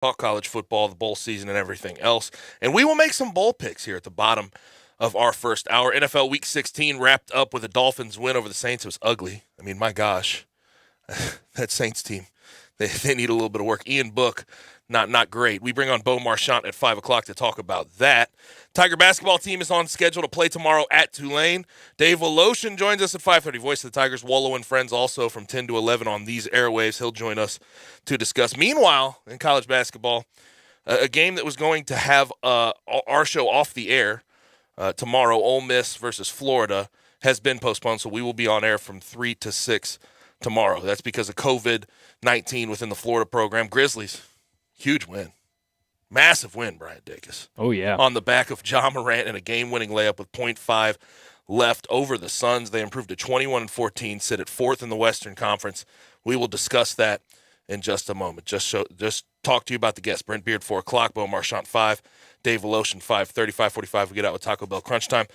talk college football, the bowl season, and everything else. And we will make some bowl picks here at the bottom of our first hour. NFL Week 16 wrapped up with a Dolphins win over the Saints. It was ugly. I mean, my gosh, that Saints team, they need a little bit of work. Ian Book, not great. We bring on Bo Marchant at 5 o'clock to talk about that. Tiger basketball team is on schedule to play tomorrow at Tulane. Dave Voloshin joins us at 5:30. Voice of the Tigers, Wallow and Friends, also from 10 to 11 on these airwaves. He'll join us to discuss. Meanwhile, in college basketball, a game that was going to have our show off the air tomorrow, Ole Miss versus Florida, has been postponed, so we will be on air from 3 to 6 tomorrow. That's because of COVID-19 within the Florida program. Grizzlies, huge win. Massive win, Brian Dacus. Oh, yeah. On the back of Ja Morant and a game-winning layup with .5 left over the Suns. They improved to 21-14, sit at 4th in the Western Conference. We will discuss that in just a moment. Just talk to you about the guests. Brent Beard, 4 o'clock. Bo Marchant, 5. Dave Voloshin, 5:30, 5:45. We get out with Taco Bell Crunch Time.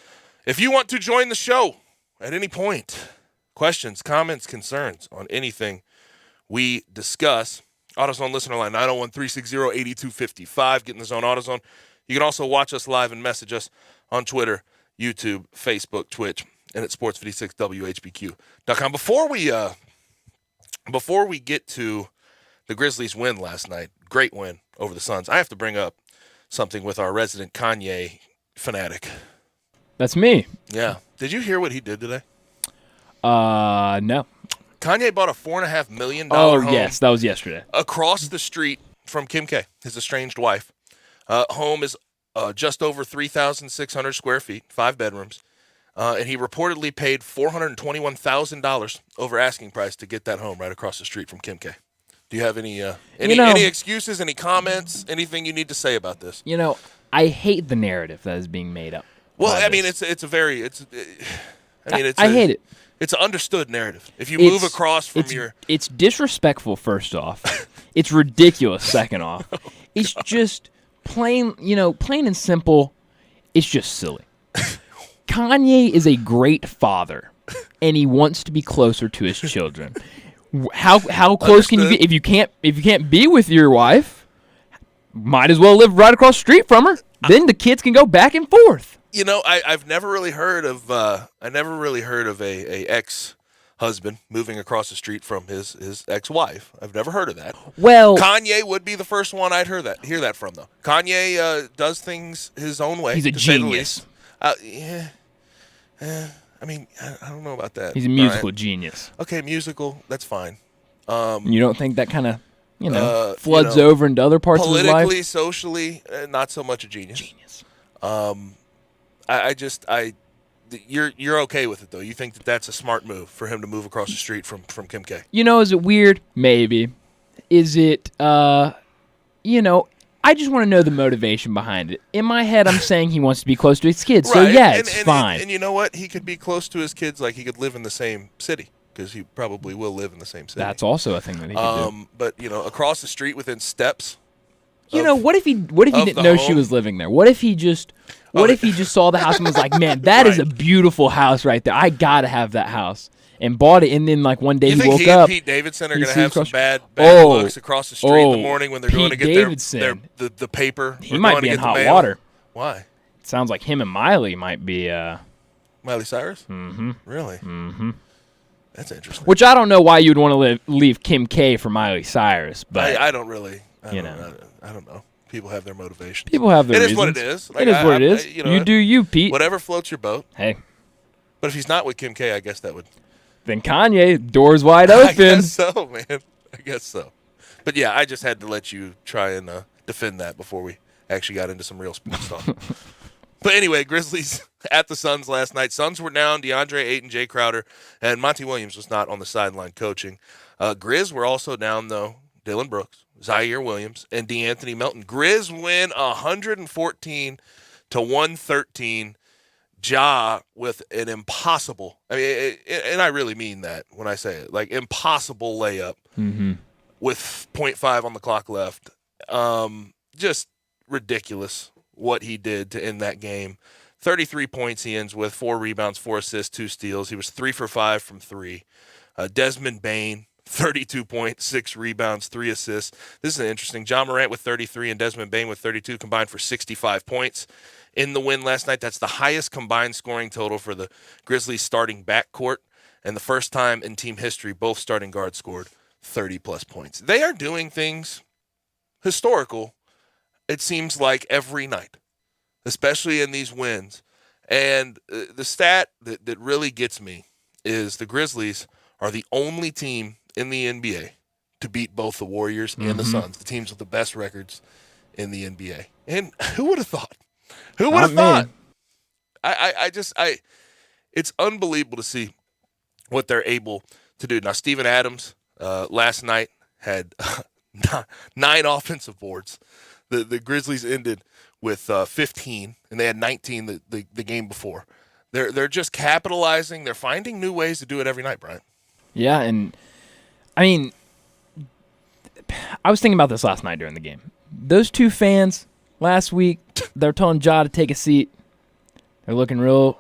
If you want to join the show at any point, questions, comments, concerns on anything we discuss, AutoZone listener line 901-360-8255. Get in the zone, AutoZone. You can also watch us live and message us on Twitter, YouTube, Facebook, Twitch, and at sports56whbq.com. Before we get to the Grizzlies' win last night, great win over the Suns, I have to bring up something with our resident Kanye fanatic. That's me. Yeah. Did you hear what he did today? No. Kanye bought a $4.5 million Oh, home yes. That was yesterday. across the street from Kim K, his estranged wife. Home is just over 3,600 square feet, 5 bedrooms. And he reportedly paid $421,000 over asking price to get that home right across the street from Kim K. Do you have any excuses, any comments, anything you need to say about this? You know, I hate the narrative that is being made up. Well, I mean, I hate it. It's an understood narrative. If you move across from it's disrespectful, first off. It's ridiculous, second off. It's just plain and simple. It's just silly. Kanye is a great father, and he wants to be closer to his children. How close can you be? If you can't be with your wife, might as well live right across the street from her. Then the kids can go back and forth. You know, I've never really heard of a ex-husband moving across the street from his ex-wife. I've never heard of that. Well, Kanye would be the first one I'd hear that from, though. Kanye does things his own way. He's a to say the genius. least. I mean, I don't know about that. He's a musical genius. Okay, musical, that's fine. You don't think that kind of floods over into other parts of his life? Politically, socially, not so much a genius. You're okay with it, though. You think that that's a smart move for him to move across the street from Kim K? Is it weird? Maybe. Is it, I just want to know the motivation behind it. In my head, I'm saying he wants to be close to his kids. Right. So, yeah, it's fine. And you know what? He could be close to his kids like he could live in the same city, because he probably will live in the same city. That's also a thing that he could do. But, across the street within steps. What if he didn't know she was living there? What if he just saw the house and was like, man, that is a beautiful house right there. I got to have that house. And bought it, and then one day he woke up. And Pete Davidson are going to have some bad looks across the street in the morning when they're going to get the paper? He might be in hot water. Why? It sounds like him and Miley might be. Miley Cyrus? Mm-hmm. Really? Mm-hmm. That's interesting. Which I don't know why you'd want to leave Kim K for Miley Cyrus, but I don't really. I don't know. People have their motivation. People have their reasons. It is what it is. It is what it is. You do you, Pete. Whatever floats your boat. Hey. But if he's not with Kim K, I guess that would. Then Kanye, doors wide open. I guess so, man. I guess so. But yeah, I just had to let you try and defend that before we actually got into some real sports talk. But anyway, Grizzlies at the Suns last night. Suns were down. DeAndre Ayton, Jay Crowder, and Monty Williams was not on the sideline coaching. Grizz were also down, though. Dylan Brooks, Zaire Williams, and DeAnthony Melton. Grizz win 114-113. Ja with an impossible, and I really mean that when I say it, impossible layup with .5 on the clock left. Just ridiculous what he did to end that game. 33 points he ends with, 4 rebounds, 4 assists, 2 steals. He was 3 for 5 from 3. Desmond Bane, 32 points, 6 rebounds, 3 assists. This is interesting. John Morant with 33 and Desmond Bane with 32 combined for 65 points in the win last night. That's the highest combined scoring total for the Grizzlies starting backcourt, and the first time in team history both starting guards scored 30-plus points. They are doing things historical, it seems like, every night, especially in these wins. And the stat that really gets me is the Grizzlies are the only team in the NBA to beat both the Warriors and the Suns, the teams with the best records in the NBA. And who would have thought? Who would have thought? It's unbelievable to see what they're able to do. Now, Steven Adams last night had 9 offensive boards. The Grizzlies ended with 15, and they had 19 the game before. They're just capitalizing. They're finding new ways to do it every night, Brian. Yeah, and I mean, I was thinking about this last night during the game. Those 2 fans last week, they're telling Ja to take a seat. They're looking real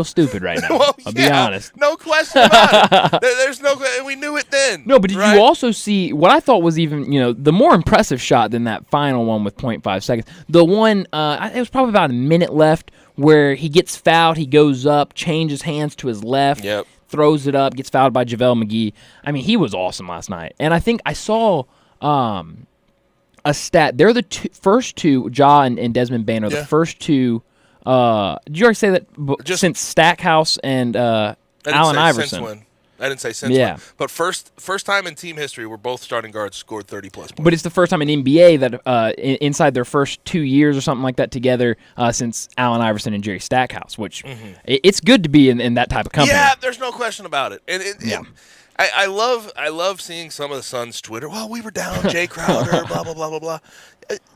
stupid right now. Well, I'll be honest. No question about it. There's no. We knew it then. No, but did you also see what I thought was even, the more impressive shot than that final one with 0.5 seconds? The one, it was probably about a minute left, where he gets fouled, he goes up, changes hands to his left, throws it up, gets fouled by JaVale McGee. I mean, he was awesome last night. And I think I saw a stat. They're the first 2, Ja and Desmond Bane are the first 2. Did you already say that since Stackhouse and Allen Iverson? Since when? I didn't say since when. But first time in team history where both starting guards scored 30-plus points. But it's the first time in NBA that inside their first 2 years or something like that together since Allen Iverson and Jerry Stackhouse, which it's good to be in that type of company. Yeah, there's no question about it. And I love seeing some of the Suns' Twitter. Well, we were down Jay Crowder, blah, blah, blah, blah, blah.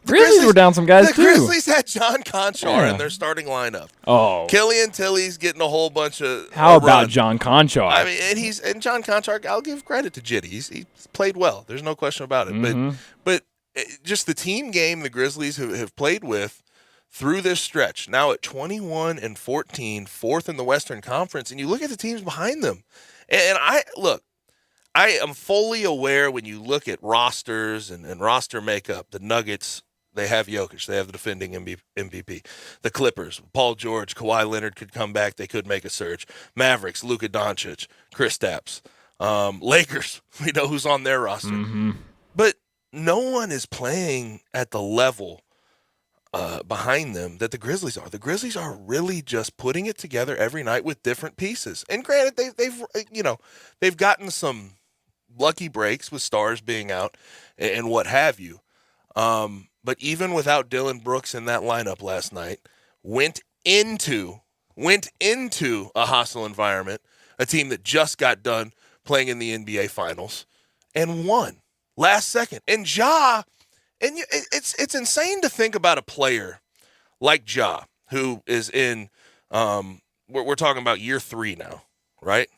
Grizzlies were down some guys, too. The Grizzlies had John Conchar in their starting lineup. Oh. Killian Tilly's getting a whole bunch of How about John Conchar? I mean, and John Conchar, I'll give credit to Jitty. He's played well. There's no question about it. But just the team game the Grizzlies have played with through this stretch, now at 21-14, fourth in the Western Conference, and you look at the teams behind them. And I am fully aware when you look at rosters and roster makeup, the Nuggets, they have Jokic. They have the defending MVP. The Clippers, Paul George, Kawhi Leonard could come back. They could make a surge. Mavericks, Luka Doncic, Kristaps. Lakers, we know who's on their roster. But no one is playing at the level behind them that the Grizzlies are. The Grizzlies are really just putting it together every night with different pieces. And granted, they've gotten some lucky breaks with stars being out and what have you. But even without Dylan Brooks in that lineup last night, went into a hostile environment, a team that just got done playing in the NBA Finals, and won last second. And Ja, and it's insane to think about a player like Ja, who is in, we're talking about year 3 now, right?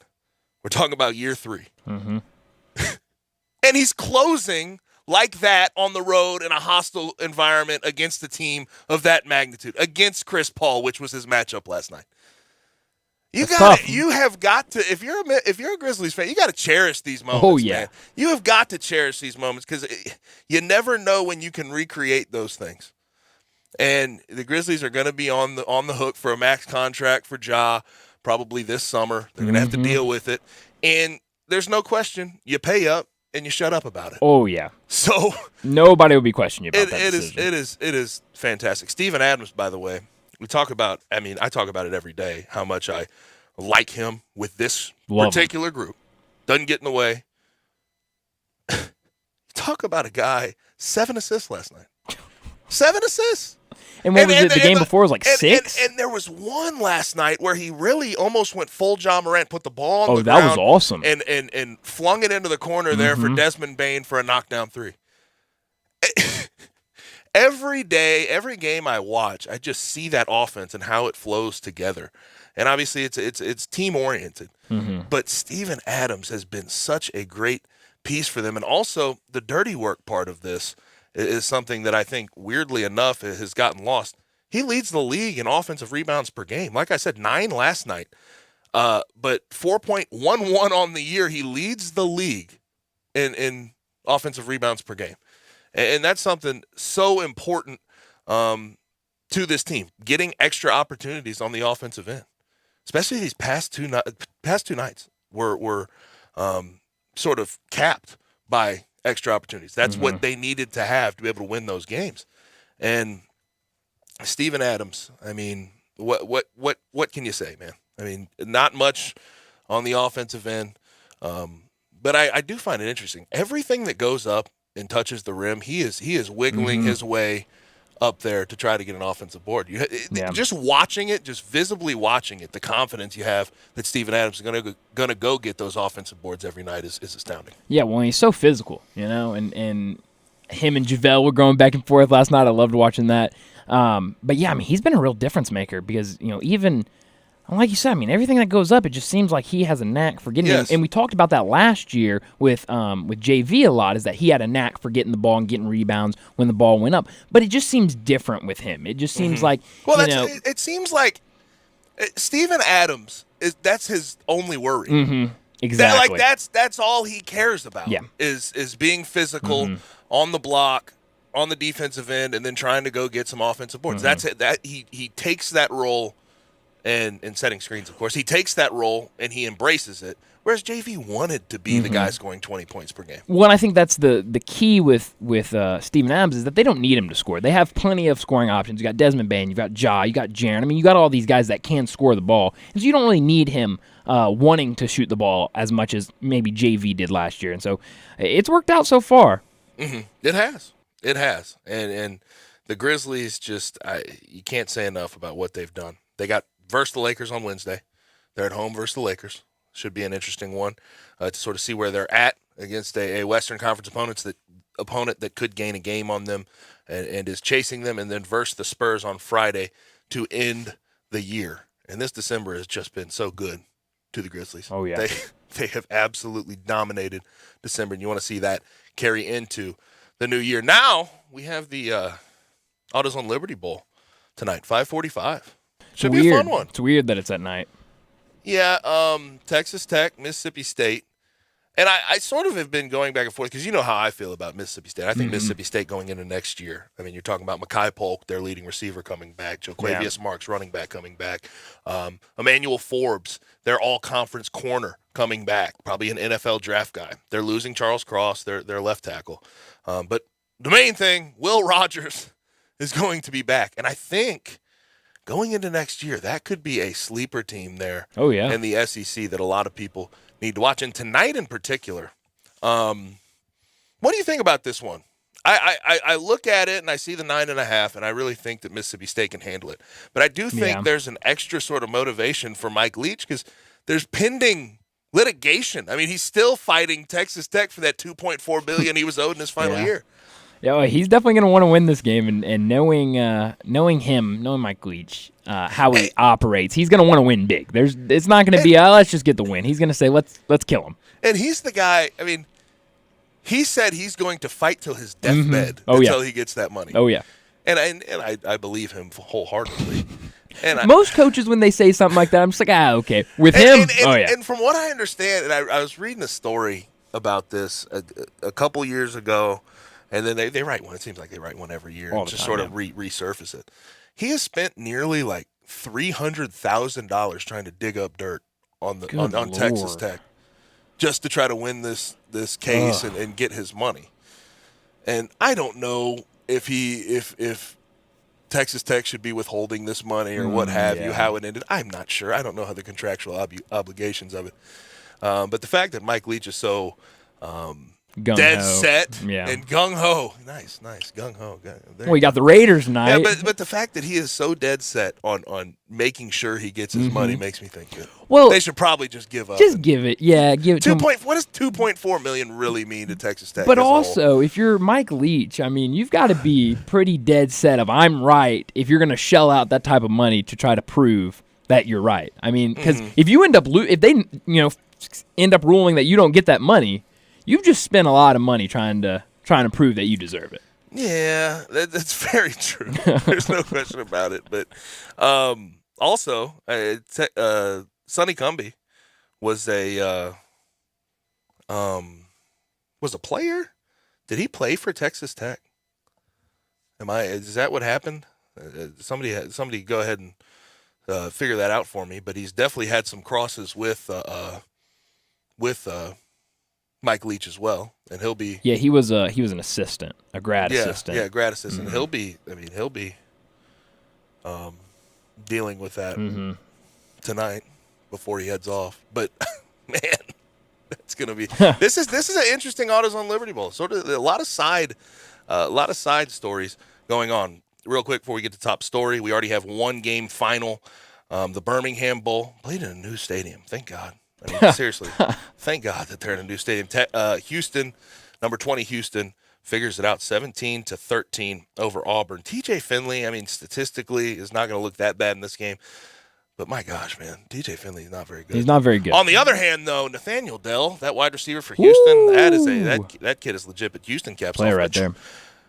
We're talking about year 3. And he's closing like that on the road in a hostile environment against a team of that magnitude, against Chris Paul, which was his matchup last night. You have got to, if you're a Grizzlies fan, you got to cherish these moments. Oh yeah, man. You have got to cherish these moments because you never know when you can recreate those things. And the Grizzlies are going to be on the hook for a max contract for Ja probably this summer. They're going to have to deal with it, and there's no question you pay up and you shut up about it. Oh yeah. So nobody will be questioning you about that decision. It is fantastic. Steven Adams, by the way. I talk about it every day, how much I like him with this particular group. Doesn't get in the way. Talk about a guy, 7 assists last night. 7 assists. And what was it? The game before was like 6? And there was one last night where he really almost went full John Morant, put the ball on the ground. Oh, that was awesome. And flung it into the corner there for Desmond Bane for a knockdown 3. Every day, every game I watch, I just see that offense and how it flows together. And obviously it's team-oriented. But Steven Adams has been such a great piece for them. And also the dirty work part of this is something that I think, weirdly enough, has gotten lost. He leads the league in offensive rebounds per game. Like I said, 9 last night. But 4.11 on the year. He leads the league in offensive rebounds per game. And that's something so important to this team, getting extra opportunities on the offensive end, especially these past two nights were sort of capped by extra opportunities. That's what they needed to have to be able to win those games. And Steven Adams, I mean, what can you say, man? I mean, not much on the offensive end, but I do find it interesting. Everything that goes up and touches the rim, he is wiggling his way up there to try to get an offensive board. Just watching it, just visibly watching it, the confidence you have that Steven Adams is going to go get those offensive boards every night is astounding. Yeah, well, he's so physical, and him and JaVale were going back and forth last night. I loved watching that. But yeah, I mean, he's been a real difference maker because, even like you said, I mean, everything that goes up, it just seems like he has a knack for getting it. And we talked about that last year with JV a lot, is that he had a knack for getting the ball and getting rebounds when the ball went up. But it just seems different with him. It just seems like, it seems like Steven Adams that's his only worry. Exactly. That's all he cares about. Yeah. Is being physical on the block, on the defensive end, and then trying to go get some offensive boards. That's it. That he takes that role. And setting screens, of course. He takes that role, and he embraces it, whereas JV wanted to be the guy scoring 20 points per game. Well, I think that's the key with Steven Adams is that they don't need him to score. They have plenty of scoring options. You got Desmond Bain, you got Ja, you got Jaren. I mean, you got all these guys that can score the ball, and so you don't really need him wanting to shoot the ball as much as maybe JV did last year. And so it's worked out so far. It has. And the Grizzlies you can't say enough about what they've done. They got versus the Lakers on Wednesday. They're at home versus the Lakers. Should be an interesting one to sort of see where they're at against a Western Conference opponent that could gain a game on them and is chasing them, and then versus the Spurs on Friday to end the year. And this December has just been so good to the Grizzlies. Oh, yeah. They have absolutely dominated December, and you want to see that carry into the new year. Now we have the AutoZone Liberty Bowl tonight, 5:45. Should be a fun one. It's weird that it's at night. Yeah, Texas Tech, Mississippi State. And I sort of have been going back and forth because you know how I feel about Mississippi State. I think Mississippi State going into next year, I mean, you're talking about Mekhi Polk, their leading receiver, coming back. Joquavius Marks, running back, coming back. Emmanuel Forbes, their all-conference corner, coming back. Probably an NFL draft guy. They're losing Charles Cross, their left tackle. But the main thing, Will Rogers is going to be back. And I think going into next year, that could be a sleeper team there in the SEC that a lot of people need to watch. And tonight in particular, what do you think about this one? I look at it and I see the 9.5, and I really think that Mississippi State can handle it. But I do think there's an extra sort of motivation for Mike Leach because there's pending litigation. I mean, he's still fighting Texas Tech for that $2.4 billion he was owed in his final year. Yeah, well, he's definitely going to want to win this game, and knowing Mike Leach, how he operates, he's going to want to win big. It's not going to be let's just get the win. He's going to say let's kill him. And he's the guy. I mean, he said he's going to fight till his deathbed until he gets that money. Oh yeah, and I believe him wholeheartedly. And most coaches, when they say something like that, I'm just like, okay. With him, And from what I understand, and I was reading a story about this a couple years ago. And then they write one. It seems like they write one every year and just sort of resurface it. He has spent nearly like $300,000 trying to dig up dirt on Texas Tech just to try to win this case and get his money. And I don't know if Texas Tech should be withholding this money or what have you, how it ended. I'm not sure. I don't know how the contractual obligations of it. But the fact that Mike Leach is so dead set and gung-ho. Nice, gung-ho. Well, you got the Raiders tonight. Yeah, but the fact that he is so dead set on making sure he gets his money makes me think good. Well, they should probably just give up. Just give it. Yeah, give it to him. What does $2.4 million really mean to Texas Tech? But also, if you're Mike Leach, I mean, you've got to be pretty dead set of I'm right if you're going to shell out that type of money to try to prove that you're right. I mean, because if you end up if they end up ruling that you don't get that money, you've just spent a lot of money trying to prove that you deserve it. Yeah, that's very true. There's no question about it. But also, Sonny Cumbie was a player. Did he play for Texas Tech? Is that what happened? Somebody go ahead and figure that out for me. But he's definitely had some crosses with Mike Leach as well, and he'll be. Yeah, he was an assistant, a grad assistant. Yeah, grad assistant. Mm-hmm. He'll be dealing with that tonight before he heads off. But man, that's gonna be. This is an interesting AutoZone Liberty Bowl. Sort of a lot of side stories going on. Real quick before we get to top story, we already have one game final. The Birmingham Bowl played in a new stadium. Thank God. I mean, seriously, thank God that they're in a new stadium. Houston, number 20 Houston, figures it out 17-13 over Auburn. TJ Finley, I mean, statistically, is not going to look that bad in this game. But my gosh, man, TJ Finley is not very good. He's not very good. On the other hand, though, Nathaniel Dell, that wide receiver for Houston, that kid is legit. But Houston caps player off right there.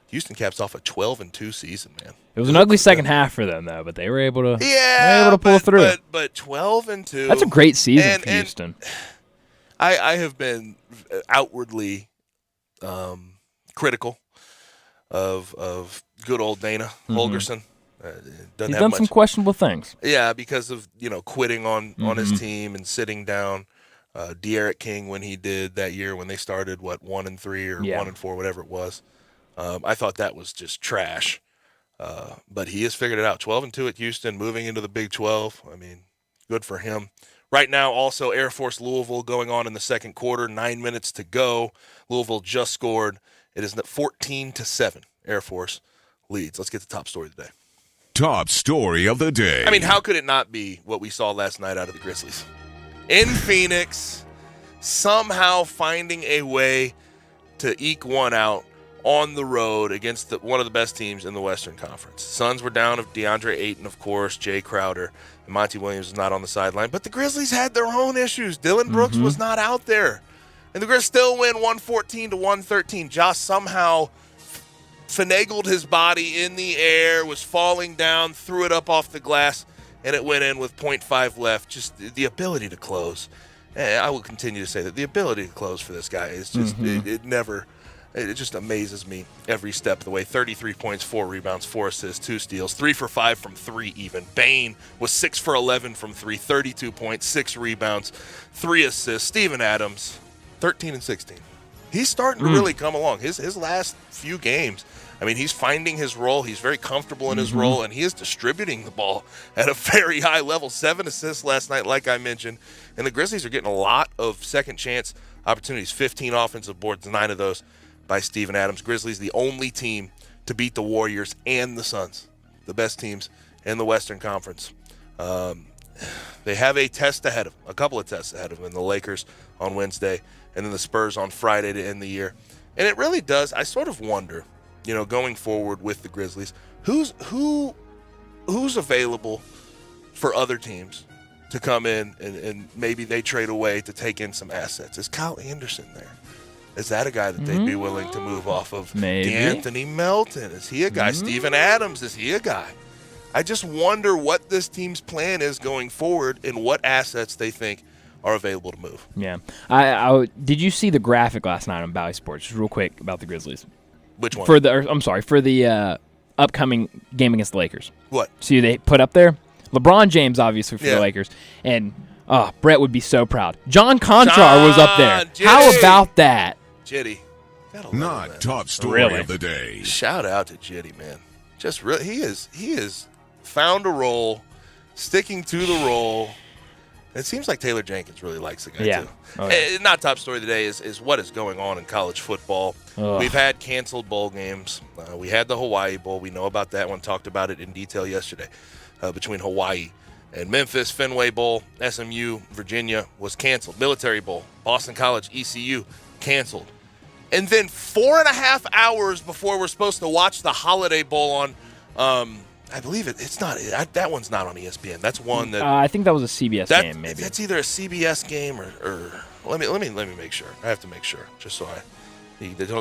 Houston caps off a 12-2 season, man. It was an ugly second half for them, though, but they were able to pull through. But 12-2. That's a great season for Houston. I have been outwardly critical of good old Dana Holgerson. He's done some questionable things. Yeah, because of quitting on his team and sitting down. De'Aaron King when he did that year when they started 1-3 or 1-4, whatever it was. I thought that was just trash. But he has figured it out. 12-2 at Houston, moving into the Big 12. I mean, good for him. Right now, also Air Force Louisville going on in the second quarter. 9 minutes to go. Louisville just scored. It is 14-7. Air Force leads. Let's get the top story of the day. Top story of the day. I mean, how could it not be what we saw last night out of the Grizzlies? In Phoenix, somehow finding a way to eke one out on the road against one of the best teams in the Western Conference. Suns were down of DeAndre Ayton, of course, Jay Crowder, and Monty Williams was not on the sideline. But the Grizzlies had their own issues. Dylan Brooks was not out there. And the Grizzlies still win 114-113. Josh somehow finagled his body in the air, was falling down, threw it up off the glass, and it went in with 0.5 left. Just the ability to close. And I will continue to say that the ability to close for this guy is just it just amazes me every step of the way. 33 points, 4 rebounds, 4 assists, 2 steals, 3 for 5 from 3 even. Bane was 6 for 11 from 3, 32 points, 6 rebounds, 3 assists. Steven Adams, 13-16. He's starting to really come along. His last few games, I mean, he's finding his role. He's very comfortable in his role, and he is distributing the ball at a very high level. 7 assists last night, like I mentioned. And the Grizzlies are getting a lot of second chance opportunities. 15 offensive boards, 9 of those by Steven Adams. Grizzlies, the only team to beat the Warriors and the Suns, the best teams in the Western Conference. They have a couple of tests ahead of them, the Lakers on Wednesday and then the Spurs on Friday to end the year. And it really does, I sort of wonder, going forward with the Grizzlies, who's available for other teams to come in and maybe they trade away to take in some assets. Is Kyle Anderson there? Is that a guy that they'd be willing to move off of? Maybe. D'Anthony Melton, is he a guy? Steven Adams, is he a guy? I just wonder what this team's plan is going forward and what assets they think are available to move. Yeah. I did you see the graphic last night on Bally Sports? Just real quick about the Grizzlies. Which one? For the upcoming game against the Lakers. What? See, they put up there LeBron James, obviously, for the Lakers, and Brett would be so proud. John Conchar was up there. Jitty. How about that? Jitty. Not top story of the day. Shout out to Jitty, man. Just really, he is found a role, sticking to the role. It seems like Taylor Jenkins really likes the guy, too. Oh, yeah. Not top story of the day is what is going on in college football. We've had canceled bowl games. We had the Hawaii Bowl. We know about that one. Talked about it in detail yesterday between Hawaii and Memphis. Fenway Bowl, SMU, Virginia was canceled. Military Bowl, Boston College, ECU, canceled. And then 4.5 hours before we're supposed to watch the Holiday Bowl on I believe it's not. That one's not on ESPN. That's one that I think that was a CBS game. Maybe that's either a CBS game or let me make sure. I have to make sure just so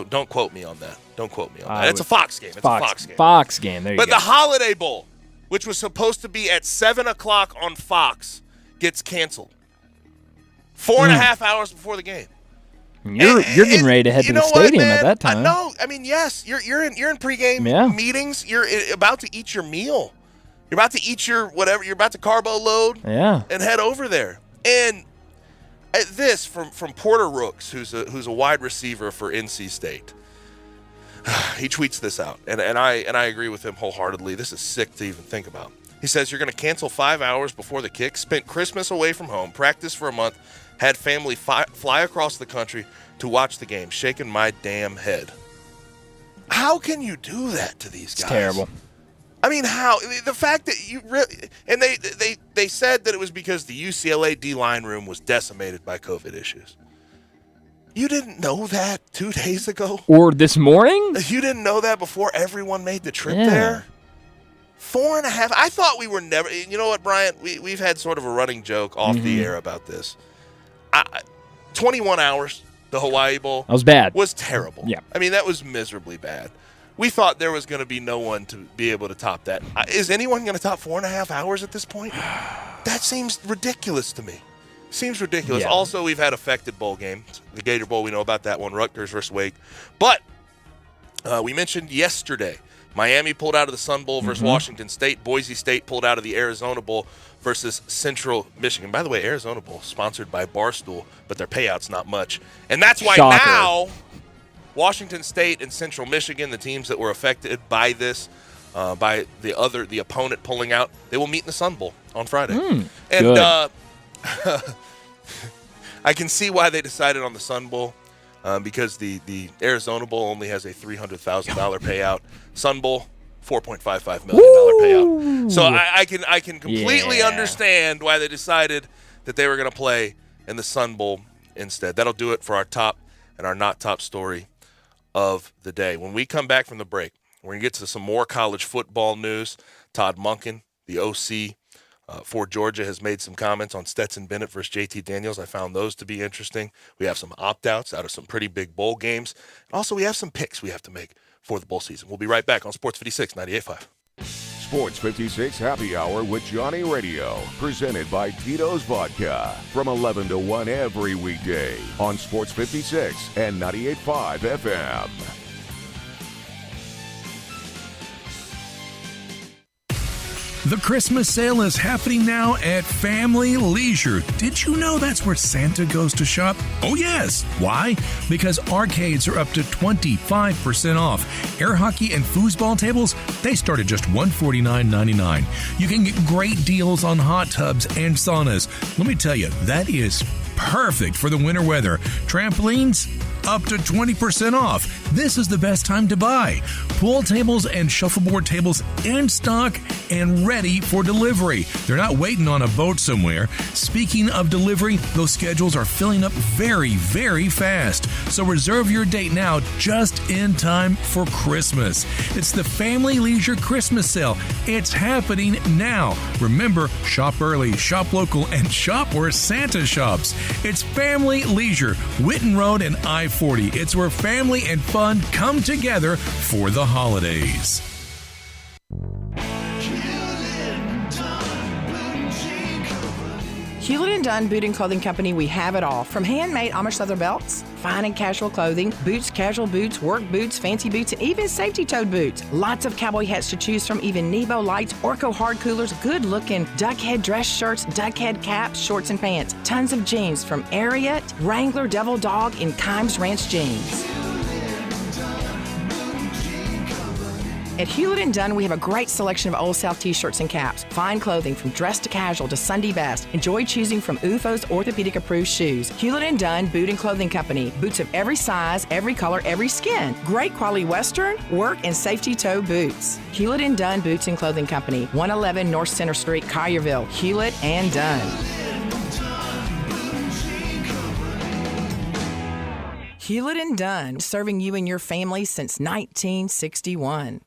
don't quote me on that. Don't quote me on that. It's a Fox game. It's a Fox game. Fox game. There you go. But the Holiday Bowl, which was supposed to be at 7:00 on Fox, gets canceled 4.5 hours before the game. You're getting ready to head to the stadium at that time. No, I mean, yes, you're in pregame meetings. You're about to eat your meal. You're about to eat your whatever. You're about to carbo load. Yeah. And head over there. And this from Porter Rooks, who's a wide receiver for NC State. He tweets this out, and I agree with him wholeheartedly. This is sick to even think about. He says, you're going to cancel 5 hours before the kick, spent Christmas away from home, practiced for a month, had family fly across the country to watch the game, shaking my damn head. How can you do that to these guys? It's terrible. I mean, how? The fact that you really – and they said that it was because the UCLA D-line room was decimated by COVID issues. You didn't know that 2 days ago? Or this morning? You didn't know that before everyone made the trip there? 4.5. I thought we were never. You know what, Brian? We've had sort of a running joke off the air about this. 21 hours, the Hawaii Bowl. That was bad. Was terrible. Yeah. I mean, that was miserably bad. We thought there was going to be no one to be able to top that. Is anyone going to top 4.5 hours at this point? That seems ridiculous to me. Seems ridiculous. Yeah. Also, we've had affected bowl games. The Gator Bowl, we know about that one. Rutgers versus Wake. But we mentioned yesterday, Miami pulled out of the Sun Bowl versus Washington State. Boise State pulled out of the Arizona Bowl versus Central Michigan. By the way, Arizona Bowl sponsored by Barstool, but their payout's not much. And that's why now Washington State and Central Michigan, the teams that were affected by this, by the opponent pulling out, they will meet in the Sun Bowl on Friday. And I can see why they decided on the Sun Bowl. Because the Arizona Bowl only has a $300,000 payout. Sun Bowl, $4.55 million payout. So I can completely understand why they decided that they were going to play in the Sun Bowl instead. That'll do it for our top and our not top story of the day. When we come back from the break, we're going to get to some more college football news. Todd Monken, the OC for Georgia, has made some comments on Stetson Bennett versus JT Daniels. I found those to be interesting. We have some opt-outs out of some pretty big bowl games. And also, we have some picks we have to make for the bowl season. We'll be right back on Sports 56, 98.5. Sports 56 Happy Hour with Johnny Radio, presented by Tito's Vodka, from 11 to 1 every weekday on Sports 56 and 98.5 FM. The Christmas sale is happening now at Family Leisure. Did you know that's where Santa goes to shop? Oh, yes. Why? Because arcades are up to 25% off. Air hockey and foosball tables, they start at just $149.99. You can get great deals on hot tubs and saunas. Let me tell you, that is perfect for the winter weather. Trampolines, up to 20% off. This is the best time to buy. Pool tables and shuffleboard tables in stock and ready for delivery. They're not waiting on a boat somewhere. Speaking of delivery, those schedules are filling up very, very fast. So reserve your date now, just in time for Christmas. It's the Family Leisure Christmas Sale. It's happening now. Remember, shop early, shop local, and shop where Santa shops. It's Family Leisure, Whitten Road and I-40. It's where family and fun come together for the holidays. Hewlett & Dunn Boot and Clothing Company, we have it all. From handmade Amish leather belts, fine and casual clothing, boots, casual boots, work boots, fancy boots, and even safety-toed boots. Lots of cowboy hats to choose from, even Nebo lights, Orco hard coolers, good-looking duckhead dress shirts, duckhead caps, shorts, and pants. Tons of jeans from Ariat, Wrangler, Devil Dog, and Kimes Ranch jeans. At Hewlett & Dunn, we have a great selection of Old South t-shirts and caps. Fine clothing from dress to casual to Sunday best. Enjoy choosing from UFO's orthopedic-approved shoes. Hewlett & Dunn Boot and Clothing Company. Boots of every size, every color, every skin. Great quality Western, work, and safety toe boots. Hewlett & Dunn Boots and Clothing Company. 111 North Center Street, Collierville. Hewlett & Dunn. Hewlett & Dunn, serving you and your family since 1961.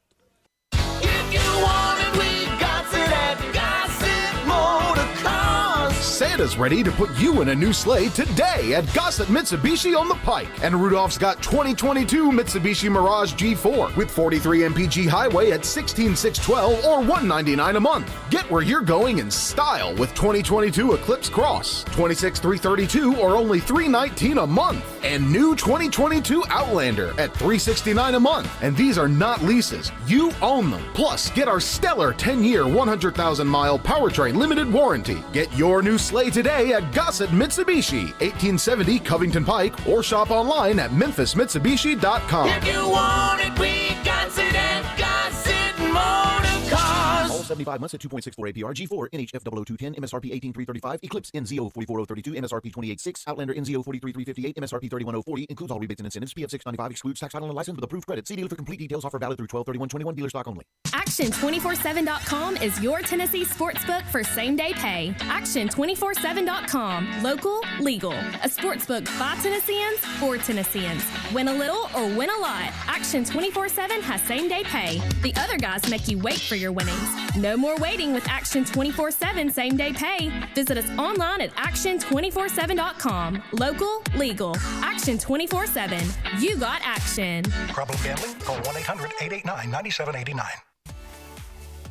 If you want it, we got it at Gossip Motor Cars. Santa's ready to put you in a new sleigh today at Gossett Mitsubishi on the Pike. And Rudolph's got 2022 Mitsubishi Mirage G4 with 43 mpg highway at $16,612 or $199 a month. Get where you're going in style with 2022 Eclipse Cross, $26,332 or only $319 a month. And new 2022 Outlander at $369 a month. And these are not leases. You own them. Plus, get our stellar 10-year, 100,000-mile powertrain limited warranty. Get your new sleigh today at Gossett Mitsubishi, 1870 Covington Pike, or shop online at memphismitsubishi.com. If you want it, we got it at Gossett Motor Cars. All 75 months at 2.64 APR, G4, NHF 00210, MSRP 18335, Eclipse NZO 44032, MSRP 286, Outlander NZO 43358, MSRP 31040, includes all rebates and incentives. PF 695 excludes tax, title, and license with approved credit. See dealer for complete details. Offer valid through 12/31/21. Dealer stock only. Action247.com is your Tennessee sportsbook for same-day pay. Action247.com. Local, legal. A sportsbook by Tennesseans for Tennesseans. Win a little or win a lot. Action247 has same-day pay. The other guys make you wait for your winnings. No more waiting with Action247 same-day pay. Visit us online at Action247.com. Local, legal. Action247. You got action. Problem gambling? Call 1-800-889-9789.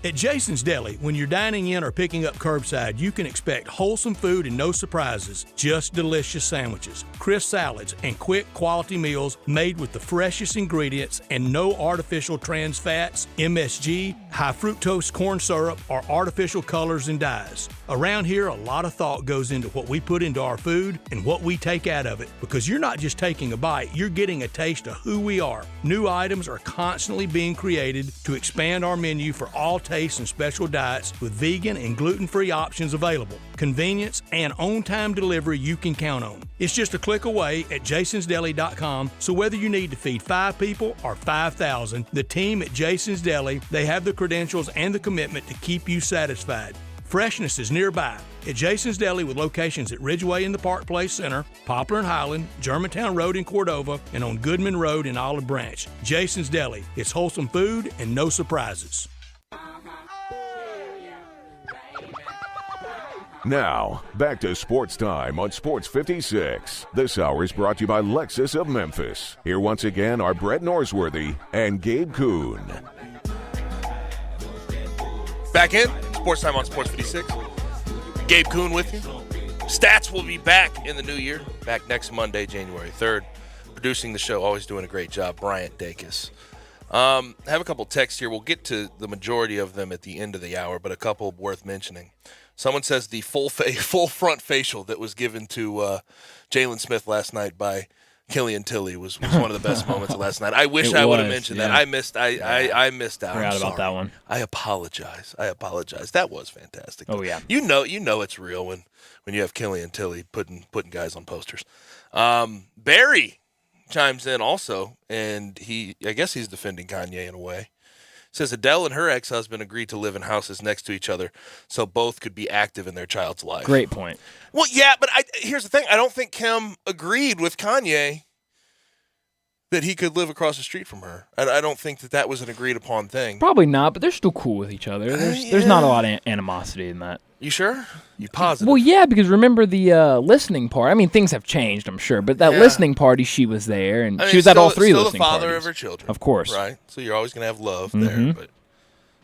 At Jason's Deli, when you're dining in or picking up curbside, you can expect wholesome food and no surprises, just delicious sandwiches, crisp salads, and quick quality meals made with the freshest ingredients and no artificial trans fats, MSG, high fructose corn syrup, or artificial colors and dyes. Around here, a lot of thought goes into what we put into our food and what we take out of it, because you're not just taking a bite, you're getting a taste of who we are. New items are constantly being created to expand our menu for all tastes and special diets with vegan and gluten-free options available. Convenience and on-time delivery you can count on. It's just a click away at jasonsdeli.com, so whether you need to feed 5 people or 5,000, the team at Jason's Deli, they have the credentials and the commitment to keep you satisfied. Freshness is nearby at Jason's Deli with locations at Ridgeway in the Park Place Center, Poplar and Highland, Germantown Road in Cordova, and on Goodman Road in Olive Branch. Jason's Deli. It's wholesome food and no surprises. Now, back to Sports Time on Sports 56. This hour is brought to you by Lexus of Memphis. Here once again are Brett Norsworthy and Gabe Kuhn. Back in Sports Time on Sports 56. Gabe Kuhn with you. Stats will be back in the new year. Back next Monday, January 3rd. Producing the show, always doing a great job, Bryant Dacus. Have a couple texts here. We'll get to the majority of them at the end of the hour, but a couple worth mentioning. Someone says the full front facial that was given to Jalen Smith last night by Killian Tilly was one of the best moments of last night. I wish I would have mentioned that. I missed out. Forgot about that one. I apologize. That was fantastic. Oh yeah. You know it's real when you have Killian Tilly putting guys on posters. Barry chimes in also, and I guess he's defending Kanye in a way. Says Adele and her ex-husband agreed to live in houses next to each other so both could be active in their child's life. Great point. Well, yeah, but here's the thing. I don't think Kim agreed with Kanye that he could live across the street from her. I don't think that was an agreed-upon thing. Probably not, but they're still cool with each other. There's not a lot of animosity in that. You sure? You positive? Well, yeah, because remember the listening part. I mean, things have changed, I'm sure, but that listening party, she was there, and she was at all three listening parties. Still the father of her children. Of course. Right? So you're always going to have love there, but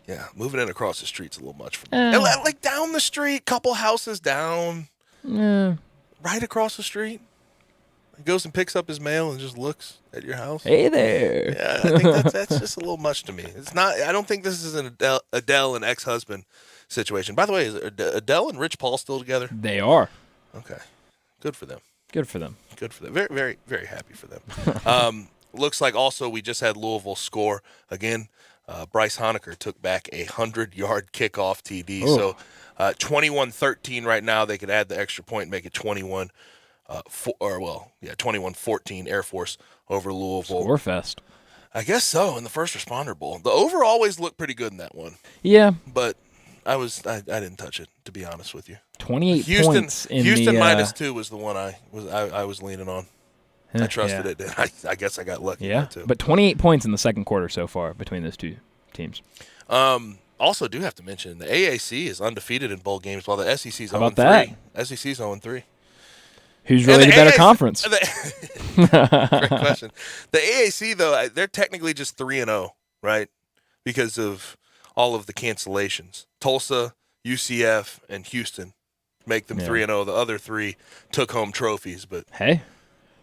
yeah, moving in across the street's a little much for me. And like down the street, couple houses down. Right across the street. He goes and picks up his mail and just looks at your house. Hey there. Yeah, I think that's just a little much to me. It's not. I don't think this is an Adele and ex-husband situation. By the way, is Adele and Rich Paul still together? They are. Okay. Good for them. Good for them. Very, very, very happy for them. Looks like also we just had Louisville score again. Bryce Honecker took back a 100-yard kickoff TD. Oh. So 21-13 right now. They could add the extra point and make it 21. 21-14 Air Force over Louisville. Scorefest. I guess so in the First Responder Bowl. The over always looked pretty good in that one. Yeah. But I didn't touch it, to be honest with you. 28 points in Houston the, -2 was the one I was leaning on. I trusted it. I guess I got lucky. Yeah, too. but 28 points in the second quarter so far between those two teams. Also, do have to mention the AAC is undefeated in bowl games, while the SEC's 0-3. How about that? SEC's 0-3. Who's really the better AAC conference? Great question. The AAC, though, they're technically just 3-0, right? Because of all of the cancellations. Tulsa, UCF, and Houston make them 3-0. The other three took home trophies, but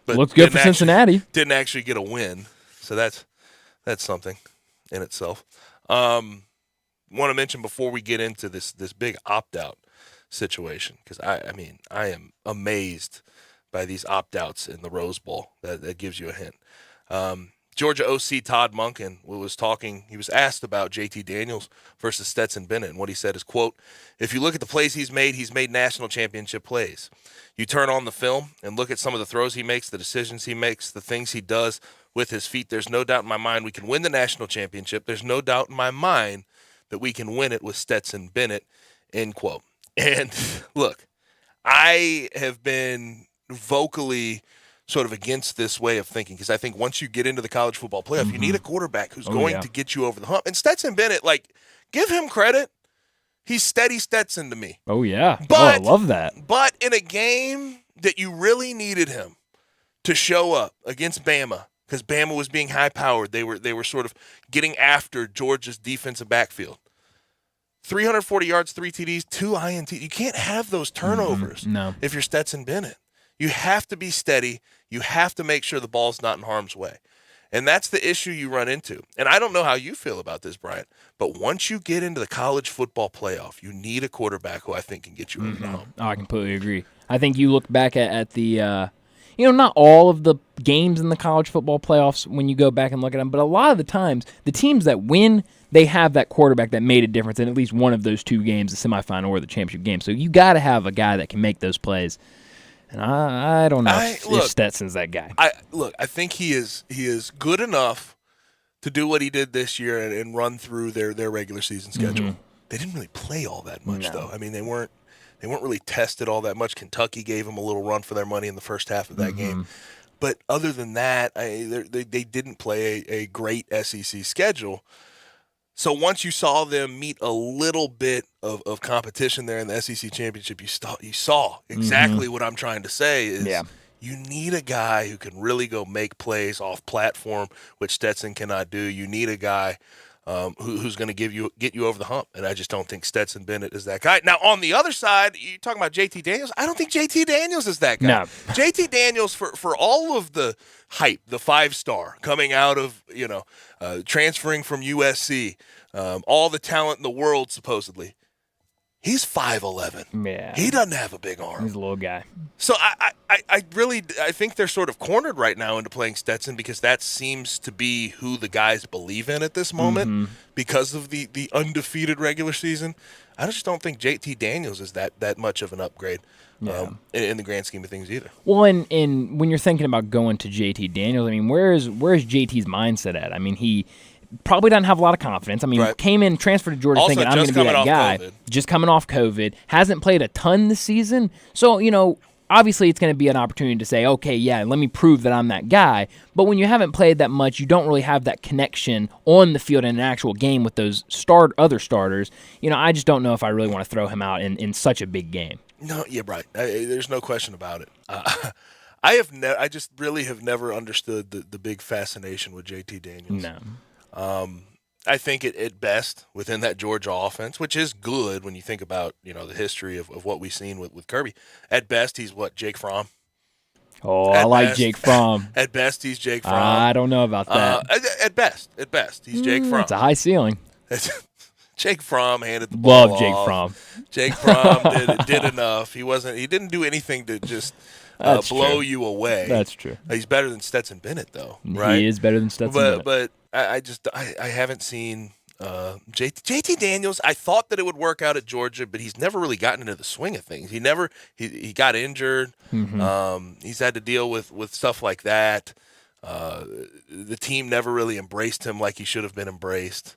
looks good for Cincinnati. Didn't actually get a win, so that's something in itself. Want to mention before we get into this big opt-out situation, because I am amazed by these opt-outs in the Rose Bowl. That gives you a hint. Georgia OC Todd Monken was talking. He was asked about JT Daniels versus Stetson Bennett, and what he said is, quote, "If you look at the plays he's made national championship plays. You turn on the film and look at some of the throws he makes, the decisions he makes, the things he does with his feet. There's no doubt in my mind we can win the national championship. There's no doubt in my mind that we can win it with Stetson Bennett," end quote. And look, I have been vocally sort of against this way of thinking, because I think once you get into the college football playoff, you need a quarterback who's going to get you over the hump. And Stetson Bennett, give him credit. He's steady Stetson to me. Oh, yeah. But, I love that. But in a game that you really needed him to show up against Bama, because Bama was being high-powered, they were sort of getting after Georgia's defensive backfield. 340 yards, 3 TDs, 2 INTs. You can't have those turnovers if you're Stetson Bennett. You have to be steady. You have to make sure the ball's not in harm's way. And that's the issue you run into. And I don't know how you feel about this, Brian, but once you get into the college football playoff, you need a quarterback who I think can get you over the hump. Oh, I completely agree. I think you look back at the not all of the games in the college football playoffs when you go back and look at them, but a lot of the times, the teams that win, they have that quarterback that made a difference in at least one of those two games, the semifinal or the championship game. So you got to have a guy that can make those plays. And I don't know if Stetson's that guy. I think he is good enough to do what he did this year and run through their regular season schedule. They didn't really play all that much, though. I mean, they weren't really tested all that much. Kentucky gave them a little run for their money in the first half of that game. But other than that, they didn't play a great SEC schedule. So once you saw them meet a little bit of competition there in the SEC championship, you saw exactly what I'm trying to say is you need a guy who can really go make plays off platform, which Stetson cannot do. You need a guy who's going to get you over the hump, and I just don't think Stetson Bennett is that guy. Now, on the other side, you're talking about JT Daniels. I don't think JT Daniels is that guy. No. JT Daniels, for all of the hype, the 5-star coming out of, transferring from USC, all the talent in the world, supposedly, he's 5'11". Yeah. He doesn't have a big arm. He's a little guy. So I think they're sort of cornered right now into playing Stetson, because that seems to be who the guys believe in at this moment because of the undefeated regular season. I just don't think JT Daniels is that much of an upgrade in the grand scheme of things either. Well, and when you're thinking about going to JT Daniels, I mean, where's JT's mindset at? I mean, he probably doesn't have a lot of confidence. I mean, came in, transferred to Georgia also, thinking I'm going to be that guy. COVID. Just coming off COVID. Hasn't played a ton this season. So, obviously it's going to be an opportunity to say, okay, yeah, let me prove that I'm that guy. But when you haven't played that much, you don't really have that connection on the field in an actual game with those other starters. I just don't know if I really want to throw him out in such a big game. No, yeah, right. There's no question about it. I just really have never understood the big fascination with JT Daniels. No. I think at best within that Georgia offense, which is good when you think about the history of what we've seen with Kirby. At best, he's Jake Fromm. Oh, I like Jake Fromm. At best, he's Jake Fromm. I don't know about that. At best, he's Jake Fromm. It's a high ceiling. Jake Fromm handed the ball Love Jake off. Fromm. Jake Fromm did enough. He didn't do anything to just blow you away. That's true. He's better than Stetson Bennett, though. Right? He is better than Stetson Bennett. But I haven't seen JT Daniels. I thought that it would work out at Georgia, but he's never really gotten into the swing of things. He got injured. He's had to deal with stuff like that. The team never really embraced him like he should have been embraced.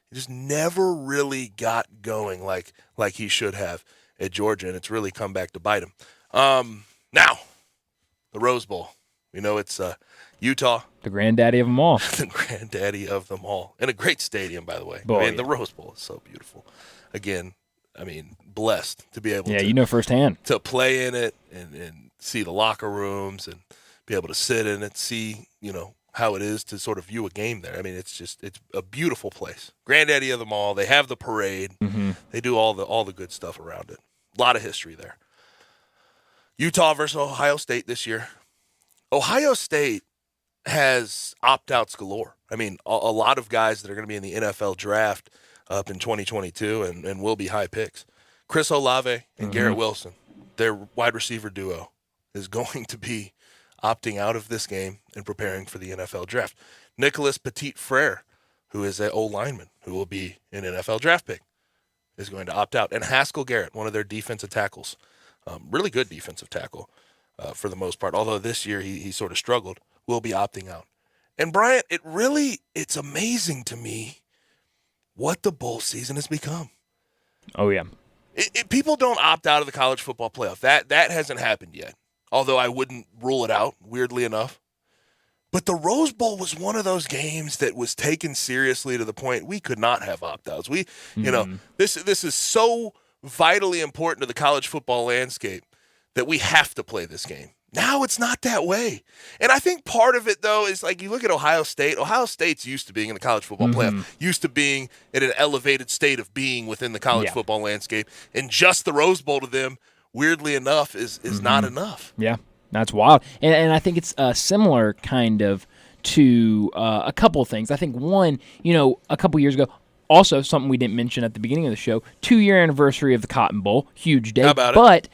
He just never really got going like he should have at Georgia, and it's really come back to bite him. Now, the Rose Bowl. We know it's Utah, The granddaddy of them all. the granddaddy of them all. And a great stadium, by the way. Boy, I mean, the Rose Bowl is so beautiful. Again, I mean, blessed to be able to, you know firsthand. to play in it and see the locker rooms and be able to sit in it, see, how it is to sort of view a game there. I mean, it's a beautiful place. Granddaddy of them all. They have the parade. Mm-hmm. They do all the good stuff around it. A lot of history there. Utah versus Ohio State this year. Ohio State has opt-outs galore. I mean, a lot of guys that are going to be in the NFL draft up in 2022 and will be high picks. Chris Olave and Garrett Wilson, their wide receiver duo, is going to be opting out of this game and preparing for the NFL draft. Nicholas Petit-Frere, who is an O-lineman who will be an NFL draft pick, is going to opt out. And Haskell Garrett, one of their defensive tackles, really good defensive tackle for the most part, although this year he sort of struggled, will be opting out. And Bryant, it's amazing to me what the bowl season has become. Oh, yeah. People don't opt out of the college football playoff. That hasn't happened yet, although I wouldn't rule it out, weirdly enough. But the Rose Bowl was one of those games that was taken seriously to the point we could not have opt-outs. This is so vitally important to the college football landscape that we have to play this game. Now it's not that way. And I think part of it, though, is like you look at Ohio State. Ohio State's used to being in the college football playoff, used to being in an elevated state of being within the college football landscape. And just the Rose Bowl to them, weirdly enough, is not enough. Yeah, that's wild. And I think it's similar kind of to a couple of things. I think one, a couple years ago, also something we didn't mention at the beginning of the show, 2-year anniversary of the Cotton Bowl, huge day. How about it? But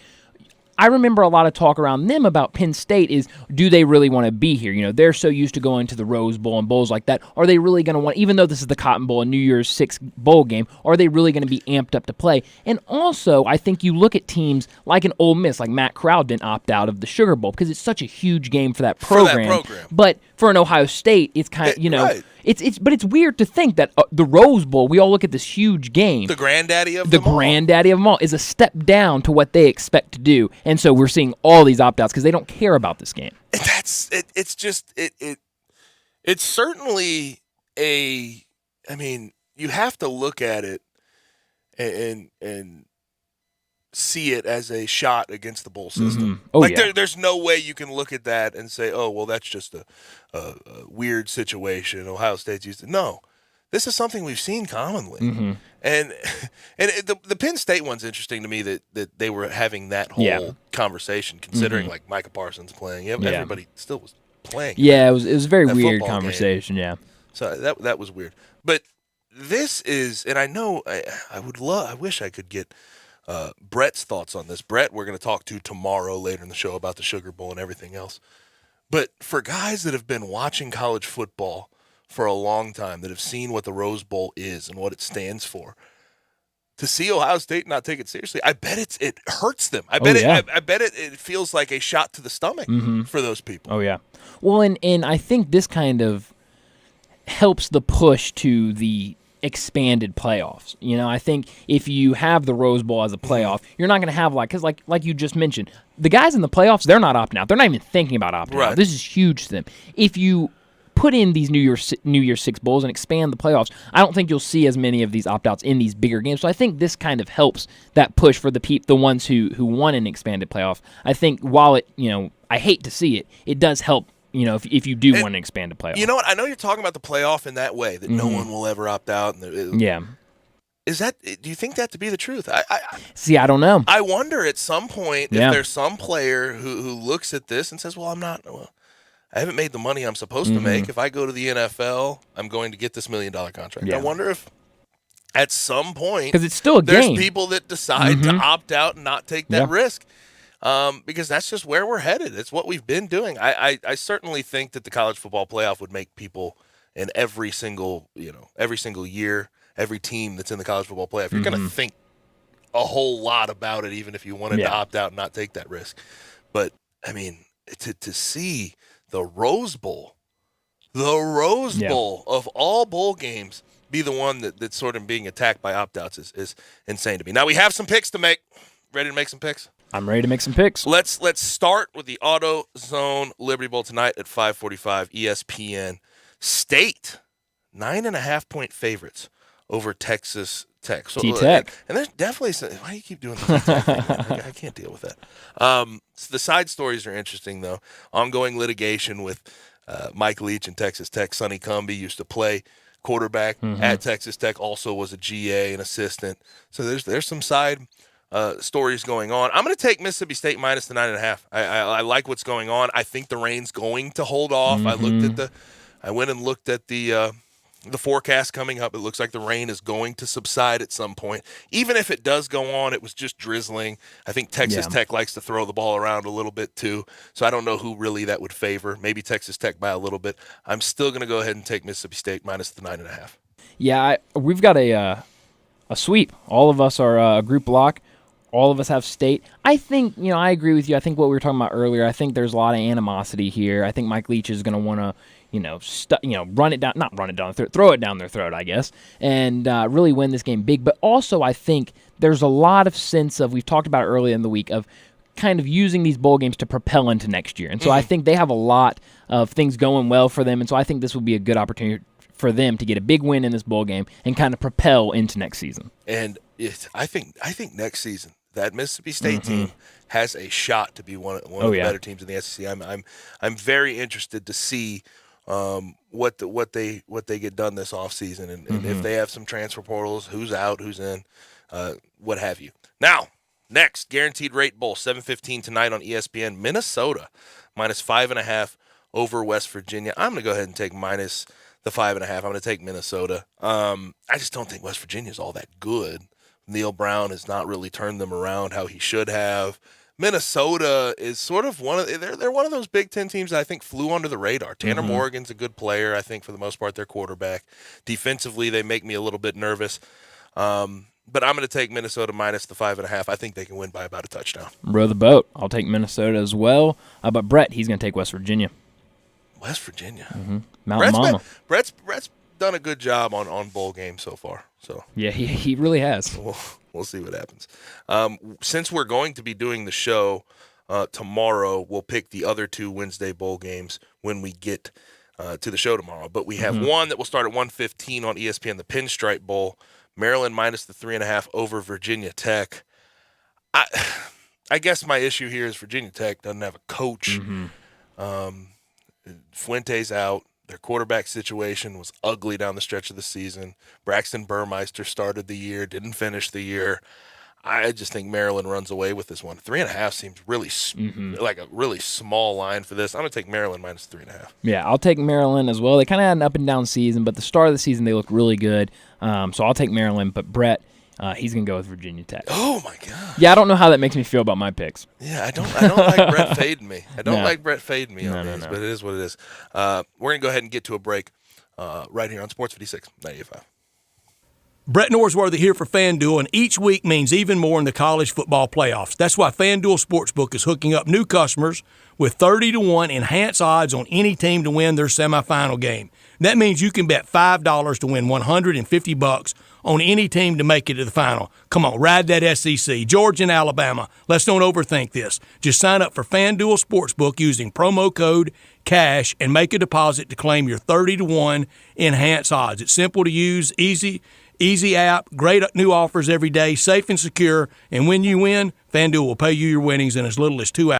I remember a lot of talk around them about Penn State is, do they really want to be here? They're so used to going to the Rose Bowl and bowls like that. Are they really going to want, even though this is the Cotton Bowl, a New Year's Six bowl game, are they really going to be amped up to play? And also, I think you look at teams like an Ole Miss, like Matt Corral didn't opt out of the Sugar Bowl because it's such a huge game for that program. But for an Ohio State, it's kind of, right. But it's weird to think that the Rose Bowl, we all look at this huge game. The granddaddy of them all. The granddaddy of them all is a step down to what they expect to do. And so we're seeing all these opt-outs because they don't care about this game. And it's certainly you have to look at it and see it as a shot against the bowl system. There's no way you can look at that and say, oh, well, that's just a weird situation. Ohio State's used to. No, this is something we've seen commonly. And the Penn State one's interesting to me that they were having that whole conversation, considering like Micah Parsons playing. Everybody still was playing. Yeah, it was a very weird conversation. Game. Yeah, so that was weird. But this is, and I know I wish I could get Brett's thoughts on this. Brett, we're going to talk to tomorrow later in the show about the Sugar Bowl and everything else. But for guys that have been watching college football for a long time, that have seen what the Rose Bowl is and what it stands for, to see Ohio State not take it seriously, I bet it hurts them. I bet it feels like a shot to the stomach for those people. Oh yeah. Well, and I think this kind of helps the push to the expanded playoffs. I think if you have the Rose Bowl as a playoff, you're not going to have because like you just mentioned, the guys in the playoffs, they're not opting out. They're not even thinking about opting out. This is huge to them. If you put in these New Year's Six bowls and expand the playoffs, I don't think you'll see as many of these opt-outs in these bigger games. So I think this kind of helps that push for the ones who want an expanded playoff. I think while it, I hate to see it, it does help. If you do want to expand the playoff. You know what? I know you're talking about the playoff in that way, that no one will ever opt out. Yeah. Do you think that to be the truth? See, I don't know. I wonder at some point if there's some player who looks at this and says, well, I haven't made the money I'm supposed to make. If I go to the NFL, I'm going to get this $1 million contract. Yeah. I wonder if at some point, because it's still a there's game, people that decide to opt out and not take that risk. Because that's just where we're headed. It's what we've been doing. I certainly think that the college football playoff would make people in every single year, every team that's in the college football playoff, you're going to think a whole lot about it, even if you wanted to opt out and not take that risk. But, I mean, to see the Rose Bowl of all bowl games be the one that's sort of being attacked by opt-outs is insane to me. Now, we have some picks to make. Ready to make some picks? I'm ready to make some picks. Let's start with the Auto Zone Liberty Bowl tonight at 5:45 ESPN. State 9.5-point favorites over Texas Tech. So, T-Tech. And there's definitely some, why do you keep doing the T-Tech thing? I can't deal with that. So the side stories are interesting, though. Ongoing litigation with Mike Leach and Texas Tech. Sonny Cumbie used to play quarterback at Texas Tech, also was a GA and assistant. So there's some side stories going on. I'm going to take Mississippi State minus the 9.5. I like what's going on. I think the rain's going to hold off. I went and looked at the forecast coming up. It looks like the rain is going to subside at some point. Even if it does go on, it was just drizzling. I think Texas Tech likes to throw the ball around a little bit too. So I don't know who really that would favor. Maybe Texas Tech by a little bit. I'm still going to go ahead and take Mississippi State minus the 9.5. Yeah, we've got a sweep. All of us are a group block. All of us have State. I think, I agree with you. I think what we were talking about earlier, I think there's a lot of animosity here. I think Mike Leach is going to want to, run it down, not run it down, throw it down their throat, I guess, and really win this game big. But also, I think there's a lot of sense of, we've talked about it earlier in the week, of kind of using these bowl games to propel into next year. And so I think they have a lot of things going well for them. And so I think this will be a good opportunity for them to get a big win in this bowl game and kind of propel into next season. And I think next season, that Mississippi State team has a shot to be one of the better teams in the SEC. I'm very interested to see what they get done this offseason and if they have some transfer portals, who's out, who's in, what have you. Now, next, Guaranteed Rate Bowl, 7:15 tonight on ESPN. Minnesota minus 5.5 over West Virginia. I'm going to go ahead and take minus the 5.5. I'm going to take Minnesota. I just don't think West Virginia is all that good. Neil Brown has not really turned them around how he should have. Minnesota is sort of they're one of those Big Ten teams that I think flew under the radar. Tanner Morgan's a good player, I think, for the most part, their quarterback. Defensively, they make me a little bit nervous. But I'm going to take Minnesota minus the 5.5. I think they can win by about a touchdown. Row the boat. I'll take Minnesota as well. But Brett, he's going to take West Virginia. West Virginia. Mountain Mama. Brett's done a good job on bowl games so far. So yeah, he really has. We'll see what happens. Since we're going to be doing the show tomorrow, we'll pick the other two Wednesday bowl games when we get to the show tomorrow. But we have one that will start at 1:15 on ESPN, the Pinstripe Bowl. Maryland minus the 3.5 over Virginia Tech. I guess my issue here is Virginia Tech doesn't have a coach. Fuente's out. Their quarterback situation was ugly down the stretch of the season. Braxton Burmeister started the year, didn't finish the year. I just think Maryland runs away with this one. 3.5 seems really like a really small line for this. I'm going to take Maryland minus 3.5. Yeah, I'll take Maryland as well. They kind of had an up and down season, but the start of the season they looked really good. So I'll take Maryland, but Brett, he's going to go with Virginia Tech. Oh, my God. Yeah, I don't know how that makes me feel about my picks. Yeah, I don't like Brett fading me. I don't like Brett fading me on these, but it is what it is. We're going to go ahead and get to a break right here on Sports 56, 98.5. Brett Norsworthy here for FanDuel, and each week means even more in the college football playoffs. That's why FanDuel Sportsbook is hooking up new customers with 30-1 enhanced odds on any team to win their semifinal game. That means you can bet $5 to win $150 on any team to make it to the final. Come on, ride that SEC. Georgia and Alabama. Let's don't overthink this. Just sign up for FanDuel Sportsbook using promo code CASH and make a deposit to claim your 30-1 enhanced odds. It's simple to use, easy app, great new offers every day, safe and secure. And when you win, FanDuel will pay you your winnings in as little as 2 hours.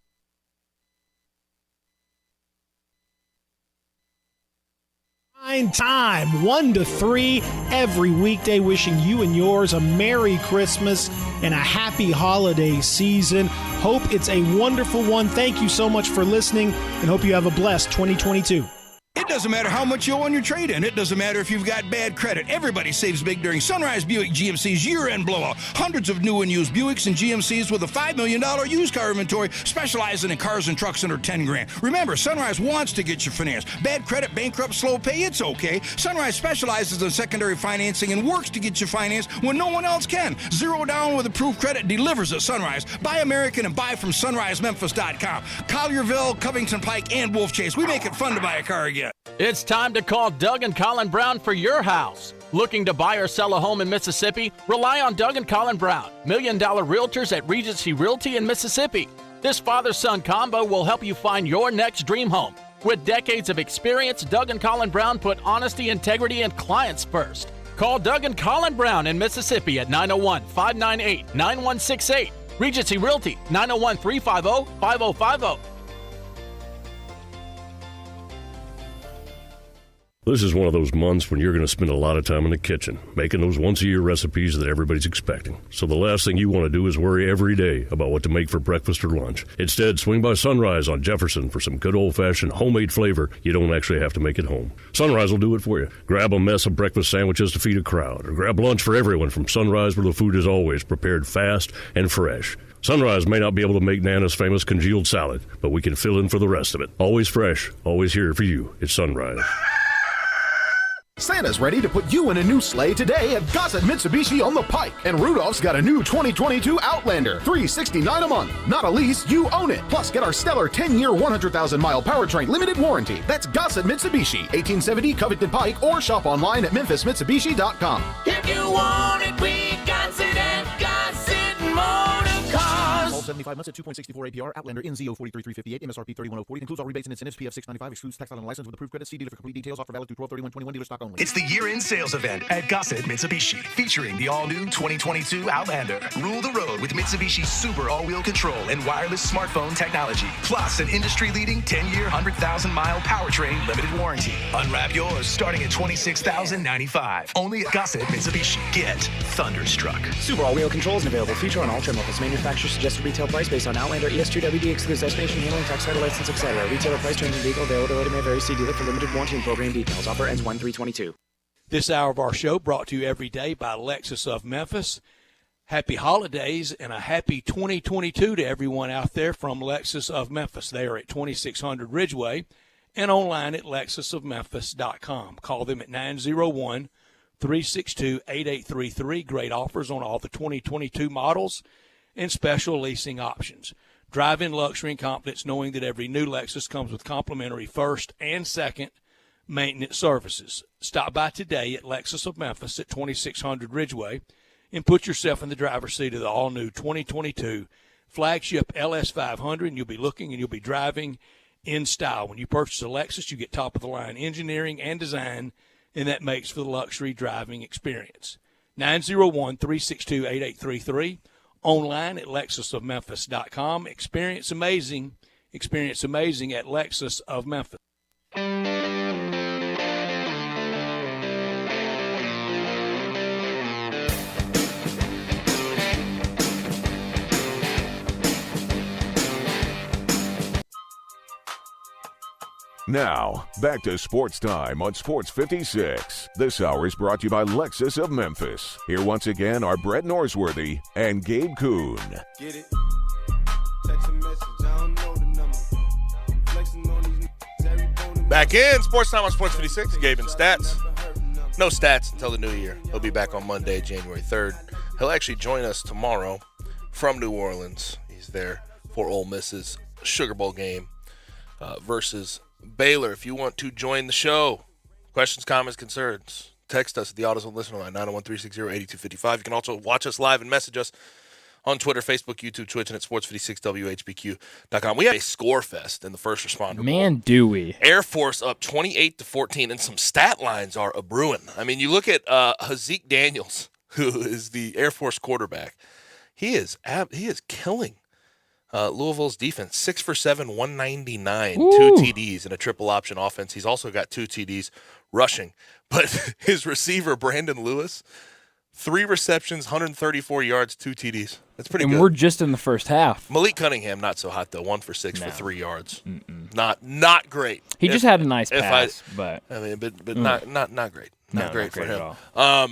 Time 1 to 3 every weekday, wishing you and yours a Merry Christmas and a happy holiday season. Hope it's a wonderful one. Thank you so much for listening and hope you have a blessed 2022. It doesn't matter how much you owe on your trade-in. It doesn't matter if you've got bad credit. Everybody saves big during Sunrise Buick GMC's year-end blowout. Hundreds of new and used Buicks and GMCs with a $5 million used car inventory, specializing in cars and trucks under $10,000. Remember, Sunrise wants to get you financed. Bad credit, bankrupt, slow pay, it's okay. Sunrise specializes in secondary financing and works to get you financed when no one else can. Zero down with approved credit delivers at Sunrise. Buy American and buy from sunrisememphis.com. Collierville, Covington Pike, and Wolf Chase. We make it fun to buy a car again. It's time to call Doug and Colin Brown for your house. Looking to buy or sell a home in Mississippi? Rely on Doug and Colin Brown, $1 Million Realtors at Regency Realty in Mississippi. This father-son combo will help you find your next dream home. With decades of experience, Doug and Colin Brown put honesty, integrity, and clients first. Call Doug and Colin Brown in Mississippi at 901-598-9168. Regency Realty, 901-350-5050. This is one of those months when you're going to spend a lot of time in the kitchen, making those once-a-year recipes that everybody's expecting. So the last thing you want to do is worry every day about what to make for breakfast or lunch. Instead, swing by Sunrise on Jefferson for some good old-fashioned homemade flavor you don't actually have to make at home. Sunrise will do it for you. Grab a mess of breakfast sandwiches to feed a crowd, or grab lunch for everyone from Sunrise, where the food is always prepared fast and fresh. Sunrise may not be able to make Nana's famous congealed salad, but we can fill in for the rest of it. Always fresh, always here for you. It's Sunrise. Santa's ready to put you in a new sleigh today at Gossett Mitsubishi on the Pike. And Rudolph's got a new 2022 Outlander, $369 a month. Not a lease, you own it. Plus, get our stellar 10-year, 100,000-mile powertrain limited warranty. That's Gossett Mitsubishi, 1870 Covington Pike, or shop online at memphismitsubishi.com. If you want it, we got it at Gossett Motor Cars. All 75 months at 2.64 APR. Outlander NZO 43358. MSRP 31040. Includes all rebates and incentives. PF 695. Excludes tax on license with approved credit. See dealer for complete details. Offer valid through 12/31/21. Dealer stock only. It's the year-end sales event at Gossett Mitsubishi, featuring the all-new 2022 Outlander. Rule the road with Mitsubishi's super all-wheel control and wireless smartphone technology, plus an industry-leading 10-year, 100,000-mile powertrain limited warranty. Unwrap yours starting at $26,095. Only at Gossett Mitsubishi. Get thunderstruck. Super all-wheel controls and available feature on all trim levels. Manufacturer suggested retail price based on Outlander ES2WD excludes destination handling, tax title license, etc. Retailer price, terms and vehicle availability may vary. See dealer for limited warranty and program details. Offer ends 1/3/22. This hour of our show brought to you every day by Lexus of Memphis. Happy holidays and a happy 2022 to everyone out there from Lexus of Memphis. They are at 2600 Ridgeway and online at lexusofmemphis.com. Call them at 901-362-8833. Great offers on all the 2022 models and special leasing options. Drive in luxury and confidence knowing that every new Lexus comes with complimentary first and second maintenance services. Stop by today at Lexus of Memphis at 2600 Ridgeway and put yourself in the driver's seat of the all-new 2022 flagship LS500, and you'll be looking and you'll be driving in style. When you purchase a Lexus, you get top-of-the-line engineering and design, and that makes for the luxury driving experience. 901-362-8833. Online at lexusofmemphis.com. Experience amazing at Lexus of Memphis. Now, back to Sports Time on Sports 56. This hour is brought to you by Lexus of Memphis. Here once again are Brett Norsworthy and Gabe Kuhn. Get it? Text a message, I don't know the number. Flexing on these every bone. Back in Sports Time on Sports 56. Gabe and Stats. No stats until the new year. He'll be back on Monday, January 3rd. He'll actually join us tomorrow from New Orleans. He's there for Ole Miss's Sugar Bowl game versus Baylor. If you want to join the show, questions, comments, concerns, text us at the AutoZone Listener Line, 901-360-8255. You can also watch us live and message us on Twitter, Facebook, YouTube, Twitch, and at sports56whbq.com. We had a score fest in the first responder Man, do we. Air Force up 28-14, and some stat lines are a-brewing. I mean, you look at Hazik Daniels, who is the Air Force quarterback. He is killing Louisville's defense. 6 for 7, 199, Ooh. 2 TDs, and a triple option offense. He's also got 2 TDs rushing. But his receiver, Brandon Lewis, 3 receptions, 134 yards, 2 TDs. That's pretty good. And we're just in the first half. Malik Cunningham, not so hot, though. 1 for 6 for 3 yards. Not great. He just had a nice pass, but not great. Not great for him. At all.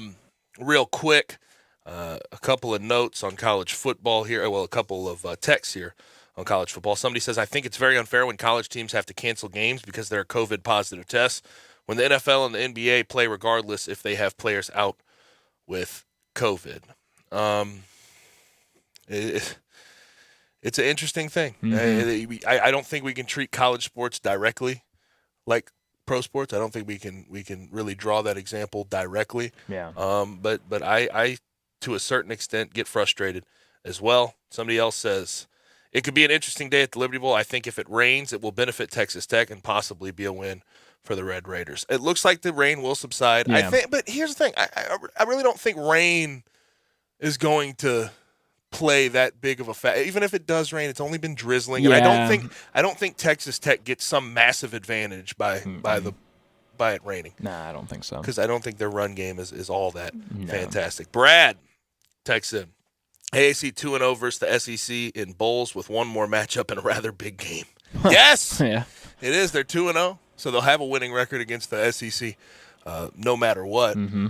Real quick, a couple of notes on college football here. Well, a couple of texts here on college football. Somebody says, I think it's very unfair when college teams have to cancel games because there are COVID positive tests, when the NFL and the NBA play regardless if they have players out with COVID. It's an interesting thing. Mm-hmm. I don't think we can treat college sports directly like pro sports. I don't think we can really draw that example directly. Yeah. But I to a certain extent get frustrated as well. Somebody else says it could be an interesting day at the Liberty Bowl. I think if it rains, it will benefit Texas Tech and possibly be a win for the Red Raiders. It looks like the rain will subside. Yeah. I think, but here's the thing: I really don't think rain is going to play that big of a factor. Even if it does rain, it's only been drizzling, and I don't think Texas Tech gets some massive advantage by it raining. Nah, I don't think so. Because I don't think their run game is all that fantastic. Brad texts in, AAC 2-0 versus the SEC in bowls with one more matchup in a rather big game. Yes, yeah, it is. They're 2-0, so they'll have a winning record against the SEC, no matter what. Mm-hmm.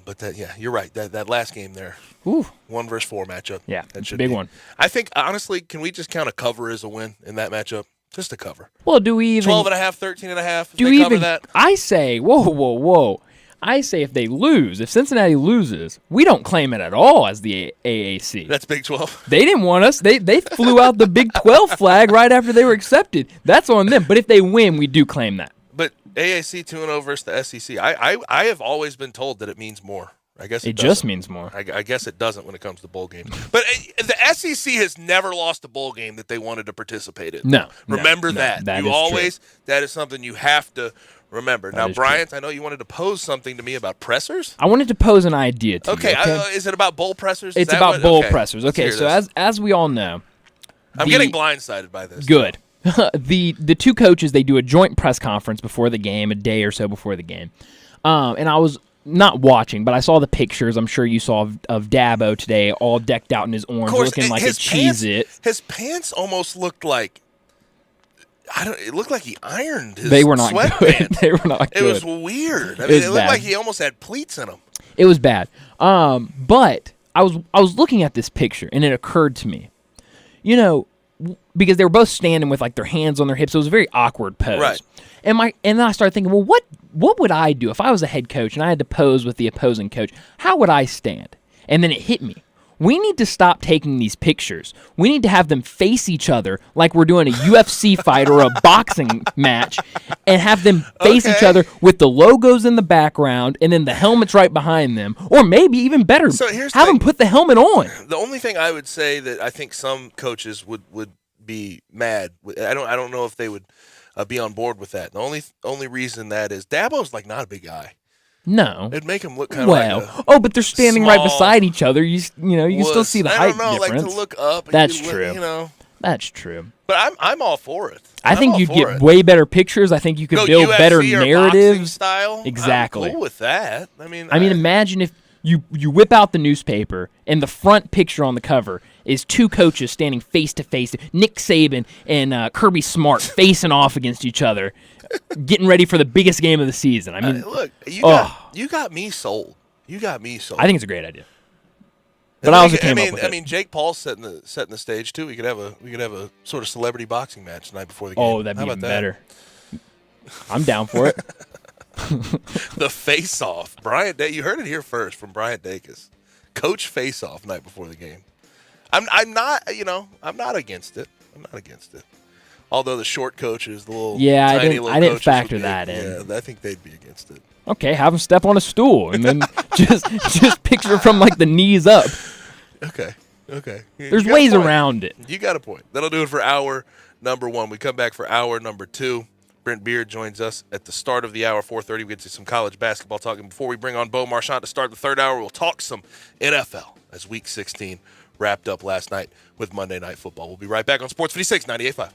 But you're right. That last game there, 1 versus 4 matchup. Yeah, that should big be one. I think honestly, can we just count a cover as a win in that matchup? Just a cover. Well, do we even 12.5, 13.5? Do we even? That? I say, whoa. I say if they lose, if Cincinnati loses, we don't claim it at all as the AAC. That's Big 12. They didn't want us. They flew out the Big 12 flag right after they were accepted. That's on them. But if they win, we do claim that. But AAC 2-0 versus the SEC, I have always been told that it means more. I guess it just means more. I guess it doesn't when it comes to bowl games. But the SEC has never lost a bowl game that they wanted to participate in. No. Remember that. That you is always true. That is something you have to remember. Now, is Bryant, I know you wanted to pose something to me about pressers. I wanted to pose an idea to you. Okay, is it about bowl pressers? It's about bowl pressers. Okay, so as we all know, I'm getting blindsided by this. Good. The two coaches, they do a joint press conference before the game, a day or so before the game. And I was not watching, but I saw the pictures. I'm sure you saw of Dabo today, all decked out in his orange, looking like a Cheez-It. His pants almost looked like it looked like he ironed his They were not good. sweatpants. They were not good. It was weird. I mean, it looked bad. like he almost had pleats in them. It was bad. But I was looking at this picture, and it occurred to me, because they were both standing with like their hands on their hips. It was a very awkward pose. Right. And then I started thinking, well, what would I do if I was a head coach and I had to pose with the opposing coach? How would I stand? And then it hit me. We need to stop taking these pictures. We need to have them face each other like we're doing a UFC fight or a boxing match, and have them face each other with the logos in the background and then the helmets right behind them. Or maybe even better, have them put the helmet on. The only thing I would say that I think some coaches would be mad with, I don't know if they would be on board with that. The only reason that is Dabo's like not a big guy. No, it'd make him look kind of but they're standing right beside each other. You can still see the height difference. Like to look up. That's true. That's true. But I'm all for it. I think you'd get way better pictures. I think you could build UFC better or narratives. Style. Exactly. I'm cool with that. I mean, imagine if you whip out the newspaper and the front picture on the cover is two coaches standing face to face, Nick Saban and Kirby Smart facing off against each other, getting ready for the biggest game of the season. I mean, look, you got me sold. You got me sold. I think it's a great idea. But I also came up with it. I mean, Jake Paul's setting the stage too. We could have a sort of celebrity boxing match the night before the game. Oh, that'd be even better. I'm down for it. The face-off, you heard it here first from Brian Dacus. Coach face-off night before the game. I'm not against it. I'm not against it. Although the short coaches, the little I didn't factor that in. Yeah, I think they'd be against it. Okay, have them step on a stool and then just picture from like the knees up. Okay. There's ways around it. You got a point. That'll do it for hour number 1. We come back for hour number 2. Brent Beard joins us at the start of the hour, 4:30. We get to some college basketball talking. Before we bring on Bo Marchand to start the third hour, we'll talk some NFL as Week 16 wrapped up last night with Monday Night Football. We'll be right back on Sports 56, 98.5.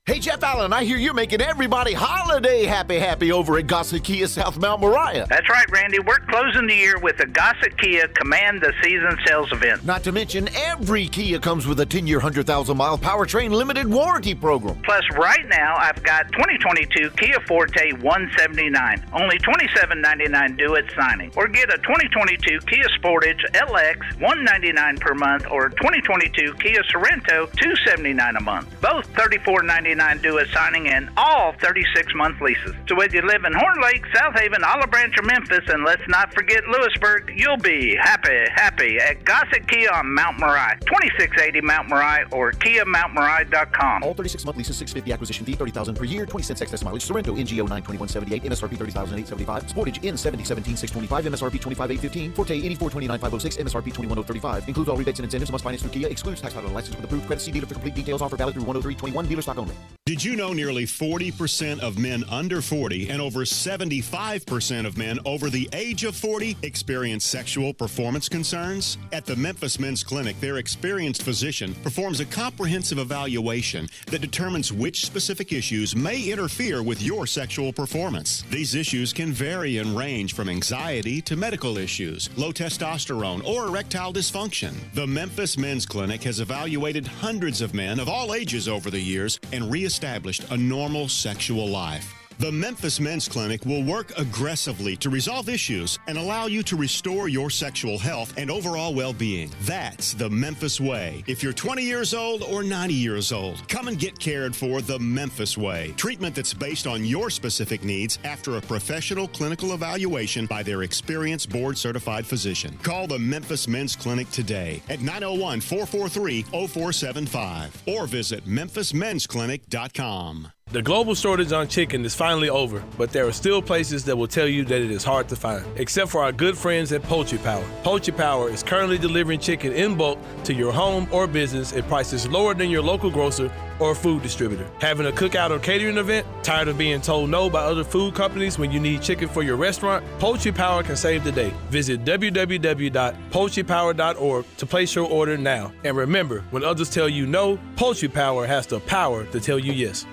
Hey, Jeff Allen, I hear you're making everybody holiday happy over at Gossett Kia South Mount Moriah. That's right, Randy. We're closing the year with the Gossett Kia Command the Season sales event. Not to mention, every Kia comes with a 10-year, 100,000-mile powertrain limited warranty program. Plus, right now, I've got 2022 Kia Forte 179, only $27.99 due at signing. Or get a 2022 Kia Sportage LX $199 per month, or 2022 Kia Sorento $279 a month. Both $34.99 due at signing and all 36-month leases. So whether you live in Horn Lake, South Haven, Olive Branch, or Memphis, and let's not forget Lewisburg, you'll be happy at Gossett Kia on Mount Moriah, 2680 Mount Moriah, or KiaMountMoriah.com. All 36-month leases, $650 acquisition fee, $30,000 per year, 20 cents excess mileage. Sorrento, NGO 92178, MSRP $30,875. Sportage in 7017,625, MSRP 25,815. Forte 8429,506, MSRP 21,035. Includes all rebates and incentives. Must finance through Kia. Excludes tax title and license with approved credit. See dealer for complete details. Offer valid through 103/21. Dealer stock only. Did you know nearly 40% of men under 40 and over 75% of men over the age of 40 experience sexual performance concerns? At the Memphis Men's Clinic, their experienced physician performs a comprehensive evaluation that determines which specific issues may interfere with your sexual performance. These issues can vary and range from anxiety to medical issues, low testosterone, or erectile dysfunction. The Memphis Men's Clinic has evaluated hundreds of men of all ages over the years and reestablished a normal sexual life. The Memphis Men's Clinic will work aggressively to resolve issues and allow you to restore your sexual health and overall well-being. That's the Memphis way. If you're 20 years old or 90 years old, come and get cared for the Memphis way. Treatment that's based on your specific needs after a professional clinical evaluation by their experienced board-certified physician. Call the Memphis Men's Clinic today at 901-443-0475 or visit memphismensclinic.com. The global shortage on chicken is finally over, but there are still places that will tell you that it is hard to find, except for our good friends at Poultry Power. Poultry Power is currently delivering chicken in bulk to your home or business at prices lower than your local grocer or food distributor. Having a cookout or catering event? Tired of being told no by other food companies when you need chicken for your restaurant? Poultry Power can save the day. Visit www.poultrypower.org to place your order now. And remember, when others tell you no, Poultry Power has the power to tell you yes.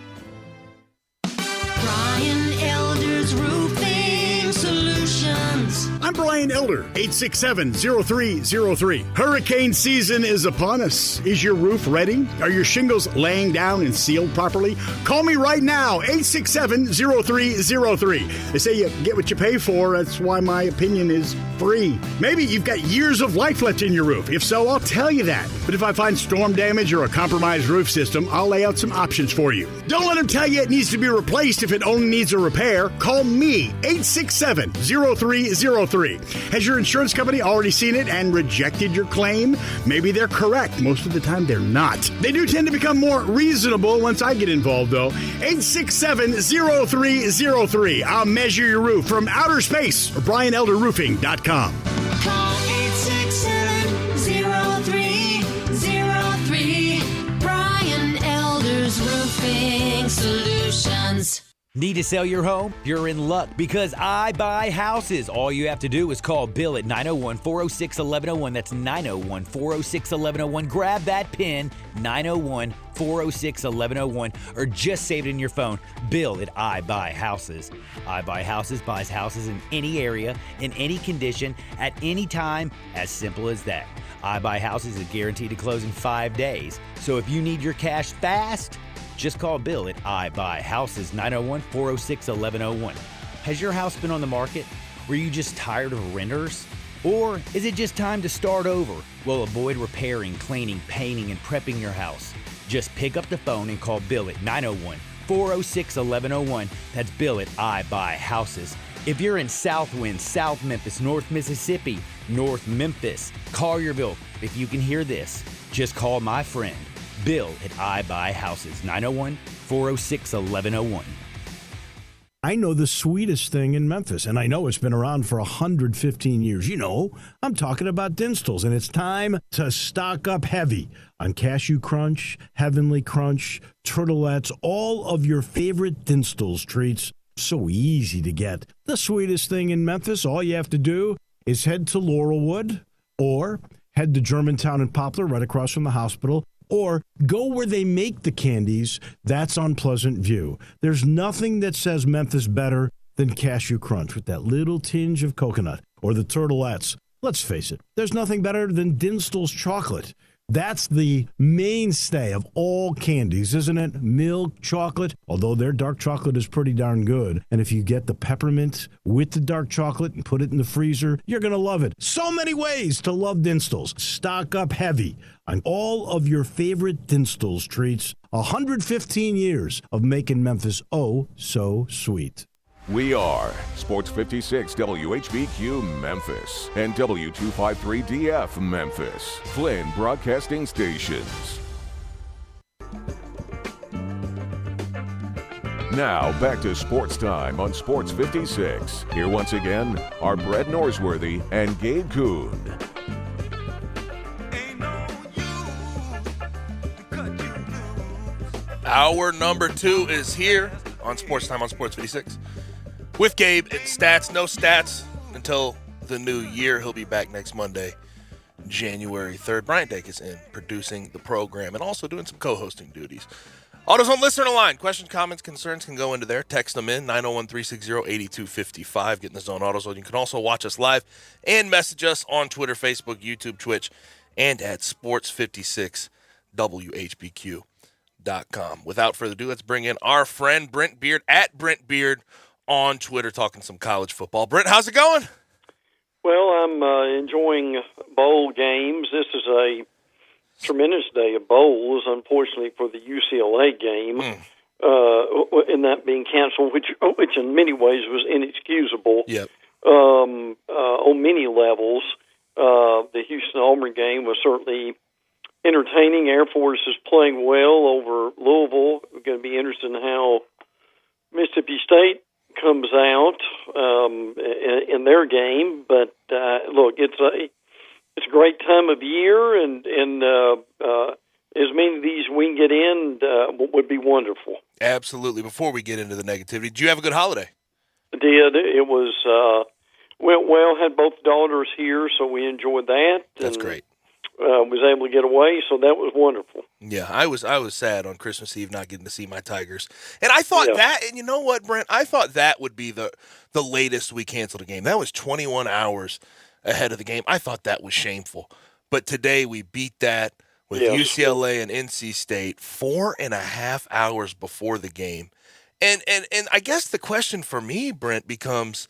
Brian Elder's Roofing Solutions. I'm Brian Elder, 867-0303. Hurricane season is upon us. Is your roof ready? Are your shingles laying down and sealed properly? Call me right now, 867-0303. They say you get what you pay for. That's why my opinion is free. Maybe you've got years of life left in your roof. If so, I'll tell you that. But if I find storm damage or a compromised roof system, I'll lay out some options for you. Don't let them tell you it needs to be replaced if it only needs a repair. Call me, 867-0303. Has your insurance company already seen it and rejected your claim? Maybe they're correct. Most of the time, they're not. They do tend to become more reasonable once I get involved, though. 867-0303. I'll measure your roof from outer space or BrianElderRoofing.com. Call 867-0303. Brian Elder's Roofing Solutions. Need to sell your home? You're in luck because I buy houses. All you have to do is call Bill at 901-406-1101. That's 901-406-1101. Grab that pin, 901-406-1101, or just save it in your phone. Bill at I Buy Houses. I Buy Houses buys houses in any area, in any condition, at any time. As simple as that. I Buy Houses is guaranteed to close in 5 days. So if you need your cash fast, just call Bill at I Buy Houses, 901-406-1101. Has your house been on the market? Were you just tired of renters? Or is it just time to start over? Well, avoid repairing, cleaning, painting, and prepping your house. Just pick up the phone and call Bill at 901-406-1101. That's Bill at I Buy Houses. If you're in Southwind, South Memphis, North Mississippi, North Memphis, Collierville, if you can hear this, just call my friend Bill at I Buy Houses, 901-406-1101. I know the sweetest thing in Memphis, and I know it's been around for 115 years. You know, I'm talking about Dinstall's, and it's time to stock up heavy on Cashew Crunch, Heavenly Crunch, Turtlettes, all of your favorite Dinstall's treats. So easy to get. The sweetest thing in Memphis, all you have to do is head to Laurelwood or head to Germantown and Poplar right across from the hospital, or go where they make the candies. That's on Pleasant View. There's nothing that says Memphis better than Cashew Crunch with that little tinge of coconut, or the Turtlettes. Let's face it, there's nothing better than Dinstall's chocolate. That's the mainstay of all candies, isn't it? Milk, chocolate, although their dark chocolate is pretty darn good. And if you get the peppermint with the dark chocolate and put it in the freezer, you're going to love it. So many ways to love Dinstals. Stock up heavy on all of your favorite Dinstals treats. 115 years of making Memphis oh so sweet. We are Sports 56 WHBQ Memphis and W253DF Memphis, Flynn Broadcasting Stations. Now back to Sports Time on Sports 56. Here once again are Brett Norsworthy and Gabe Kuhn. Hour number 2 is here on Sports Time on Sports 56. With Gabe and Stats. No Stats until the new year. He'll be back next Monday, January 3rd. Brian Dake is in producing the program and also doing some co-hosting duties. AutoZone listener line. Questions, comments, concerns can go into there. Text them in, 901-360-8255. Get in the zone, AutoZone. You can also watch us live and message us on Twitter, Facebook, YouTube, Twitch, and at sports56WHBQ.com. Without further ado, let's bring in our friend Brent Beard at Brent Beard on Twitter, talking some college football. Brent, how's it going? Well, I'm enjoying bowl games. This is a tremendous day of bowls, unfortunately, for the UCLA game, and that being canceled, which in many ways was inexcusable. Yep. On many levels. The Houston-Auburn game was certainly entertaining. Air Force is playing well over Louisville. We're going to be interested in how Mississippi State comes out in their game, but look, it's a great time of year, and as many of these we can get in would be wonderful. Absolutely. Before we get into the negativity, did you have a good holiday? I did. It was went well. Had both daughters here, so we enjoyed that. That's great. Was able to get away, so that was wonderful. Yeah, I was sad on Christmas Eve not getting to see my Tigers. And I thought that, and you know what, Brent? I thought that would be the latest we canceled a game. That was 21 hours ahead of the game. I thought that was shameful. But today we beat that with UCLA and NC State 4.5 hours before the game. And I guess the question for me, Brent, becomes,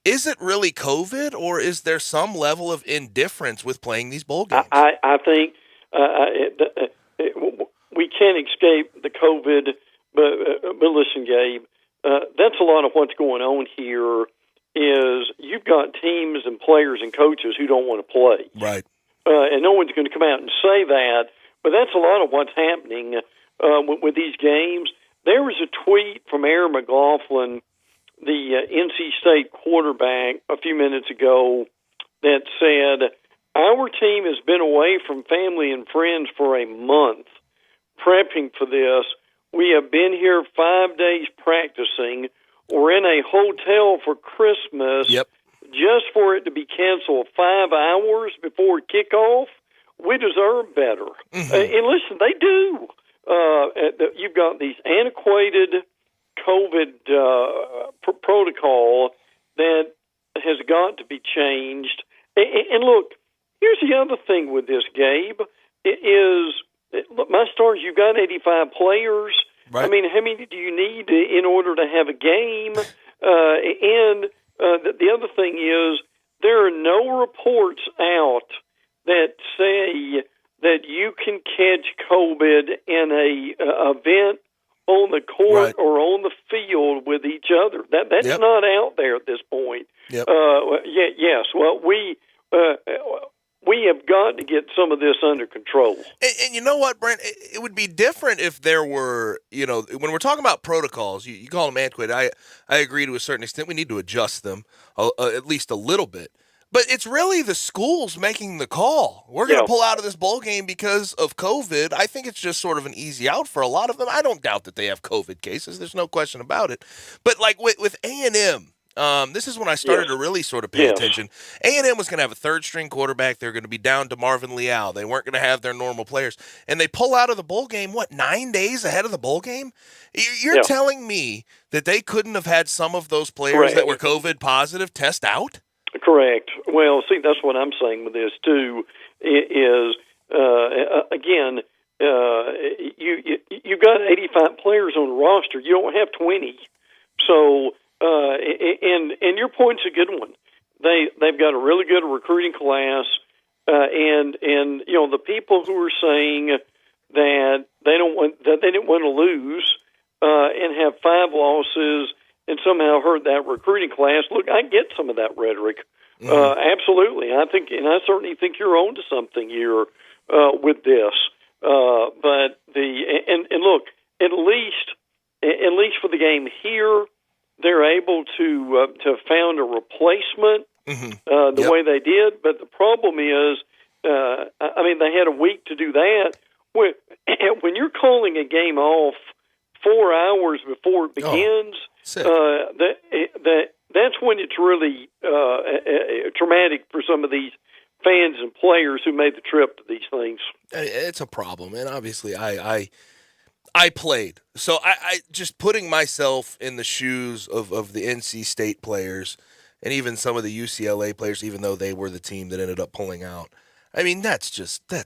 is it really COVID, or is there some level of indifference with playing these bowl games? I think we can't escape the COVID, but listen, Gabe, that's a lot of what's going on here. Is you've got teams and players and coaches who don't want to play, right? And no one's going to come out and say that, but that's a lot of what's happening with these games. There was a tweet from Aaron McLaughlin, the NC State quarterback, a few minutes ago that said, "Our team has been away from family and friends for a month prepping for this. We have been here 5 days practicing. We're in a hotel for Christmas just for it to be canceled 5 hours before kickoff. We deserve better." And listen, they do. You've got these antiquated COVID protocol that has got to be changed. And look, here's the other thing with this, Gabe, look, my stars, you've got 85 players. Right. I mean, how many do you need in order to have a game? And the other thing is, there are no reports out that say that you can catch COVID in a event on the court or on the field with each other. That's not out there at this point. Yes. Well, we have got to get some of this under control. And you know what, Brent? It would be different if there were, when we're talking about protocols, you call them antiquated. I agree to a certain extent. We need to adjust them at least a little bit. But it's really the schools making the call. We're going to pull out of this bowl game because of COVID. I think it's just sort of an easy out for a lot of them. I don't doubt that they have COVID cases. There's no question about it. But like with A&M, this is when I started to really sort of pay attention. A&M was going to have a third-string quarterback. They're going to be down to Marvin Leal. They weren't going to have their normal players. And they pull out of the bowl game, 9 days ahead of the bowl game? You're telling me that they couldn't have had some of those players that were COVID positive test out? Correct. Well, see, that's what I'm saying with this, too, is again, you've got 85 players on the roster. You don't have 20. So, and your point's a good one. They've got a really good recruiting class, and the people who are saying that they didn't want to lose and have 5 losses and somehow hurt that recruiting class. Look, I get some of that rhetoric. Absolutely, I certainly think you're onto something here with this. But look, at least for the game here, they're able to found a replacement the way they did. But the problem is, they had a week to do that. When you're calling a game off 4 hours before it begins, that's when it's really traumatic for some of these fans and players who made the trip to these things. It's a problem, and obviously I played. So I just putting myself in the shoes of the NC State players and even some of the UCLA players, even though they were the team that ended up pulling out. I mean, that's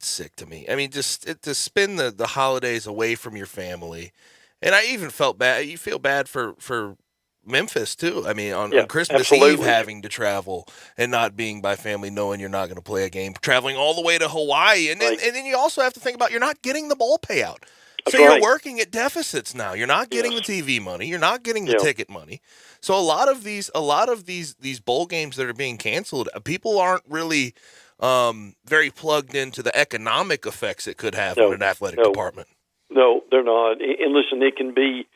sick to me. I mean, just to spend the holidays away from your family. And I even felt bad. You feel bad for Memphis, too. I mean, on Christmas Eve, having to travel and not being by family, knowing you're not going to play a game, traveling all the way to Hawaii. And then you also have to think about you're not getting the bowl payout. So you're working at deficits now. You're not getting the TV money. You're not getting the ticket money. So a lot of these bowl games that are being canceled, people aren't really very plugged into the economic effects it could have on an athletic department. No, they're not. And listen, it can be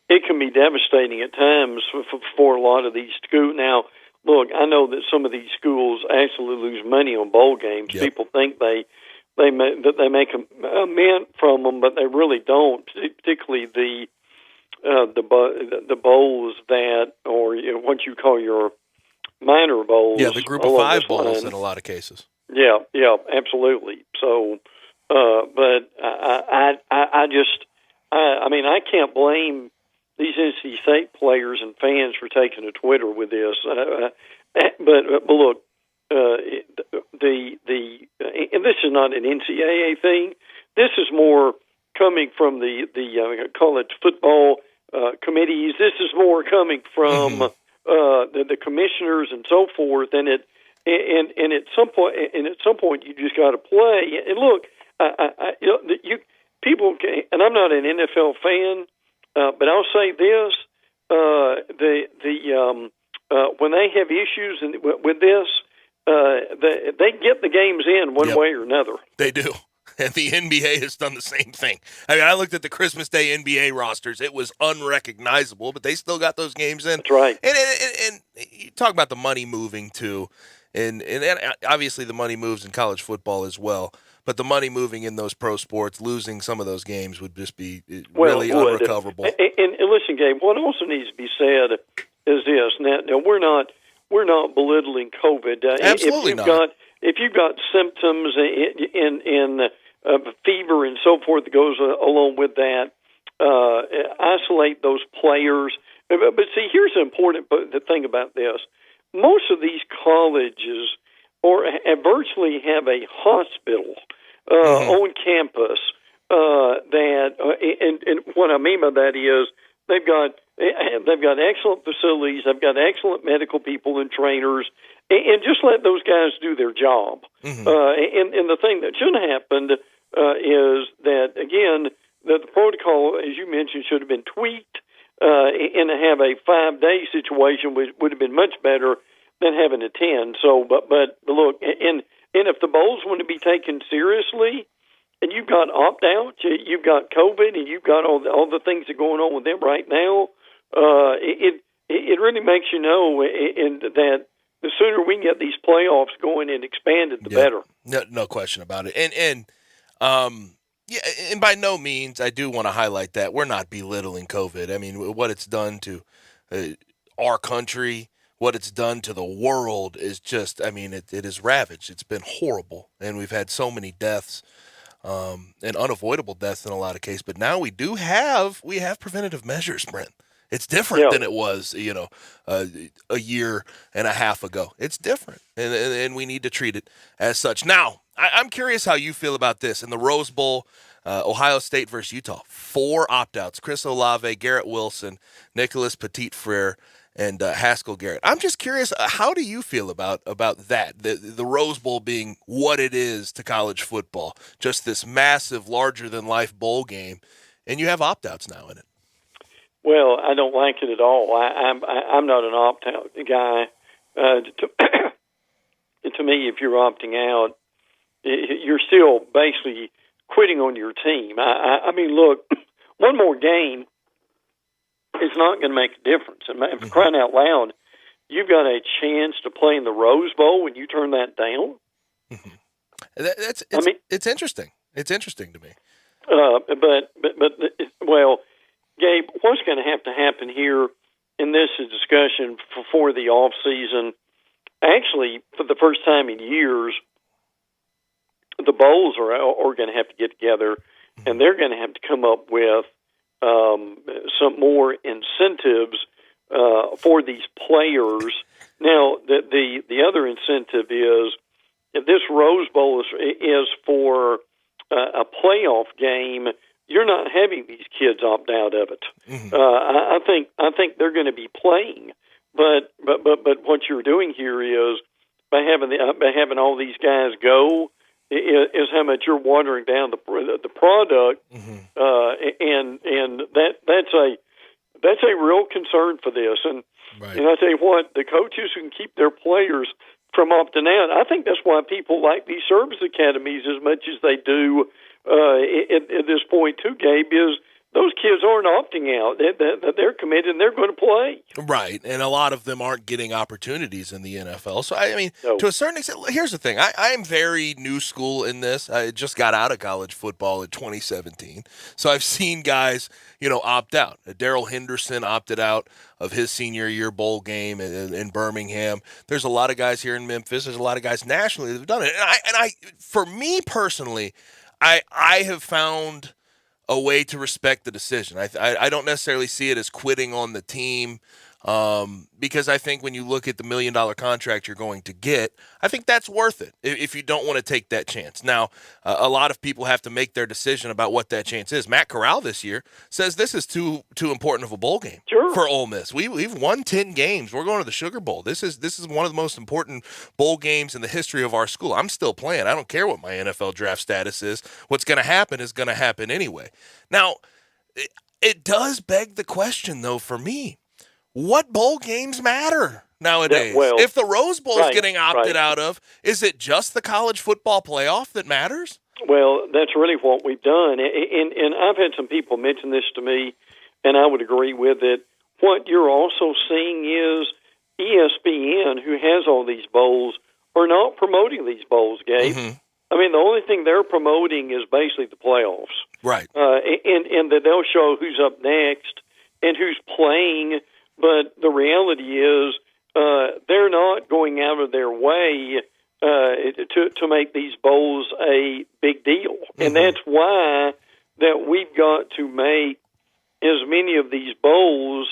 devastating at times for a lot of these schools. Now, look, I know that some of these schools actually lose money on bowl games. Yep. People think they make a mint from them, but they really don't. Particularly the bowls that, or what you call your minor bowls. Yeah, the Group of 5 bowls in a lot of cases. Yeah, absolutely. So, but I can't blame these NC State players and fans for taking to Twitter with this. But look, and this is not an NCAA thing. This is more coming from the college football committees. This is more coming from the commissioners and so forth. And at some point, you just got to play. And look, people can, and I'm not an NFL fan, but I'll say this: when they have issues with this, they get the games in one way or another. They do. And the NBA has done the same thing. I mean, I looked at the Christmas Day NBA rosters. It was unrecognizable, but they still got those games in. That's right. And you talk about the money moving, too. And obviously the money moves in college football as well. But the money moving in those pro sports, losing some of those games would just be really unrecoverable. And listen, Gabe, what also needs to be said is this. Now we're not belittling COVID. Absolutely not. If you've got symptoms in fever and so forth that goes along with that, isolate those players. But see, here's the important thing about this. Most of these colleges virtually have a hospital on campus and what I mean by that is they've got excellent facilities, they've got excellent medical people and trainers, and just let those guys do their job. And the thing that should have happened is that, again, that the protocol, as you mentioned, should have been tweaked, and to have a 5-day situation would have been much better than having a 10. So, but look, and if the bowls want to be taken seriously, and you've got opt-outs, you've got COVID, and you've got all the things that are going on with them right now, it really makes you know that the sooner we can get these playoffs going and expanded, the better. No question about it. And by no means, I do want to highlight that we're not belittling COVID. I mean, what it's done to our country, what it's done to the world is just, I mean, it is ravaged. It's been horrible. And we've had so many deaths and unavoidable deaths in a lot of cases. But now we have preventative measures, Brent. It's different than it was, a year and a half ago. It's different, and we need to treat it as such. Now, I'm curious how you feel about this. In the Rose Bowl, Ohio State versus Utah, 4 opt-outs: Chris Olave, Garrett Wilson, Nicholas Petit-Frere, and Haskell Garrett. I'm just curious, how do you feel about that? The Rose Bowl being what it is to college football, just this massive, larger-than-life bowl game, and you have opt-outs now in it. Well, I don't like it at all. I'm not an opt-out guy. To me, if you're opting out, you're still basically quitting on your team. I mean, look, one more game is not going to make a difference. And for crying out loud, you've got a chance to play in the Rose Bowl when you turn that down. It's interesting. It's interesting to me. Well, Gabe, what's going to happen here, and this is discussion for the off season. Actually, for the first time in years, the bowls are going to have to get together, and they're going to have to come up with some more incentives for these players. Now, the other incentive is if this Rose Bowl is for a playoff game, you're not having these kids opt out of it. I think they're going to be playing, but what you're doing here is by having all these guys go is how much you're watering down the product, and that's a real concern for this. And I tell you what, the coaches who can keep their players from opting out, I think that's why people like these service academies as much as they do. At this point, too, Gabe, is those kids aren't opting out. They're committed and they're going to play. Right, and a lot of them aren't getting opportunities in the NFL. So, I mean, to a certain extent, here's the thing. I am very new school in this. I just got out of college football in 2017. So I've seen guys, opt out. Darrell Henderson opted out of his senior year bowl game in Birmingham. There's a lot of guys here in Memphis. There's a lot of guys nationally that have done it. And I for me personally, I have found a way to respect the decision. I don't necessarily see it as quitting on the team because I think when you look at the $1 million contract you're going to get, I think that's worth it if you don't want to take that chance. Now, a lot of people have to make their decision about what that chance is. Matt Corral this year says this is too important of a bowl game for Ole Miss. We've won 10 games. We're going to the Sugar Bowl. This is one of the most important bowl games in the history of our school. I'm still playing. I don't care what my NFL draft status is. What's going to happen is going to happen anyway. Now, it does beg the question, though, for me. What bowl games matter nowadays? If the Rose Bowl is getting opted out of, is it just the college football playoff that matters? Well, that's really what we've done. And I've had some people mention this to me, and I would agree with it. What you're also seeing is ESPN, who has all these bowls, are not promoting these bowls, Gabe. I mean, the only thing they're promoting is basically the playoffs. Right. And that they'll show who's up next and who's playing. But the reality is they're not going out of their way to make these bowls a big deal. And that's why that we've got to make as many of these bowls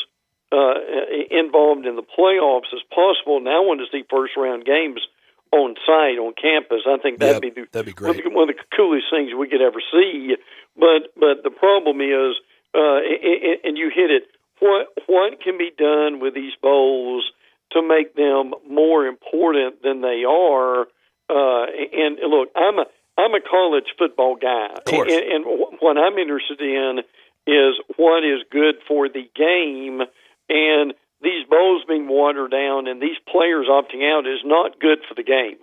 involved in the playoffs as possible. And I want to see first-round games on site, on campus. I think that'd be great. One of the coolest things we could ever see. But the problem is, and you hit it, what can be done with these bowls to make them more important than they are? And look, I'm a college football guy, and what I'm interested in is what is good for the game. And these bowls being watered down and these players opting out is not good for the game.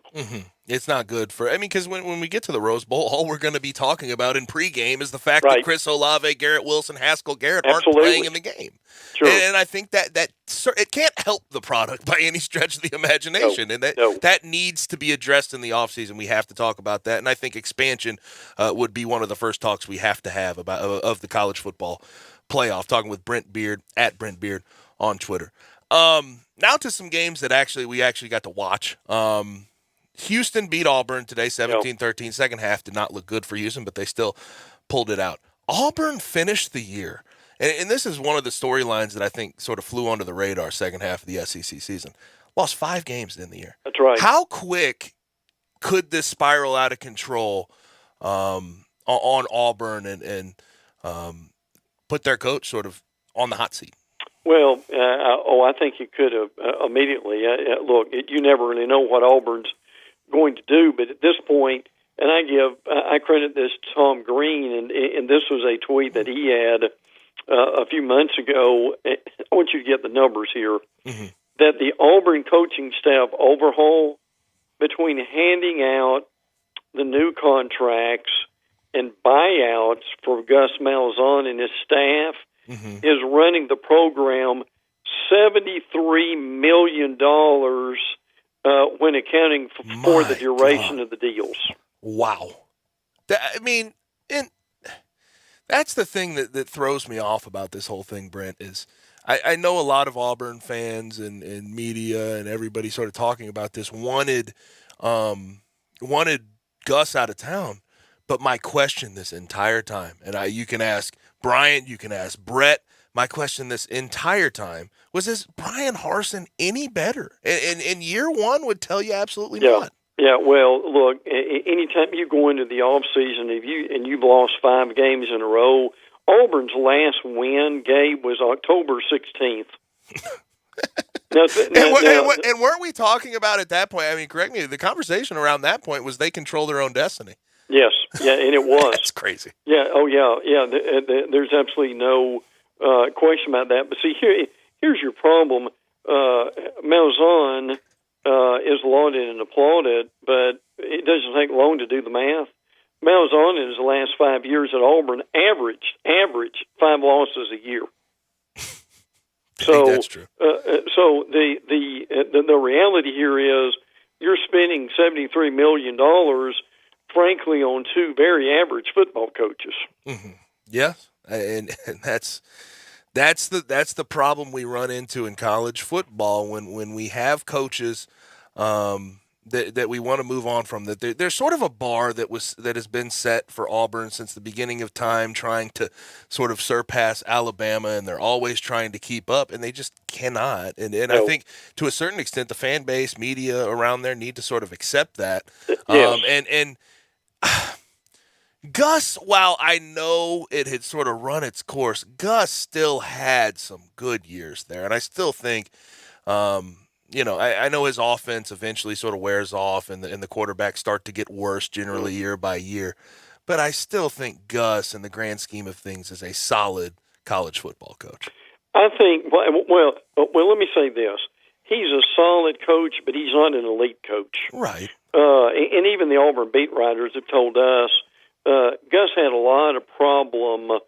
It's not good for – because when we get to the Rose Bowl, all we're going to be talking about in pregame is the fact that Chris Olave, Garrett Wilson, Haskell Garrett aren't playing in the game. And I think that it can't help the product by any stretch of the imagination. And that needs to be addressed in the offseason. We have to talk about that. And I think expansion would be one of the first talks we have to have of the college football playoff, talking with Brent Beard, at Brent Beard on Twitter. Now to some games that we actually got to watch. Houston beat Auburn today, 17-13. Second half did not look good for Houston, but they still pulled it out. Auburn finished the year, and this is one of the storylines that I think sort of flew under the radar second half of the SEC season. Lost 5 games in the year. That's right. How quick could this spiral out of control on Auburn and put their coach sort of on the hot seat? Well, I think it could have immediately. Look, you never really know what Auburn's going to do, but at this point, and I credit this to Tom Green, and this was a tweet that he had a few months ago. I want you to get the numbers here. Mm-hmm. That the Auburn coaching staff overhaul, between handing out the new contracts and buyouts for Gus Malzahn and his staff, is running the program $73 million when accounting for the duration of the deals. Wow. That's the thing that throws me off about this whole thing, Brent, is I know a lot of Auburn fans and media and everybody sort of talking about this wanted Gus out of town. But my question this entire time, and you can ask Bryant, you can ask Brett, my question this entire time was, is Brian Harsin any better? And year one would tell you absolutely not. Yeah, well, look, anytime you go into the off season, you've lost 5 games in a row, Auburn's last win, Gabe, was October 16th. And weren't we talking about at that point? I mean, correct me. The conversation around that point was they control their own destiny. Yes, yeah, and it was. That's crazy. Yeah, yeah. There's absolutely no question about that. But see, here's your problem. Malzahn is lauded and applauded, but it doesn't take long to do the math. Malzahn in his last 5 years at Auburn averaged 5 losses a year. So that's true. So the reality here is you're spending $73 million, frankly, on 2 very average football coaches. Mm-hmm. Yes, and that's the problem we run into in college football when we have coaches that we want to move on from. That there's sort of a bar that has been set for Auburn since the beginning of time, trying to sort of surpass Alabama, and they're always trying to keep up, and they just cannot. And no. I think to a certain extent, the fan base, media around there need to sort of accept that. Yes. And Gus, while I know it had sort of run its course, Gus still had some good years there, and I still think. I know his offense eventually sort of wears off and the quarterbacks start to get worse generally year by year. But I still think Gus, in the grand scheme of things, is a solid college football coach. I think, well, let me say this. He's a solid coach, but he's not an elite coach. Right. And even the Auburn beat writers have told us Gus had a lot of problem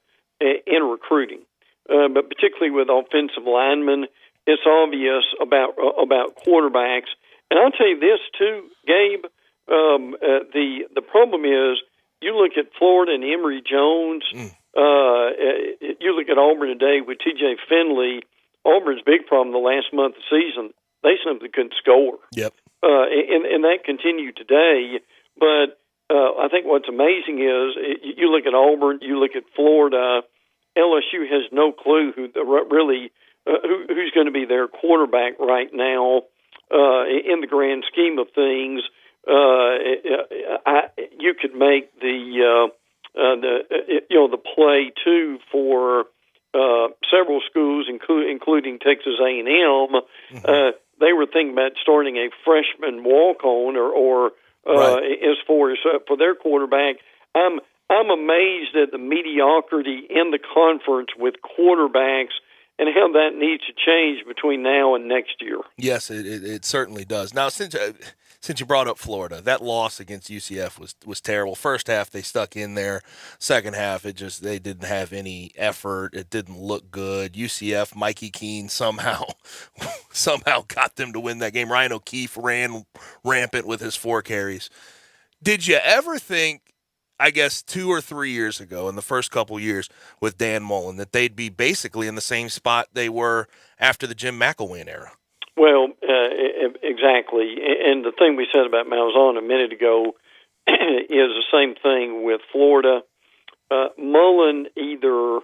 in recruiting, but particularly with offensive linemen. It's obvious about quarterbacks, and I'll tell you this too, Gabe. The problem is you look at Florida and Emory Jones. You look at Auburn today with T.J. Finley. Auburn's big problem the last month of the season, they simply couldn't score. Yep. And that continued today. But I think what's amazing is you look at Auburn, you look at Florida. LSU has no clue who's going to be their quarterback right now in the grand scheme of things. You could make the play too for several schools, including Texas A&M. Mm-hmm. They were thinking about starting a freshman walk-on or as far as for their quarterback. I'm amazed at the mediocrity in the conference with quarterbacks and how that needs to change between now and next year. Yes, it certainly does. Now, since you brought up Florida, that loss against UCF was terrible. First half, they stuck in there. Second half, they didn't have any effort. It didn't look good. UCF, Mikey Keene somehow got them to win that game. Ryan O'Keefe ran rampant with his 4 carries. Did you ever think, I guess 2 or 3 years ago, in the first couple years with Dan Mullen, that they'd be basically in the same spot they were after the Jim McElwain era? Well, exactly. And the thing we said about Malzahn a minute ago is the same thing with Florida. Mullen either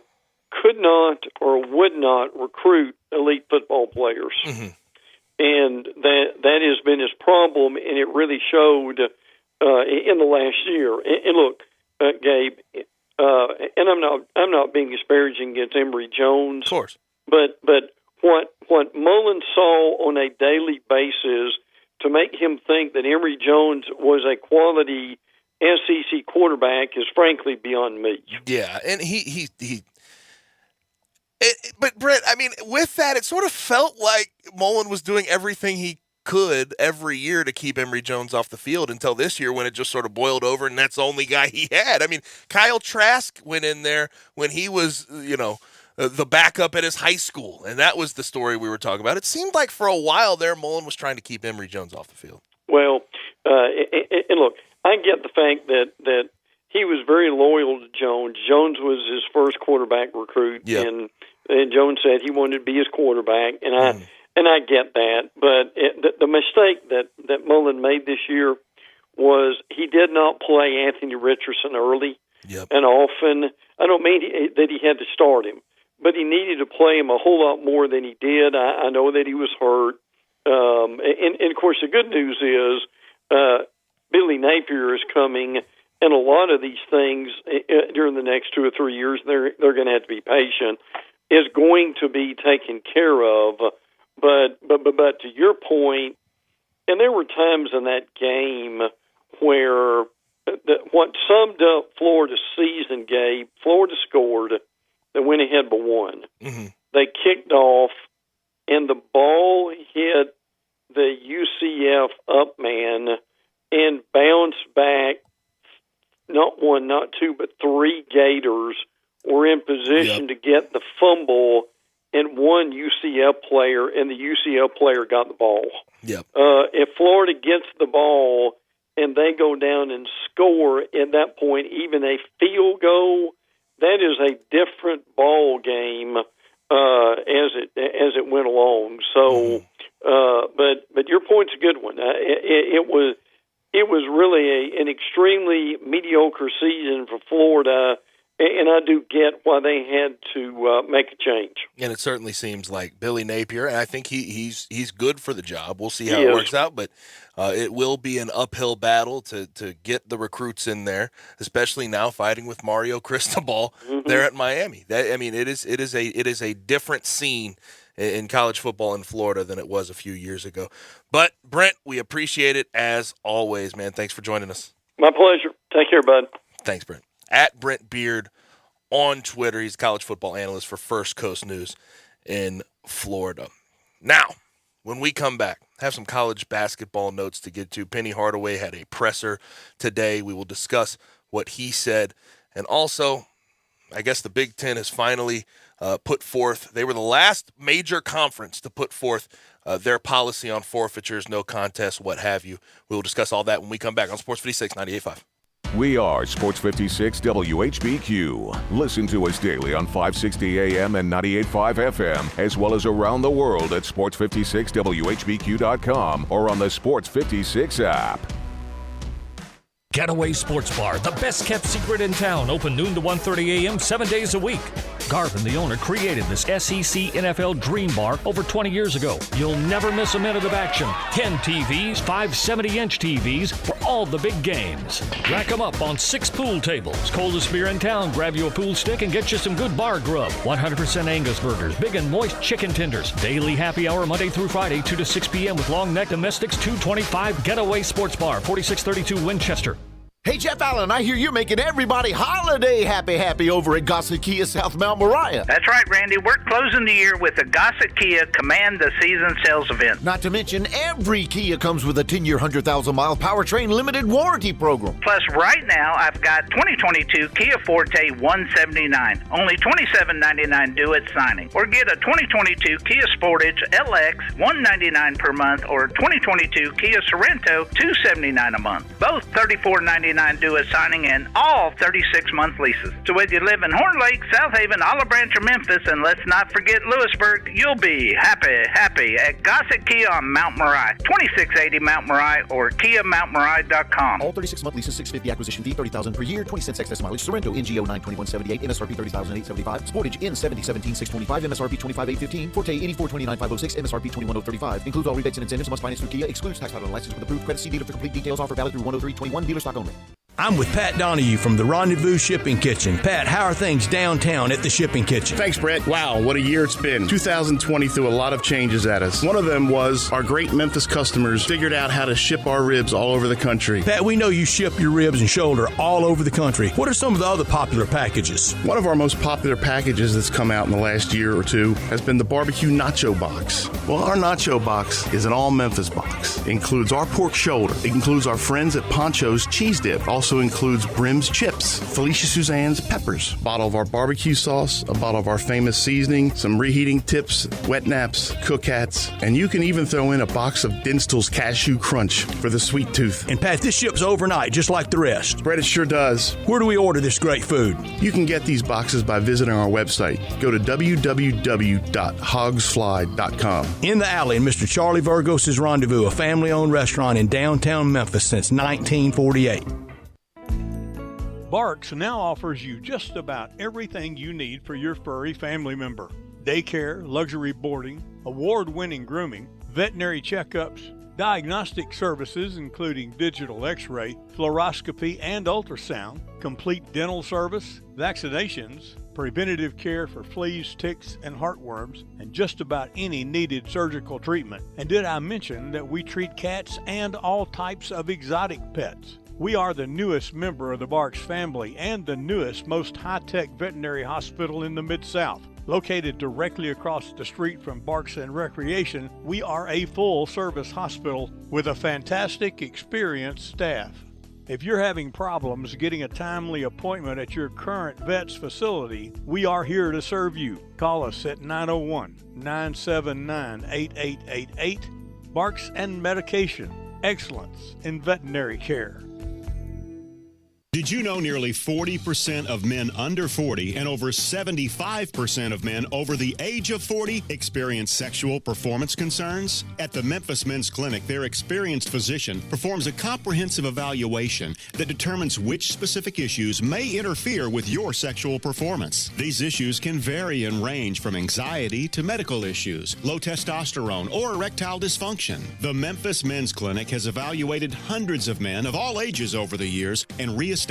could not or would not recruit elite football players. Mm-hmm. And that has been his problem, and it really showed in the last year. And look, Gabe, and I'm not being disparaging against Emory Jones, of course, but what Mullen saw on a daily basis to make him think that Emory Jones was a quality SEC quarterback is frankly beyond me. Yeah, and he but Brett, I mean, with that, it sort of felt like Mullen was doing everything he could every year to keep Emory Jones off the field until this year when it just sort of boiled over and that's the only guy he had. I mean, Kyle Trask went in there when he was, the backup at his high school, and that was the story we were talking about. It seemed like for a while there, Mullen was trying to keep Emory Jones off the field. Well, and look, I get the fact that he was very loyal to Jones. Jones was his first quarterback recruit, yep. and Jones said he wanted to be his quarterback, and I get that. But the mistake that Mullen made this year was he did not play Anthony Richardson early and often. I don't mean that he had to start him, but he needed to play him a whole lot more than he did. I know that he was hurt. And of course, the good news is Billy Napier is coming, and a lot of these things during the next 2 or 3 years, they're going to have to be patient, is going to be taken care of. But to your point, and there were times in that game where what summed up Florida's season, Gabe, Florida scored, they went ahead by one. Mm-hmm. They kicked off, and the ball hit the UCF up man and bounced back. Not one, not two, but three Gators were in position to get the fumble, and one UCF player, and the UCF player got the ball. Yep. If Florida gets the ball and they go down and score at that point, even a field goal, that is a different ball game as it went along. So, but your point's a good one. It was really an extremely mediocre season for Florida, and I do get why they had to make a change. And it certainly seems like Billy Napier, and I think he's good for the job. We'll see how it works out, but it will be an uphill battle to get the recruits in there, especially now fighting with Mario Cristobal there at Miami. It is a different scene in college football in Florida than it was a few years ago. But Brent, we appreciate it as always, man. Thanks for joining us. My pleasure. Take care, bud. Thanks, Brent. At Brent Beard on Twitter. He's a college football analyst for First Coast News in Florida. Now, when we come back, have some college basketball notes to get to. Penny Hardaway had a presser today. We will discuss what he said. And also, I guess the Big Ten has finally put forth, they were the last major conference to put forth their policy on forfeitures, no contest, what have you. We will discuss all that when we come back on Sports 56 98.5. We are Sports 56 WHBQ. Listen to us daily on 560 AM and 98.5 FM, as well as around the world at sports56whbq.com or on the Sports 56 app. Getaway Sports Bar, the best kept secret in town, open noon to 1:30 a.m. 7 days a week. Garvin, the owner, created this SEC NFL Dream Bar over 20 years ago. You'll never miss a minute of action. 10 TVs, 5 70-inch TVs for all the big games. Rack them up on 6 pool tables. Coldest beer in town, grab you a pool stick and get you some good bar grub. 100% Angus burgers, big and moist chicken tenders. Daily happy hour Monday through Friday, 2 to 6 p.m. with long neck domestics, $2.25. Getaway Sports Bar, 4632 Winchester. Hey, Jeff Allen, I hear you're making everybody holiday happy over at Gossett Kia South Mount Moriah. That's right, Randy. We're closing the year with the Gossett Kia Command the Season sales event. Not to mention, every Kia comes with a 10-year, 100,000-mile powertrain limited warranty program. Plus, right now, I've got 2022 Kia Forte 179, only $27.99 due at signing. Or get a 2022 Kia Sportage LX $199 per month, or 2022 Kia Sorento $279 a month. Both $34.99 $2.99 due at signing and all 36-month leases. So whether you live in Horn Lake, South Haven, Olive Branch, or Memphis, and let's not forget Lewisburg, you'll be happy at Gossett Kia on Mount Moriah, 2680 Mount Moriah or KiaMountMoriah.com. All 36-month leases, $650 acquisition fee, $30,000 per year, 20 cents excess mileage. Sorrento, NGO 92178, MSRP $30,875. Sportage in 7017,625, MSRP 25,815. Forte 8429,506, MSRP 21,035. Includes all rebates and incentives. Must finance through Kia. Excludes tax title and license with approved credit. See dealer for complete details. Offer valid through 103/21. Dealer stock only. I'm with Pat Donahue from the Rendezvous Shipping Kitchen. Pat, how are things downtown at the Shipping Kitchen? Thanks, Brett. Wow, what a year it's been. 2020 threw a lot of changes at us. One of them was our great Memphis customers figured out how to ship our ribs all over the country. Pat, we know you ship your ribs and shoulder all over the country. What are some of the other popular packages? One of our most popular packages that's come out in the last year or two has been the barbecue nacho box. Well, our nacho box is an all Memphis box. It includes our pork shoulder. It includes our friends at Poncho's cheese dip. Also includes Brim's chips, Felicia Suzanne's peppers, a bottle of our barbecue sauce, a bottle of our famous seasoning, some reheating tips, wet naps, cook hats, and you can even throw in a box of Dinstall's Cashew Crunch for the sweet tooth. And Pat, this ships overnight just like the rest. Brett, it sure does. Where do we order this great food? You can get these boxes by visiting our website. Go to www.hogsfly.com. In the Alley in Mr. Charlie Virgos' Rendezvous, a family-owned restaurant in downtown Memphis since 1948. Barks now offers you just about everything you need for your furry family member. Daycare, luxury boarding, award-winning grooming, veterinary checkups, diagnostic services including digital x-ray, fluoroscopy and ultrasound, complete dental service, vaccinations, preventative care for fleas, ticks, and heartworms, and just about any needed surgical treatment. And did I mention that we treat cats and all types of exotic pets? We are the newest member of the Barks family and the newest, most high-tech veterinary hospital in the Mid-South. Located directly across the street from Barks and Recreation, we are a full-service hospital with a fantastic, experienced staff. If you're having problems getting a timely appointment at your current vet's facility, we are here to serve you. Call us at 901-979-8888. Barks and Medication. Excellence in veterinary care. Did you know nearly 40% of men under 40 and over 75% of men over the age of 40 experience sexual performance concerns? At the Memphis Men's Clinic, their experienced physician performs a comprehensive evaluation that determines which specific issues may interfere with your sexual performance. These issues can vary and range from anxiety to medical issues, low testosterone, or erectile dysfunction. The Memphis Men's Clinic has evaluated hundreds of men of all ages over the years and reestablished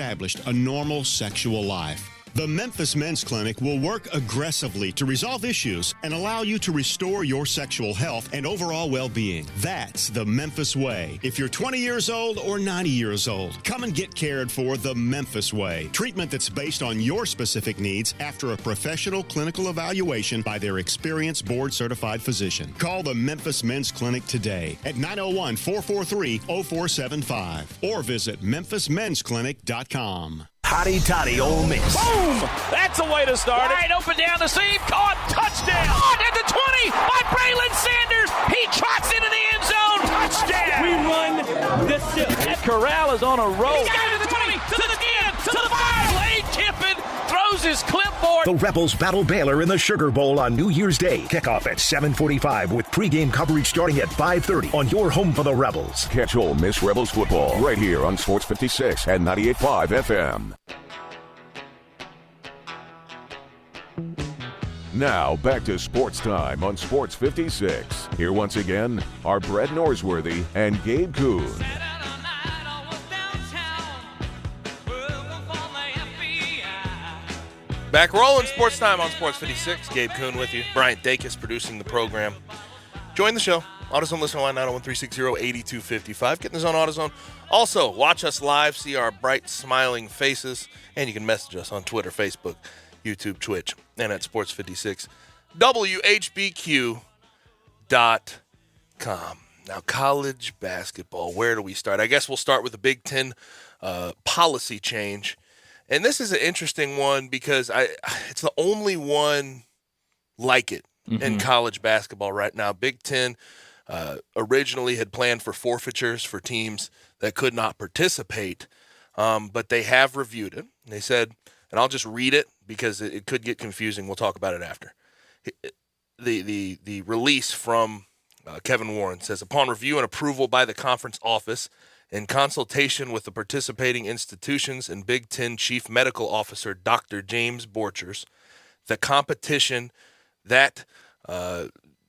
a normal sexual life. The Memphis Men's Clinic will work aggressively to resolve issues and allow you to restore your sexual health and overall well-being. That's the Memphis way. If you're 20 years old or 90 years old, come and get cared for the Memphis way. Treatment that's based on your specific needs after a professional clinical evaluation by their experienced board-certified physician. Call the Memphis Men's Clinic today at 901-443-0475 or visit memphismensclinic.com. Hotty toddy Ole Miss. Boom! That's a way to start it. Right open down the seam. Caught. Touchdown. Caught at the 20 by Braylon Sanders. He trots into the end zone. Touchdown. We run the silk. That Corral is on a roll. He's got it to the 20, to the 10, to the 5. Lane Kiffin throws his clipboard. The Rebels battle Baylor in the Sugar Bowl on New Year's Day. Kickoff at 7:45 with pregame coverage starting at 5:30 on your home for the Rebels. Catch Ole Miss Rebels football right here on Sports 56 and 98.5 FM. Now, back to Sports Time on Sports 56. Here once again are Brett Norsworthy and Gabe Kuhn. Back rolling, Sports Time on Sports 56. Gabe Kuhn with you. Bryant Dacus producing the program. Join the show. AutoZone listener line 901-360-8255. Get in the zone, AutoZone. Also, watch us live, see our bright, smiling faces, and you can message us on Twitter, Facebook, YouTube, Twitch, and at sports56WHBQ.com. Now, college basketball, where do we start? I guess we'll start with the Big Ten policy change. And this is an interesting one because it's the only one like it in college basketball right now. Big Ten originally had planned for forfeitures for teams that could not participate. but they have reviewed it. They said, and I'll just read it because it could get confusing. We'll talk about it after. The release from Kevin Warren says, upon review and approval by the conference office, in consultation with the participating institutions and Big Ten Chief Medical Officer Dr. James Borchers, the competition that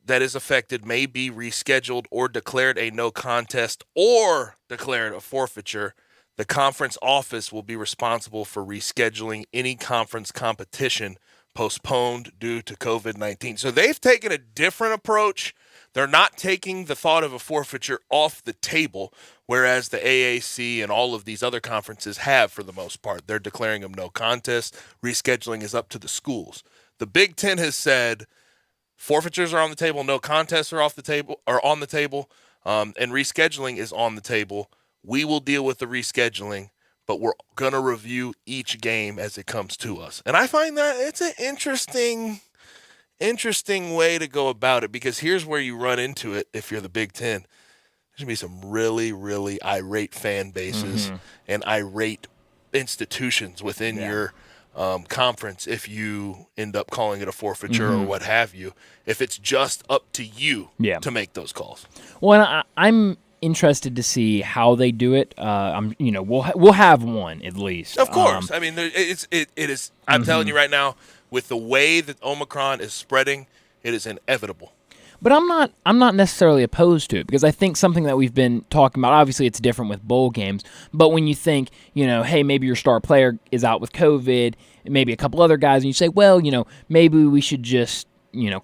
is affected may be rescheduled or declared a no contest or declared a forfeiture. The conference office will be responsible for rescheduling any conference competition postponed due to COVID-19. So they've taken a different approach. They're not taking the thought of a forfeiture off the table, whereas the AAC and all of these other conferences have for the most part. They're declaring them no contest. Rescheduling is up to the schools. The Big Ten has said forfeitures are on the table, no contests are on the table, and rescheduling is on the table. We will deal with the rescheduling, but we're going to review each game as it comes to us. And I find that it's an interesting way to go about it, because here's where you run into it if you're the Big Ten. There's going to be some really, really irate fan bases and irate institutions within your conference if you end up calling it a forfeiture or what have you, if it's just up to you to make those calls. Well, I'm interested to see how they do it. We'll have one at least. Of course. I mean, it is. I'm telling you right now, with the way that Omicron is spreading, it is inevitable. But I'm not necessarily opposed to it, because I think something that we've been talking about, obviously it's different with bowl games, but when you think, hey, maybe your star player is out with COVID, maybe a couple other guys, and you say, well, maybe we should just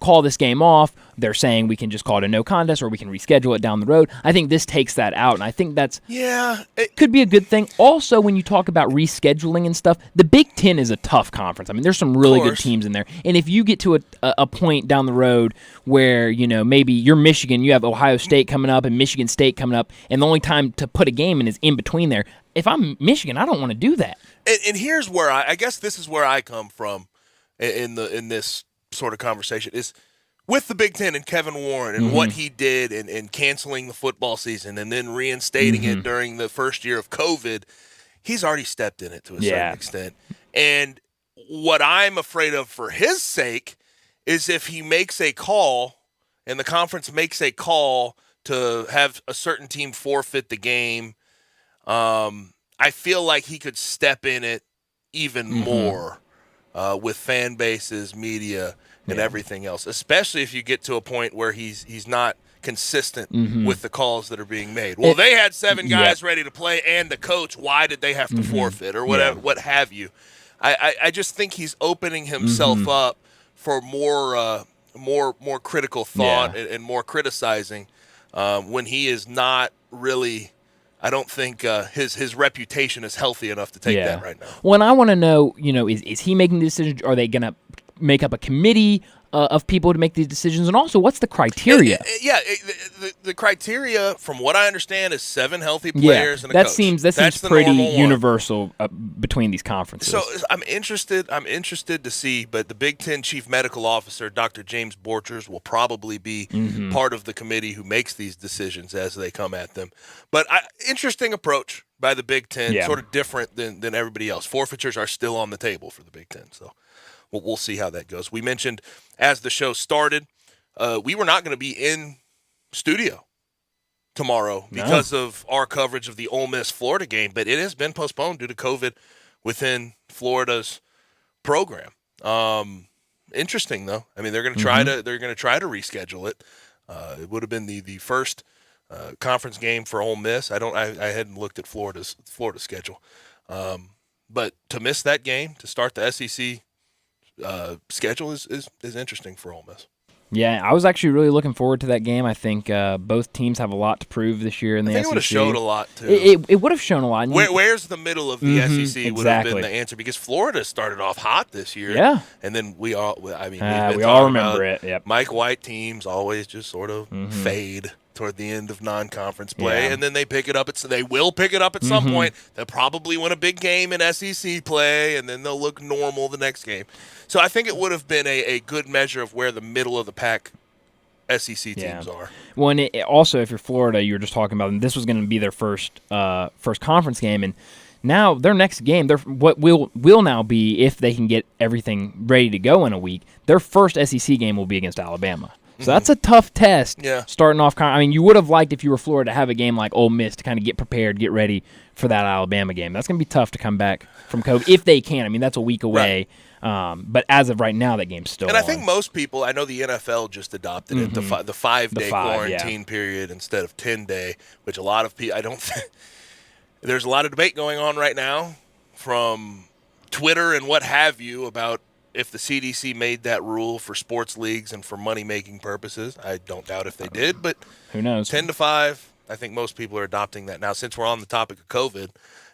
call this game off. They're saying we can just call it a no contest, or we can reschedule it down the road. I think this takes that out, and I think that's could be a good thing. Also, when you talk about rescheduling and stuff, the Big Ten is a tough conference. I mean, there's some really good teams in there, and if you get to a point down the road where maybe you're Michigan, you have Ohio State coming up and Michigan State coming up, and the only time to put a game in is in between there. If I'm Michigan, I don't want to do that. And here's where I guess this is where I come from in this sort of conversation, is with the Big Ten and Kevin Warren and what he did in canceling the football season and then reinstating it during the first year of COVID. He's already stepped in it to a certain extent. And what I'm afraid of for his sake is if he makes a call and the conference makes a call to have a certain team forfeit the game, I feel like he could step in it even more with fan bases, media, and everything else, especially if you get to a point where he's not consistent with the calls that are being made. Well, they had 7 guys ready to play and the coach. Why did they have to forfeit or whatever, what have you? I just think he's opening himself up for more critical thought and more criticizing when he is not really. I don't think his reputation is healthy enough to take that right now. Well, and I want to know, is he making the decision? Are they going to make up a committee of people to make these decisions? And also, what's the criteria? The criteria, from what I understand, is 7 healthy players and a coach. That seems pretty universal between these conferences. So I'm interested to see, but the Big Ten Chief Medical Officer, Dr. James Borchers, will probably be part of the committee who makes these decisions as they come at them. But interesting approach by the Big Ten, sort of different than everybody else. Forfeitures are still on the table for the Big Ten, so we'll see how that goes. We mentioned as the show started, we were not going to be in studio tomorrow because of our coverage of the Ole Miss Florida game, but it has been postponed due to COVID within Florida's program. Interesting though. I mean, they're going to try to reschedule it. It would have been the first conference game for Ole Miss. I hadn't looked at Florida's schedule, but to miss that game to start the SEC schedule is interesting for Ole Miss. Yeah, I was actually really looking forward to that game. I think both teams have a lot to prove this year in the SEC. It would have showed a lot, too. It would have shown a lot. Where's the middle of the SEC would have been the answer, because Florida started off hot this year. Yeah. And then we all remember it. Yep. Mike White teams always just sort of fade toward the end of non-conference play, and then they pick it up. They will pick it up at some point. They'll probably win a big game in SEC play, and then they'll look normal the next game. So I think it would have been a good measure of where the middle of the pack SEC teams are. Well, and also, if you're Florida, you were just talking about, and this was going to be their first conference game, and Now their next game, what will now be, if they can get everything ready to go in a week, their first SEC game will be against Alabama. So that's a tough test starting off. I mean, you would have liked, if you were Florida, to have a game like Ole Miss to kind of get prepared, get ready for that Alabama game. That's going to be tough to come back from COVID, if they can. I mean, that's a week away. Right. But as of right now, that game's still on. I think most people, I know the NFL just adopted it, the 5-day quarantine period instead of 10-day, which a lot of people, I don't think, there's a lot of debate going on right now from Twitter and what have you about if the CDC made that rule for sports leagues and for money-making purposes. I don't doubt if they did, but who knows? 10 to 5, I think most people are adopting that. Now, since we're on the topic of COVID,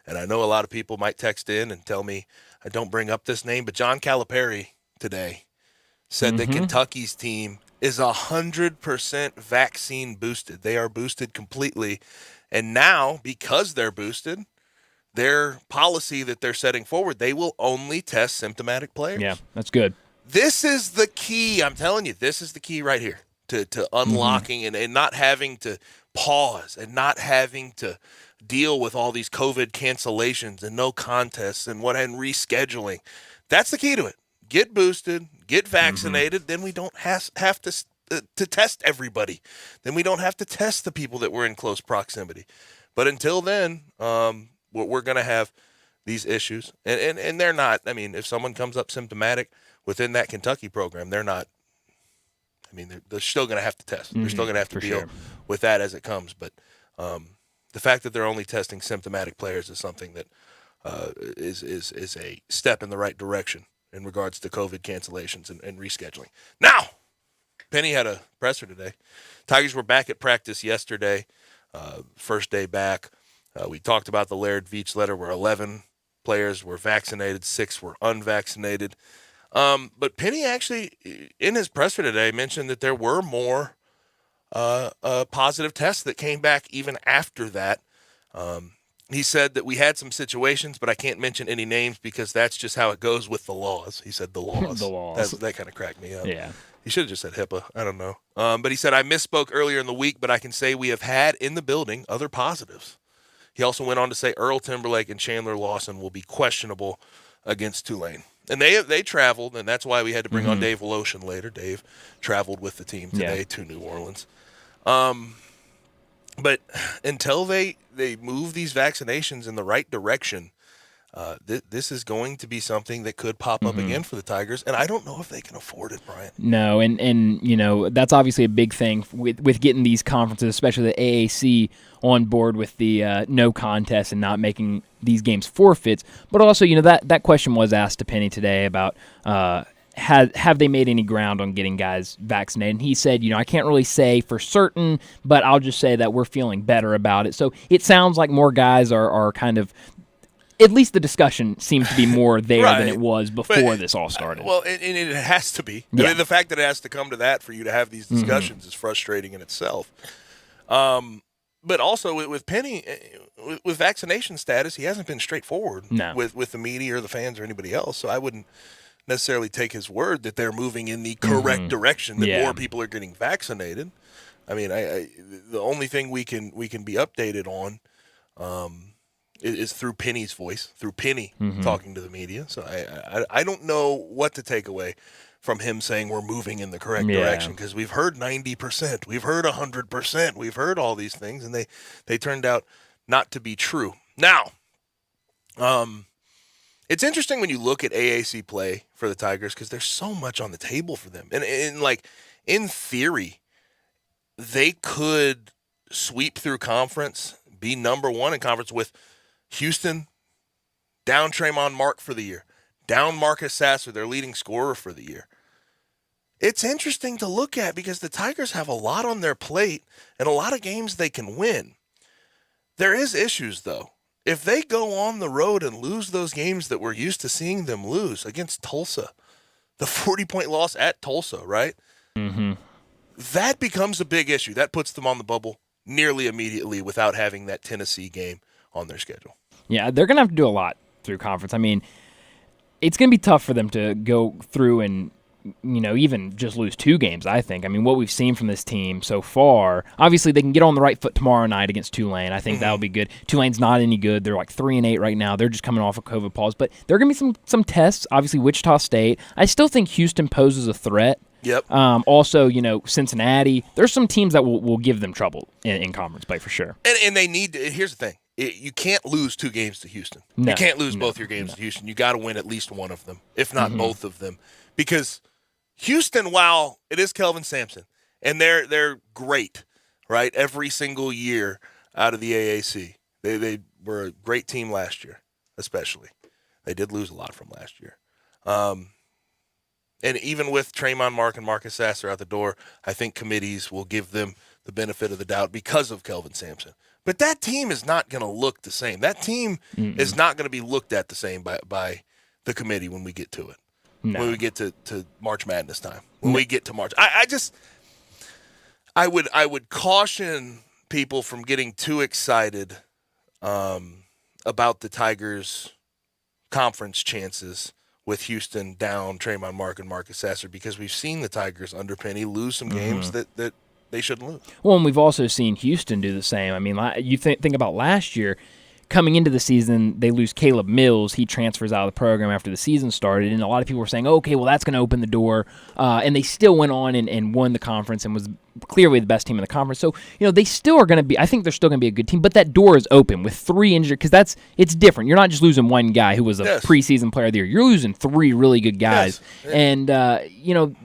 and I know a lot of people might text in and tell me I don't bring up this name, but John Calipari today said that Kentucky's team is 100% vaccine boosted. They are boosted completely. And now, because they're boosted, their policy that they're setting forward, they will only test symptomatic players. Yeah, that's good. This is the key. I'm telling you, this is the key right here to unlocking and not having to pause and not having to deal with all these COVID cancellations and no contests and rescheduling. That's the key to it. Get boosted, get vaccinated, then we don't have to test everybody. Then we don't have to test the people that were in close proximity. But until then, we're going to have these issues. And they're not, I mean, if someone comes up symptomatic within that Kentucky program, they're not, I mean, they're still going to have to test. They're still going to have to deal with that as it comes. But the fact that they're only testing symptomatic players is something that is a step in the right direction in regards to COVID cancellations and rescheduling. Now, Penny had a presser today. Tigers were back at practice yesterday, first day back. We talked about the Laird Veach letter where 11 players were vaccinated, 6 were unvaccinated. But Penny actually, in his presser today, mentioned that there were more positive tests that came back even after that. He said that we had some situations, but I can't mention any names because that's just how it goes with the laws. He said the laws. The laws. That kind of cracked me up. Yeah. He should have just said HIPAA. I don't know. But he said, I misspoke earlier in the week, but I can say we have had in the building other positives. He also went on to say Earl Timberlake and Chandler Lawson will be questionable against Tulane. And they traveled, and that's why we had to bring on Dave Voloshin later. Dave traveled with the team today to New Orleans. But until they move these vaccinations in the right direction, this is going to be something that could pop up again for the Tigers, and I don't know if they can afford it, Brian. No, and you know, that's obviously a big thing with getting these conferences, especially the AAC, on board with the no contest and not making these games forfeits. But also, you know, that question was asked to Penny today about have they made any ground on getting guys vaccinated? And he said, you know, I can't really say for certain, but I'll just say that we're feeling better about it. So it sounds like more guys are kind of, at least the discussion seems to be more there than it was before this all started. Well, and it has to be. Yeah. I mean, the fact that it has to come to that for you to have these discussions is frustrating in itself. But also with Penny, with vaccination status, he hasn't been straightforward with the media or the fans or anybody else. So I wouldn't necessarily take his word that they're moving in the correct direction, that more people are getting vaccinated. I mean, the only thing we can be updated on is through Penny's voice, through Penny talking to the media. So I don't know what to take away from him saying we're moving in the correct direction, because we've heard 90%, we've heard 100%, we've heard all these things, and they turned out not to be true. Now, it's interesting when you look at AAC play for the Tigers because there's so much on the table for them. And like, in theory, they could sweep through conference, be number one in conference with Houston, down Tremont Mark for the year, down Marcus Sasser, their leading scorer for the year. It's interesting to look at because the Tigers have a lot on their plate and a lot of games they can win. There is issues, though. If they go on the road and lose those games that we're used to seeing them lose against Tulsa, the 40-point loss at Tulsa, right? That becomes a big issue. That puts them on the bubble nearly immediately without having that Tennessee game on their schedule. Yeah, they're going to have to do a lot through conference. I mean, it's going to be tough for them to go through and even just lose 2 games, I think. I mean, what we've seen from this team so far, obviously they can get on the right foot tomorrow night against Tulane. I think that'll be good. Tulane's not any good. They're like 3-8 right now. They're just coming off a COVID pause. But there are going to be some tests. Obviously, Wichita State. I still think Houston poses a threat. Yep. Also, Cincinnati. There's some teams that will give them trouble in conference play for sure. And they need to, here's the thing. You can't lose 2 games to Houston. No, you can't lose both your games to Houston. You got to win at least one of them, if not both of them. Because Houston, while it is Kelvin Sampson, and they're great, right, every single year out of the AAC. They were a great team last year, especially. They did lose a lot from last year. And even with Tremont Mark and Marcus Sasser out the door, I think committees will give them the benefit of the doubt because of Kelvin Sampson. But that team is not going to look the same. That team is not going to be looked at the same by the committee when we get to it. No. When we get to March Madness time. When we get to March. I would caution people from getting too excited about the Tigers' conference chances with Houston down Tremont Mark and Marcus Sasser, because we've seen the Tigers under Penny lose some games that they shouldn't lose. Well, and we've also seen Houston do the same. I mean, you think about last year. Coming into the season, they lose Caleb Mills. He transfers out of the program after the season started, and a lot of people were saying, okay, well, that's going to open the door. And they still went on and won the conference and was clearly the best team in the conference. So, they still are going to be – I think they're still going to be a good team, but that door is open with 3 injured – because it's different. You're not just losing one guy who was a preseason player of the year. You're losing 3 really good guys. Yes. And,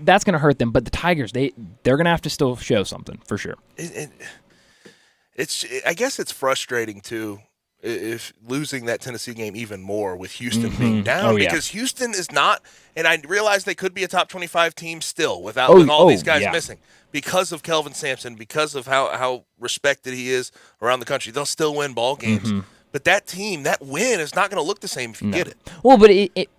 that's going to hurt them. But the Tigers, they're going to have to still show something for sure. I guess it's frustrating, too, if losing that Tennessee game even more with Houston being down, because Houston is not, and I realize they could be a top 25 team still with all these guys missing because of Kelvin Sampson, because of how respected he is around the country. They'll still win ball games. But that team, that win is not going to look the same if you get it. Well, but it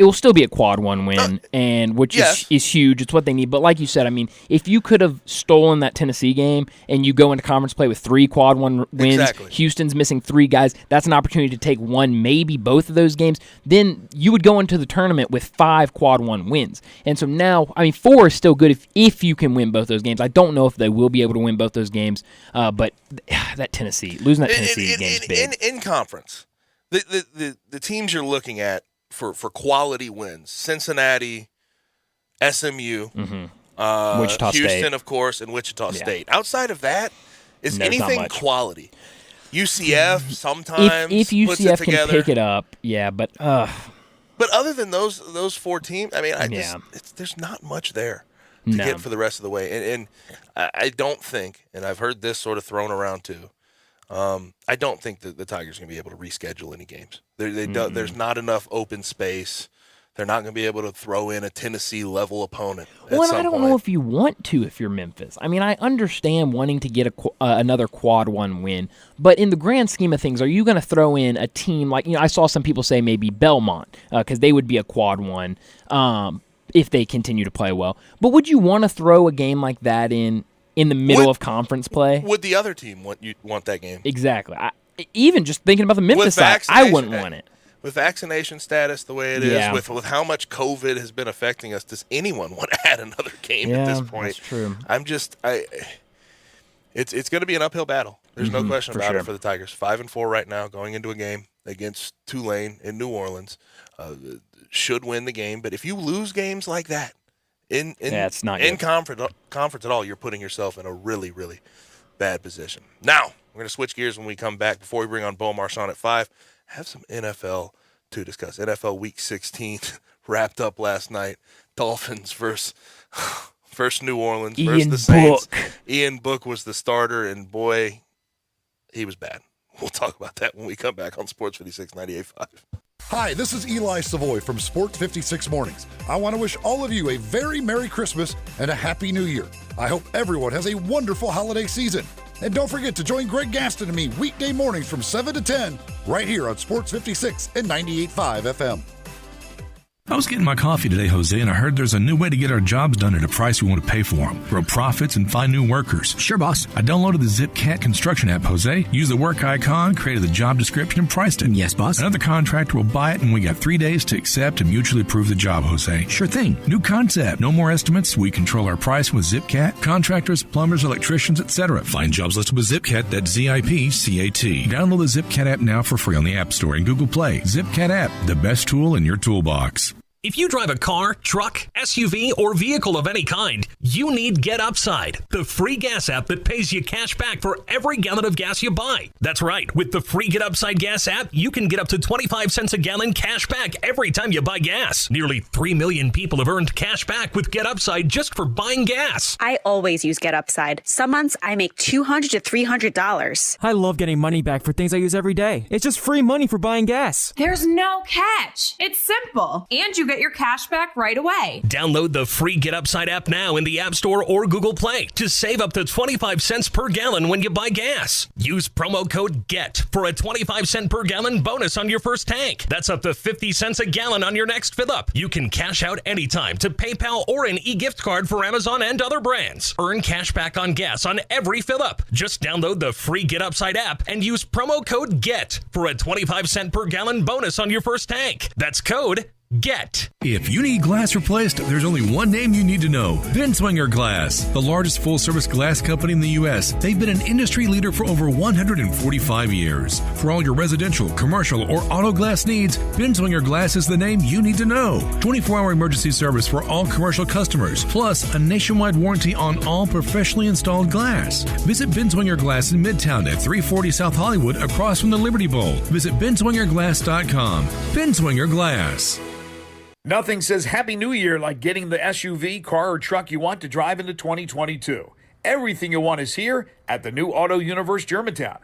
will still be a quad 1 win, and which is huge. It's what they need. But like you said, I mean, if you could have stolen that Tennessee game and you go into conference play with 3 quad 1 wins, Houston's missing 3 guys, that's an opportunity to take 1, maybe both of those games. Then you would go into the tournament with 5 quad 1 wins. And so now, I mean, 4 is still good if you can win both those games. I don't know if they will be able to win both those games, but that losing that Tennessee game is big. In conference, the teams you're looking at for quality wins: Cincinnati, SMU, Wichita Houston, State, of course, and Wichita State. Outside of that, is anything quality? UCF sometimes if UCF puts it can together. pick it up, but other than those 4 teams, I mean, there's not much there to get for the rest of the way. And I don't think, and I've heard this sort of thrown around too. I don't think that the Tigers are going to be able to reschedule any games. There's not enough open space. They're not going to be able to throw in a Tennessee-level opponent. Well, I don't know if you want to if you're Memphis. I mean, I understand wanting to get another quad 1 win, but in the grand scheme of things, are you going to throw in a team like, I saw some people say maybe Belmont, because they would be a quad 1 if they continue to play well. But would you want to throw a game like that in the middle of conference play? Would the other team want that game? Exactly. Even just thinking about the Memphis side, I wouldn't want it. With vaccination status the way it is, with how much COVID has been affecting us, does anyone want to add another game at this point? That's true. It's going to be an uphill battle. There's no question about it for the Tigers. 5-4 right now, going into a game against Tulane in New Orleans. Should win the game, but if you lose games like that, it's not in conference at all, you're putting yourself in a really, really bad position. Now, we're going to switch gears when we come back. Before we bring on Bo Marchand at 5, have some NFL to discuss. NFL Week 16 wrapped up last night. Dolphins versus New Orleans versus the Saints. Ian Book was the starter, and boy, he was bad. We'll talk about that when we come back on Sports 56 98.5. Hi, this is Eli Savoy from Sports 56 Mornings. I want to wish all of you a very Merry Christmas and a Happy New Year. I hope everyone has a wonderful holiday season. And don't forget to join Greg Gaston and me weekday mornings from 7 to 10 right here on Sports 56 and 98.5 FM. I was getting my coffee today, Jose, and I heard there's a new way to get our jobs done at a price we want to pay for them. Grow profits and find new workers. Sure, boss. I downloaded the ZipCat construction app, Jose. Used the work icon, created the job description, and priced it. Yes, boss. Another contractor will buy it, and we got 3 days to accept and mutually approve the job, Jose. Sure thing. New concept. No more estimates. We control our price with ZipCat. Contractors, plumbers, electricians, etc. Find jobs listed with ZipCat. That's ZIPCAT. Download the ZipCat app now for free on the App Store and Google Play. ZipCat app, the best tool in your toolbox. If you drive a car, truck, SUV, or vehicle of any kind, you need Get Upside, the free gas app that pays you cash back for every gallon of gas you buy. That's right. With the free Get Upside gas app, you can get up to 25 cents a gallon cash back every time you buy gas. Nearly 3 million people have earned cash back with Get Upside just for buying gas. I always use Get Upside. Some months I make $200 to $300. I love getting money back for things I use every day. It's just free money for buying gas. There's no catch. It's simple. And you get your cash back right away. Download the free Get Upside app now in the App Store or Google Play to save up to 25 cents per gallon when you buy gas. Use promo code GET for a 25 cent per gallon bonus on your first tank. That's up to 50 cents a gallon on your next fill up. You can cash out anytime to PayPal or an e-gift card for Amazon and other brands. Earn cash back on gas on every fill up. Just download the free Get Upside app and use promo code GET for a 25 cent per gallon bonus on your first tank. That's code GET. If you need glass replaced, there's only one name you need to know. Binswanger Glass, the largest full-service glass company in the U.S. They've been an industry leader for over 145 years. For all your residential, commercial, or auto glass needs, Binswanger Glass is the name you need to know. 24-hour emergency service for all commercial customers, plus a nationwide warranty on all professionally installed glass. Visit Binswanger Glass in Midtown at 340 South Hollywood across from the Liberty Bowl. Visit binswingerglass.com. Binswanger Glass. Nothing says Happy New Year like getting the SUV, car, or truck you want to drive into 2022. Everything you want is here at the new Auto Universe Germantown.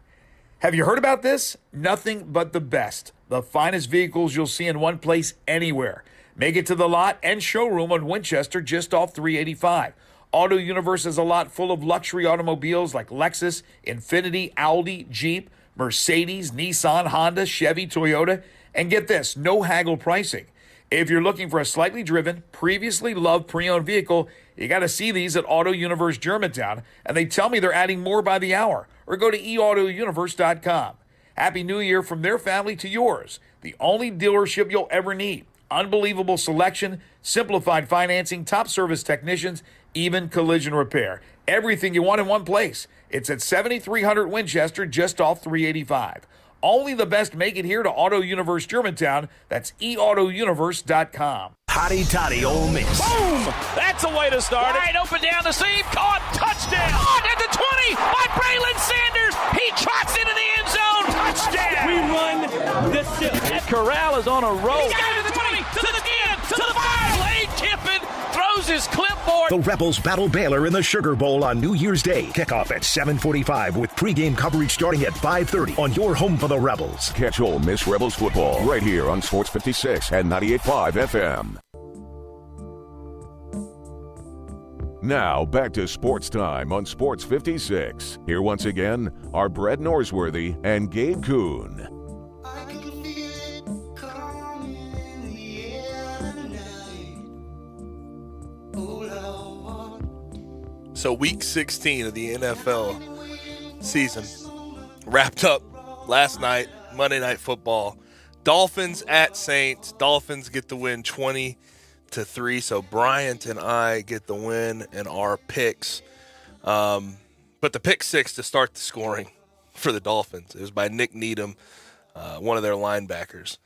Have you heard about this? Nothing but the best. The finest vehicles you'll see in one place anywhere. Make it to the lot and showroom on Winchester just off 385. Auto Universe is a lot full of luxury automobiles like Lexus, Infiniti, Audi, Jeep, Mercedes, Nissan, Honda, Chevy, Toyota. And get this, no haggle pricing. If you're looking for a slightly driven, previously loved pre-owned vehicle, you got to see these at Auto Universe Germantown, and they tell me they're adding more by the hour. Or go to eautouniverse.com. Happy New Year from their family to yours. The only dealership you'll ever need. Unbelievable selection, simplified financing, top service technicians, even collision repair. Everything you want in one place. It's at 7300 Winchester, just off 385. Only the best make it here to Auto Universe Germantown. That's eautouniverse.com. Hotty Toddy Ole Miss. Boom! That's a way to start it. Right open down the seam. Caught. Touchdown. Caught at the 20 by Braylon Sanders. He trots into the end zone. Touchdown. We run the silk. Corral is on a roll. He's got it to the 20, to the 10, to the 5. Lane Kiffin throws his clipboard. The Rebels battle Baylor in the Sugar Bowl on New Year's Day. Kickoff at 7:45 with pregame coverage starting at 5:30 on your home for the Rebels. Catch Ole Miss Rebels football right here on Sports 56 and 98.5 FM. Now, back to Sports Time on Sports 56. Here once again are Brett Norsworthy and Gabe Kuhn. So week 16 of the NFL season wrapped up last night, Monday Night Football. Dolphins at Saints. Dolphins get the win 20-3. So Bryant and I get the win in our picks. But the pick six to start the scoring for the Dolphins, it was by Nick Needham, one of their linebackers.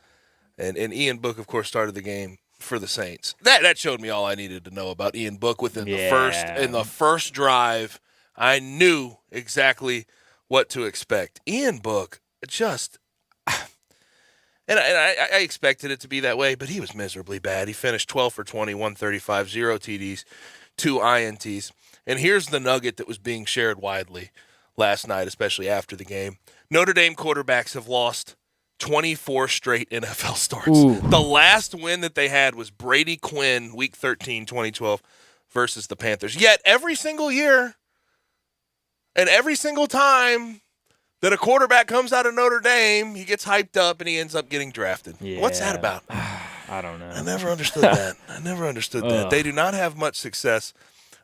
And Ian Book, of course, started the game for the Saints. That showed me all I needed to know about Ian Book within the first drive. I knew exactly what to expect. Ian Book just, and I expected it to be that way, but he was miserably bad. He finished 12 for 20, 135, 0 TDs, 2 INTs. And here's the nugget that was being shared widely last night, especially after the game. Notre Dame quarterbacks have lost 24 straight NFL starts. Ooh. The last win that they had was Brady Quinn, Week 13, 2012, versus the Panthers. Yet every single year and every single time that a quarterback comes out of Notre Dame, he gets hyped up and he ends up getting drafted. Yeah. What's that about? I don't know. I never understood that. That. They do not have much success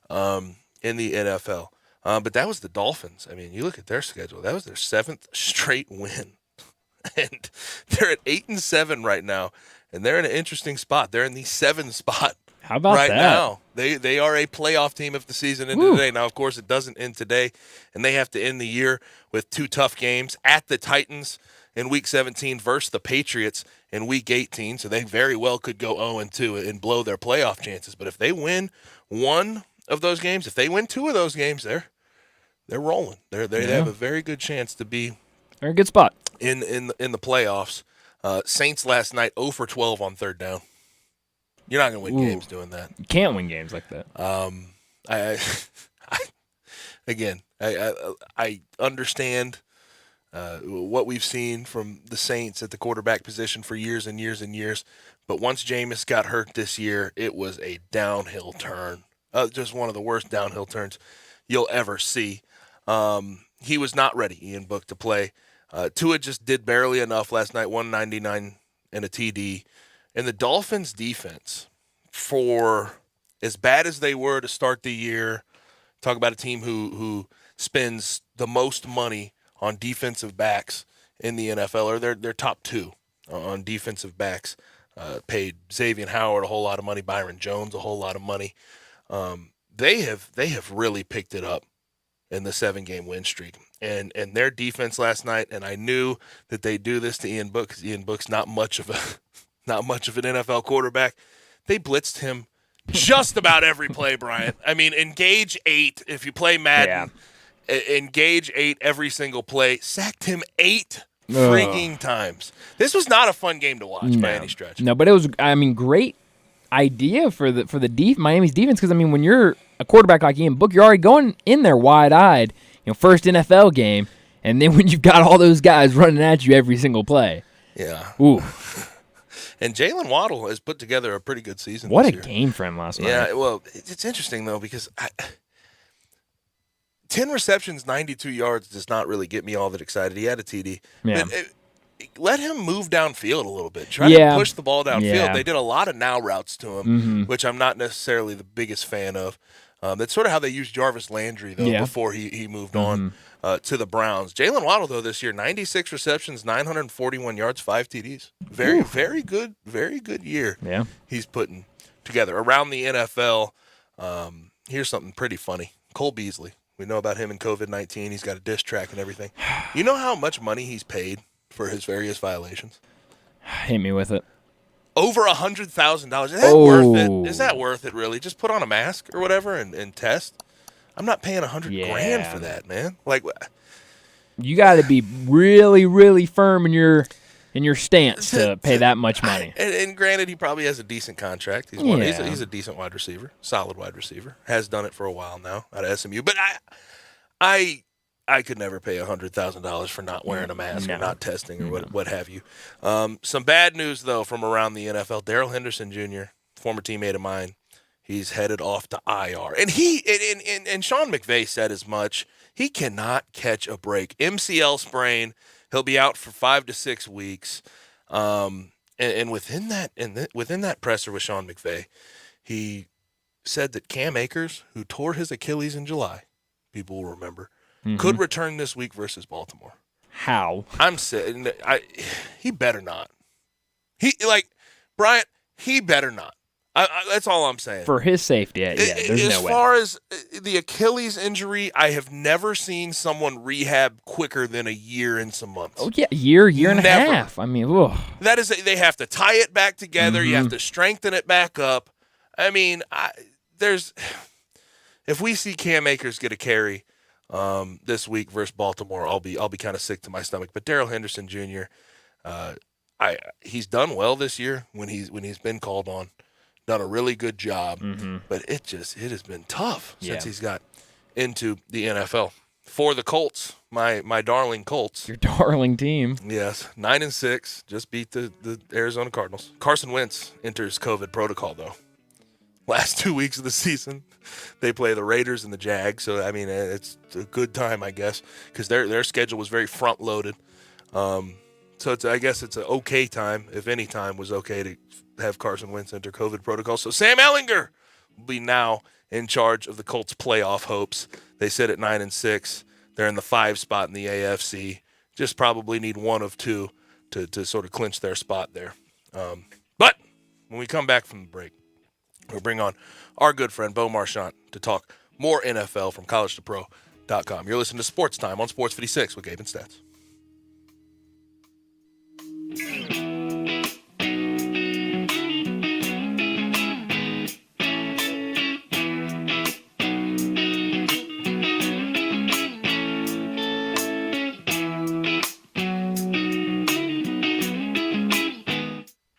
in the NFL. But that was the Dolphins. I mean, you look at their schedule. That was their 7th straight win. And they're at 8-7 right now. And they're in an interesting spot. They're in the 7th spot. How about right that? now? They are a playoff team if the season ended today. Now, of course, it doesn't end today. And they have to end the year with 2 tough games at the Titans in Week 17 versus the Patriots in Week 18. So they very well could go 0-2 and blow their playoff chances. But if they win one of those games, if they win 2 of those games, they're rolling. They have a very good chance to be very good spot in the playoffs. Saints last night 0 for 12 on 3rd down. You're not going to win games doing that. You can't win games like that. I understand what we've seen from the Saints at the quarterback position for years and years and years. But once Jameis got hurt this year, it was a downhill turn. Just one of the worst downhill turns you'll ever see. He was not ready, Ian Book, to play. Tua just did barely enough last night, 199 and a TD. And the Dolphins' defense, for as bad as they were to start the year, talk about a team who spends the most money on defensive backs in the NFL, or they're top 2 on defensive backs. Paid Xavier Howard a whole lot of money, Byron Jones a whole lot of money. They have really picked it up in the 7-game win streak. And their defense last night, and I knew that they do this to Ian Book because Ian Book's not much of an NFL quarterback. They blitzed him just about every play, Brian. I mean, engage 8 if you play Madden. Yeah. Engage 8 every single play. Sacked him 8 freaking times. This was not a fun game to watch by any stretch. No, but it was, great idea for the Miami's defense because, when you're a quarterback like Ian Book, you're already going in there wide-eyed, first NFL game, and then when you've got all those guys running at you every single play. Yeah. Ooh. And Jalen Waddle has put together a pretty good season What this a year. game for him last night. Yeah, well, it's interesting, though, because 10 receptions, 92 yards does not really get me all that excited. He had a TD. Yeah. But let him move downfield a little bit. Try to push the ball downfield. Yeah. They did a lot of now routes to him, which I'm not necessarily the biggest fan of. That's sort of how they used Jarvis Landry, though, before he moved on to the Browns. Jalen Waddle, though, this year, 96 receptions, 941 yards, 5 TDs. Very good year he's putting together. Around the NFL, here's something pretty funny. Cole Beasley. We know about him in COVID-19. He's got a diss track and everything. You know how much money he's paid for his various violations? Hit me with it. Over $100,000. Is that worth it? Is that worth it, really? Just put on a mask or whatever and test? I'm not paying $100,000 for that, man. Like, you got to be really, really firm in your stance to pay that much money. And granted, he probably has a decent contract. He's a decent wide receiver, solid wide receiver. Has done it for a while now out of SMU. But I could never pay $100,000 for not wearing a mask or not testing or what have you. Some bad news, though, from around the NFL. Darrell Henderson Jr., former teammate of mine, he's headed off to IR. And and Sean McVay said as much. He cannot catch a break. MCL sprain. He'll be out for 5 to 6 weeks. And within that presser with Sean McVay, he said that Cam Akers, who tore his Achilles in July, people will remember, could return this week versus Baltimore. How? I'm saying he better not. Bryant, he better not. That's all I'm saying. For his safety, there's no way. As far as the Achilles injury, I have never seen someone rehab quicker than a year and some months. Oh, yeah, year and a half. I mean, ugh. That is, they have to tie it back together. You have to strengthen it back up. I mean, if we see Cam Akers get a carry this week versus Baltimore, I'll be kind of sick to my stomach. But Darrell Henderson Jr., he's done well this year when he's been called on. Done a really good job, but it has been tough since he's got into the NFL. For the Colts, my darling Colts. Your darling team. Yes, 9-6, just beat the Arizona Cardinals. Carson Wentz enters COVID protocol, though. Last 2 weeks of the season, they play the Raiders and the Jags, so, I mean, it's a good time, I guess, because their schedule was very front-loaded. So I guess it's an okay time, if any time was okay to have Carson Wentz enter COVID protocol. So Sam Ehlinger will be now in charge of the Colts' playoff hopes. They sit at 9-6. They're in the 5 spot in the AFC. Just probably need one of two to sort of clinch their spot there. But when we come back from the break, we'll bring on our good friend Bo Marchant to talk more NFL from collegetopro.com. You're listening to Sports Time on Sports 56 with Gabe and Stats.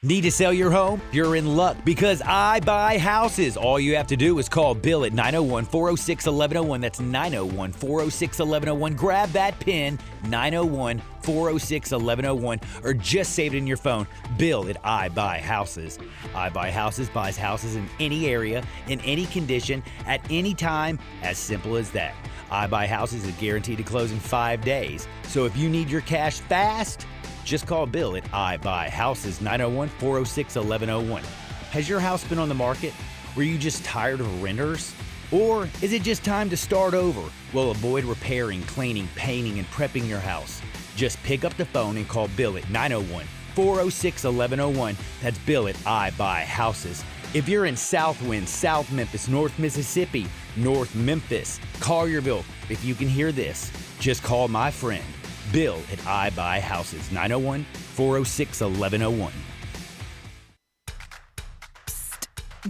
Need to sell your home? You're in luck because I buy houses. All you have to do is call Bill at 901-406-1101. That's 901-406-1101. Grab that PIN, 901-406-1101, or just save it in your phone. Bill at I Buy Houses. I Buy Houses buys houses in any area, in any condition, at any time. As simple as that. I Buy Houses is guaranteed to close in 5 days. So if you need your cash fast, just call Bill at I Buy Houses, 901-406-1101. Has your house been on the market? Were you just tired of renters? Or is it just time to start over? Well, avoid repairing, cleaning, painting, and prepping your house. Just pick up the phone and call Bill at 901-406-1101. That's Bill at I Buy Houses. If you're in Southwind, South Memphis, North Mississippi, North Memphis, Collierville, if you can hear this, just call my friend Bill at I Buy Houses, 901-406-1101.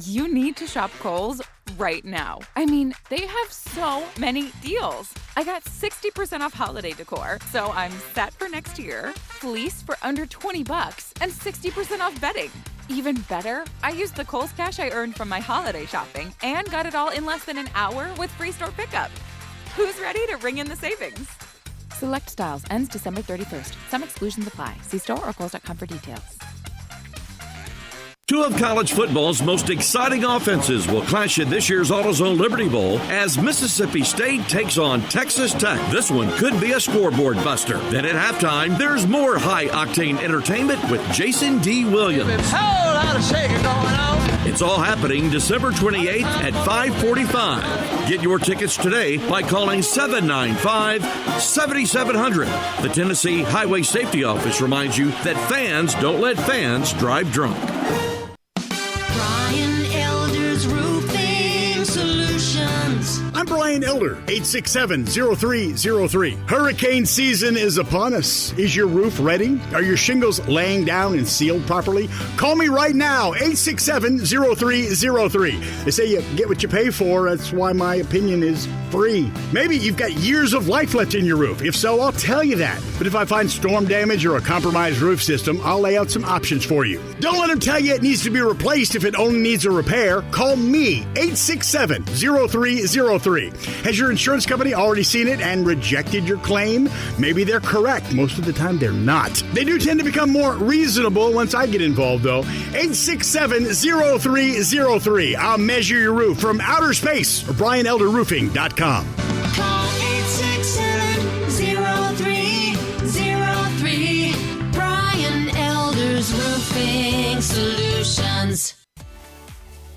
You need to shop Kohl's right now. I mean, they have so many deals. I got 60% off holiday decor, so I'm set for next year. Fleece for under $20 and 60% off bedding. Even better, I used the Kohl's cash I earned from my holiday shopping and got it all in less than an hour with free store pickup. Who's ready to ring in the savings? Select styles. Ends December 31st. Some exclusions apply. See store or Kohl's.com for details. Two of college football's most exciting offenses will clash in this year's AutoZone Liberty Bowl as Mississippi State takes on Texas Tech. This one could be a scoreboard buster. Then at halftime, there's more high-octane entertainment with Jason D. Williams. It's all happening December 28th at 5:45. Get your tickets today by calling 795-7700. The Tennessee Highway Safety Office reminds you that fans don't let fans drive drunk. I'm Brian Elder, 867-0303. Hurricane season is upon us. Is your roof ready? Are your shingles laying down and sealed properly? Call me right now, 867-0303. They say you get what you pay for. That's why my opinion is free. Maybe you've got years of life left in your roof. If so, I'll tell you that. But if I find storm damage or a compromised roof system, I'll lay out some options for you. Don't let them tell you it needs to be replaced if it only needs a repair. Call me, 867-0303. Has your insurance company already seen it and rejected your claim? Maybe they're correct. Most of the time, they're not. They do tend to become more reasonable once I get involved, though. 867-0303. I'll measure your roof from outer space or BrianElderRoofing.com. Call 867-0303. Brian Elder's Roofing Solutions.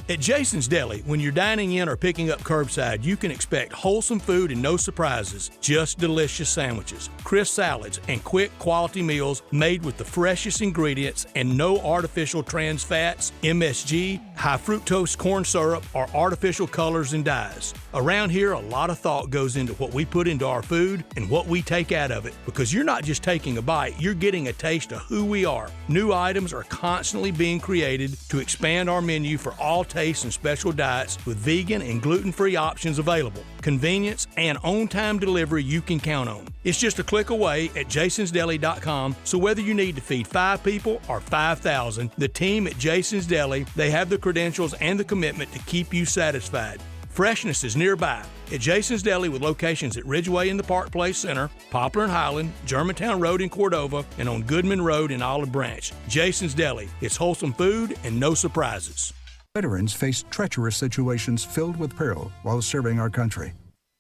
At Jason's Deli, when you're dining in or picking up curbside, you can expect wholesome food and no surprises, just delicious sandwiches, crisp salads, and quick quality meals made with the freshest ingredients and no artificial trans fats, MSG, high fructose corn syrup, or artificial colors and dyes. Around here, a lot of thought goes into what we put into our food and what we take out of it, because you're not just taking a bite, you're getting a taste of who we are. New items are constantly being created to expand our menu for all tastes and special diets with vegan and gluten-free options available. Convenience and on-time delivery you can count on. It's just a click away at jasonsdeli.com, so whether you need to feed 5 people or 5,000, the team at Jason's Deli, they have the credentials and the commitment to keep you satisfied. Freshness is nearby at Jason's Deli with locations at Ridgeway in the Park Place Center, Poplar and Highland, Germantown Road in Cordova, and on Goodman Road in Olive Branch. Jason's Deli. It's wholesome food and no surprises. Veterans face treacherous situations filled with peril while serving our country.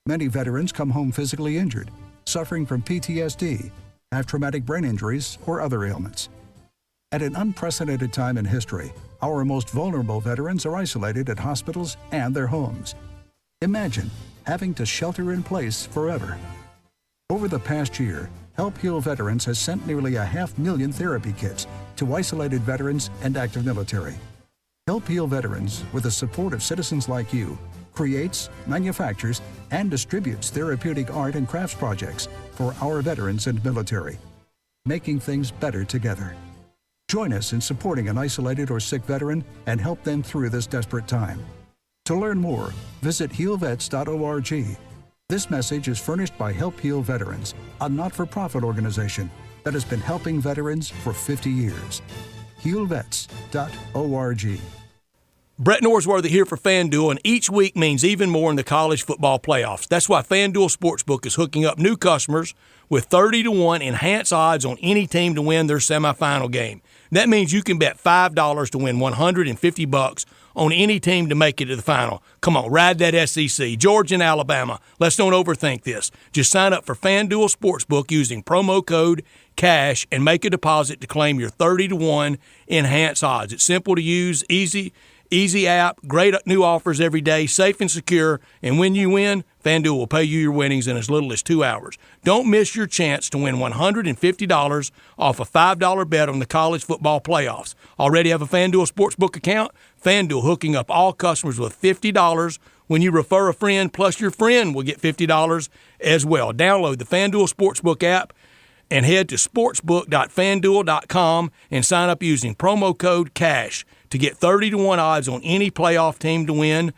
Many veterans come home physically injured, suffering from PTSD, have traumatic brain injuries, or other ailments. At an unprecedented time in history, our most vulnerable veterans are isolated at hospitals and their homes. Imagine having to shelter in place forever. Over the past year, Help Heal Veterans has sent nearly 500,000 therapy kits to isolated veterans and active military. Help Heal Veterans, with the support of citizens like you, creates, manufactures, and distributes therapeutic art and crafts projects for our veterans and military, making things better together. Join us in supporting an isolated or sick veteran and help them through this desperate time. To learn more, visit healvets.org. This message is furnished by Help Heal Veterans, a not-for-profit organization that has been helping veterans for 50 years. healvets.org. Brett Norsworthy here for FanDuel, and each week means even more in the college football playoffs. That's why FanDuel Sportsbook is hooking up new customers with 30-1 enhanced odds on any team to win their semifinal game. That means you can bet $5 to win $150 on any team to make it to the final. Come on, ride that SEC. Georgia and Alabama. Let's don't overthink this. Just sign up for FanDuel Sportsbook using promo code CASH and make a deposit to claim your 30-1 enhanced odds. It's simple to use, easy app, great new offers every day, safe and secure, and when you win, FanDuel will pay you your winnings in as little as 2 hours. Don't miss your chance to win $150 off a $5 bet on the college football playoffs. Already have a FanDuel Sportsbook account? FanDuel hooking up all customers with $50 when you refer a friend, plus your friend will get $50 as well. Download the FanDuel Sportsbook app and head to sportsbook.fanduel.com and sign up using promo code CASH to get 30-1 odds on any playoff team to win.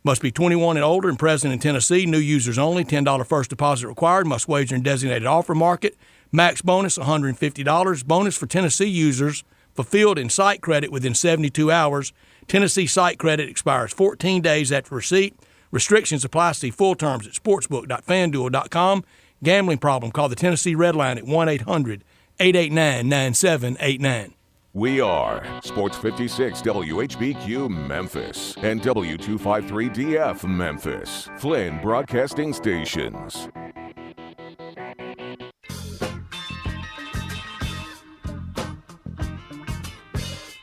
Must be 21 and older and present in Tennessee. New users only. $10 first deposit required. Must wager in designated offer market. Max bonus $150. Bonus for Tennessee users fulfilled in site credit within 72 hours. Tennessee site credit expires 14 days after receipt. Restrictions apply. See full terms at sportsbook.fanduel.com. Gambling problem? Call the Tennessee Red Line at 1-800-889-9789. We are Sports 56 WHBQ Memphis and W253DF Memphis, Flynn Broadcasting Stations.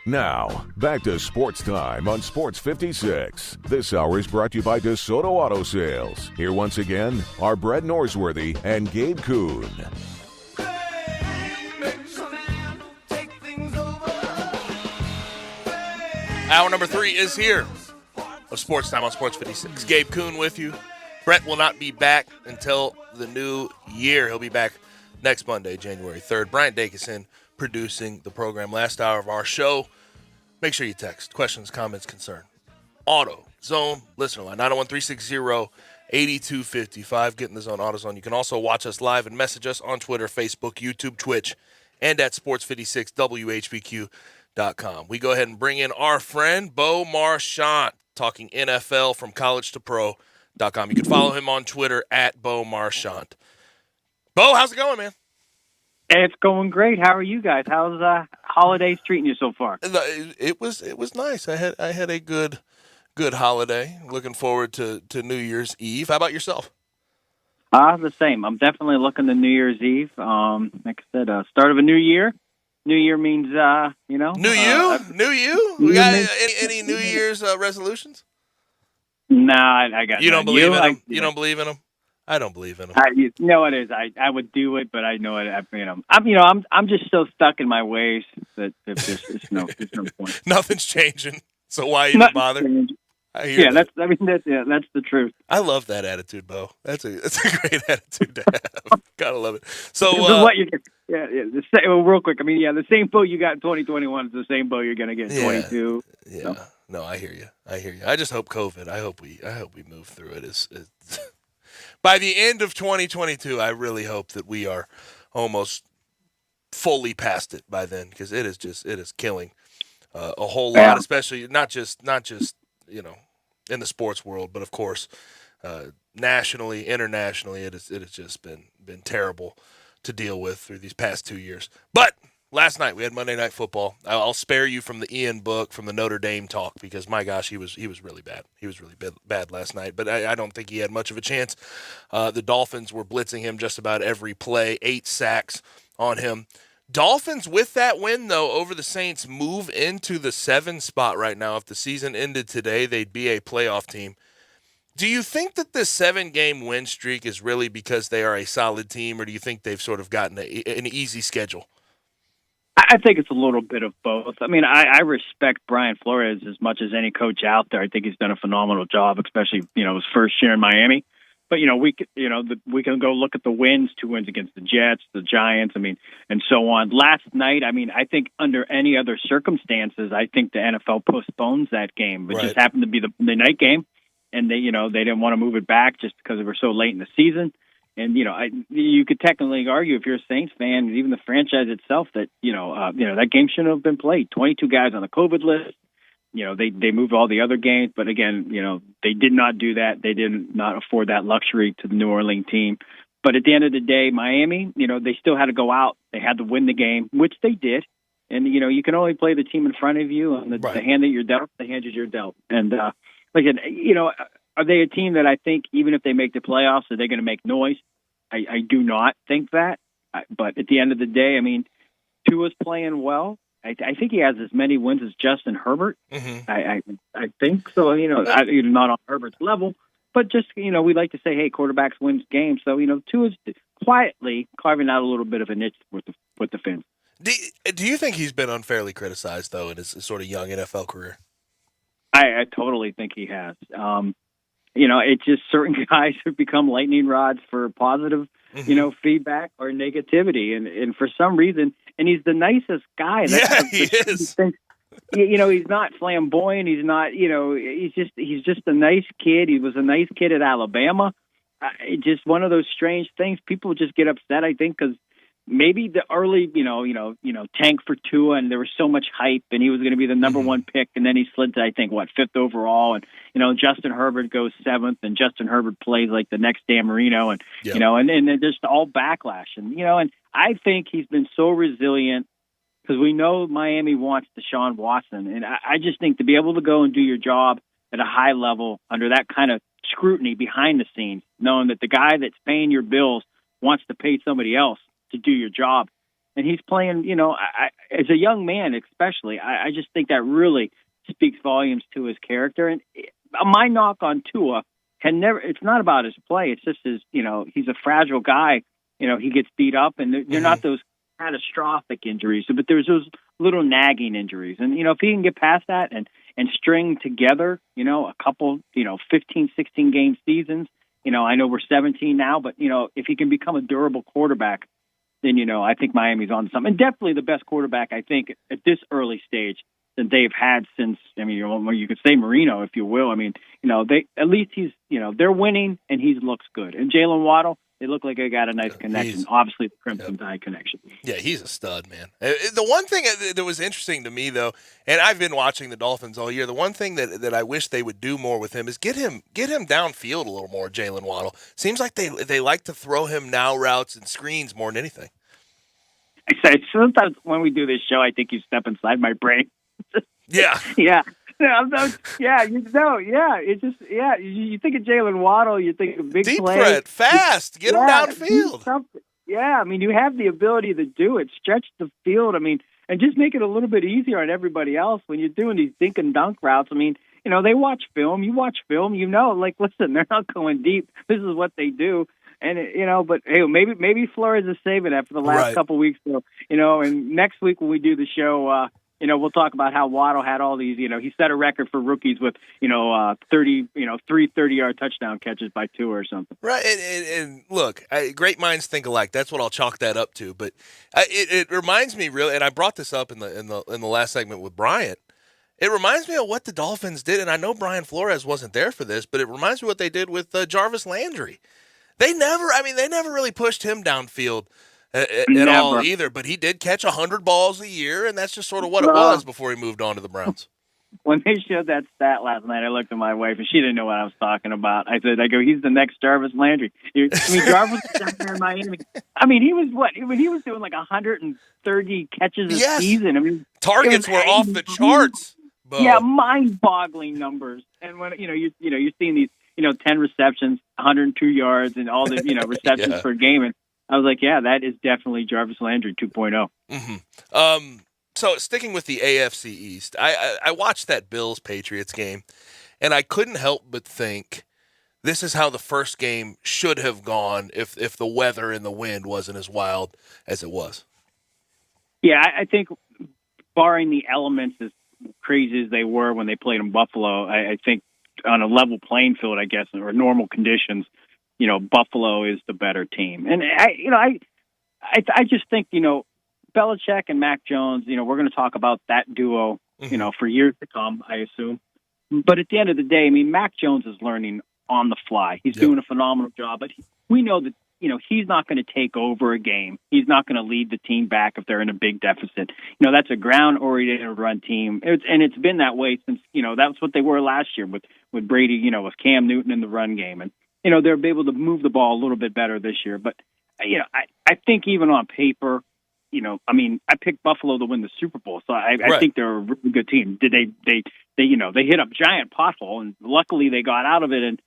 Now, back to Sports Time on Sports 56. This hour is brought to you by DeSoto Auto Sales. Here once again are Brett Norsworthy and Gabe Kuhn. Hour number 3 is here of Sports Time on Sports 56. Gabe Kuhn with you. Brett will not be back until the new year. He'll be back next Monday, January 3rd. Bryant Dacusson producing the program. Last hour of our show. Make sure you text questions, comments, concern. Auto Zone listener line 901-360-8255. Get in the zone, AutoZone. You can also watch us live and message us on Twitter, Facebook, YouTube, Twitch, and at Sports56WHBQ.com. We go ahead and bring in our friend Bo Marchant, talking NFL from college to pro.com. You can follow him on Twitter at Bo Marchant. Bo, how's it going, man? It's going great. How are you guys? How's holidays treating you so far? It was nice. I had a good holiday. Looking forward to New Year's Eve. How about yourself? The same. I'm definitely looking to New Year's Eve. Like I said, start of a new year. New year means, New you? New you? We got any New Year's resolutions? Nah, I got. You don't believe in them? You don't believe in them? I don't believe in them. You know it is. I would do it, but I know it. I'm just so stuck in my ways that there's no point. Nothing's changing. So why even bother? I hear that. That's the truth. I love that attitude, Bo. That's a great attitude to have. Gotta love it. So what you get? Real quick. The same boat you got in 2021 is the same boat you're gonna get in 22. Yeah. So. No, I hear you. I just hope COVID. I hope we move through it. Is by the end of 2022, I really hope that we are almost fully past it by then, because it is killing a whole lot, especially not just in the sports world, but of course nationally, internationally, it has just been terrible to deal with through these past 2 years. But last night we had Monday Night Football. I'll spare you from the Ian Book, from the Notre Dame talk, because my gosh, he was really bad. He was really bad last night, but I don't think he had much of a chance. The Dolphins were blitzing him just about every play, 8 sacks on him. Dolphins, with that win, though, over the Saints, move into the 7 spot right now. If the season ended today, they'd be a playoff team. Do you think that this 7-game win streak is really because they are a solid team, or do you think they've sort of gotten an easy schedule? I think it's a little bit of both. I mean, I respect Brian Flores as much as any coach out there. I think he's done a phenomenal job, especially, his first year in Miami. But, we can go look at the wins, 2 wins against the Jets, the Giants, and so on. Last night, I think under any other circumstances, I think the NFL postpones that game. It just happened to be the Monday night game, and they didn't want to move it back just because they were so late in the season. And, you could technically argue, if you're a Saints fan, even the franchise itself, that, that game shouldn't have been played. 22 guys on the COVID list. They moved all the other games, but again, they did not do that. They did not afford that luxury to the New Orleans team. But at the end of the day, Miami, they still had to go out. They had to win the game, which they did. And, you can only play the team in front of you, and the hand that you're dealt, the hand is you're dealt. And, are they a team that I think even if they make the playoffs, are they going to make noise? I do not think that. But at the end of the day, Tua's playing well. I think he has as many wins as Justin Herbert. Mm-hmm. I think so. Not on Herbert's level, but just we like to say, hey, quarterbacks wins games. So Tua's quietly carving out a little bit of a niche with the fans. Do you think he's been unfairly criticized though in his sort of young NFL career? I totally think he has. It's just certain guys have become lightning rods for positive, feedback or negativity. And for some reason, and he's the nicest guy. He is. He's not flamboyant. He's not, he's just a nice kid. He was a nice kid at Alabama. Just one of those strange things. People just get upset, I think, because maybe the early, tank for Tua, and there was so much hype, and he was going to be the number one pick, and then he slid to, I think, 5th overall, and Justin Herbert goes 7th, and Justin Herbert plays like the next Dan Marino, and and just all backlash, and and I think he's been so resilient because we know Miami wants Deshaun Watson, and I just think to be able to go and do your job at a high level under that kind of scrutiny behind the scenes, knowing that the guy that's paying your bills wants to pay somebody else to do your job. And he's playing, as a young man especially, I just think that really speaks volumes to his character. And my knock on Tua it's not about his play. It's just he's a fragile guy. He gets beat up, and they're not those catastrophic injuries, but there's those little nagging injuries. And, if he can get past that and string together, a couple, 15, 16 game seasons, I know we're 17 now, but, if he can become a durable quarterback, then, I think Miami's on something. And definitely the best quarterback, I think, at this early stage that they've had since, you could say Marino, if you will. At least he's, they're winning and he looks good. And Jalen Waddle, they look like they got a nice connection. Obviously, the Crimson Tide connection. Yeah, he's a stud, man. The one thing that was interesting to me, though, and I've been watching the Dolphins all year, the one thing that I wish they would do more with him is get him downfield a little more, Jalen Waddle. Seems like they like to throw him now routes and screens more than anything. Sometimes when we do this show, I think you step inside my brain. Yeah. Yeah. It's just, you think of Jalen Waddle, you think of big deep play. threat, fast, get him downfield. Yeah, you have the ability to do it, stretch the field, and just make it a little bit easier on everybody else when you're doing these dink and dunk routes. They watch film, you watch film, listen, they're not going deep. This is what they do. And, but hey, maybe Flores is saving that for the last couple weeks. So, and next week when we do the show, we'll talk about how Waddle had all these, he set a record for rookies with, 3 30-yard touchdown catches by Tua or something. Right. And look, great minds think alike. That's what I'll chalk that up to. But it reminds me really, and I brought this up in the last segment with Bryant. It reminds me of what the Dolphins did. And I know Brian Flores wasn't there for this, but it reminds me of what they did with Jarvis Landry. They never really pushed him downfield at all either, but he did catch 100 balls a year, and that's just sort of what it was before he moved on to the Browns. when they showed that stat last night, I looked at my wife, and she didn't know what I was talking about. I go, he's the next Jarvis Landry. Jarvis was down there in Miami. He was what? He was doing like 130 catches a season. Targets were off the charts. Bo. Yeah, mind-boggling numbers. And when you're seeing these 10 receptions, 102 yards, and all the receptions per game, and I was like, yeah, that is definitely Jarvis Landry 2.0. Mm-hmm. So sticking with the AFC East, I watched that Bills-Patriots game, and I couldn't help but think this is how the first game should have gone if the weather and the wind wasn't as wild as it was. Yeah, I think barring the elements as crazy as they were when they played in Buffalo, I think on a level playing field, I guess, or normal conditions, Buffalo is the better team. And I just think, Belichick and Mac Jones, we're going to talk about that duo, for years to come, I assume. But at the end of the day, Mac Jones is learning on the fly. He's doing a phenomenal job, but we know that, he's not going to take over a game. He's not going to lead the team back if they're in a big deficit. That's a ground-oriented run team. It's been that way since, that's what they were last year with Brady, with Cam Newton in the run game. And, they'll be able to move the ball a little bit better this year. But, I think even on paper, I picked Buffalo to win the Super Bowl, so I think they're a really good team. They hit a giant pothole, and luckily they got out of it. And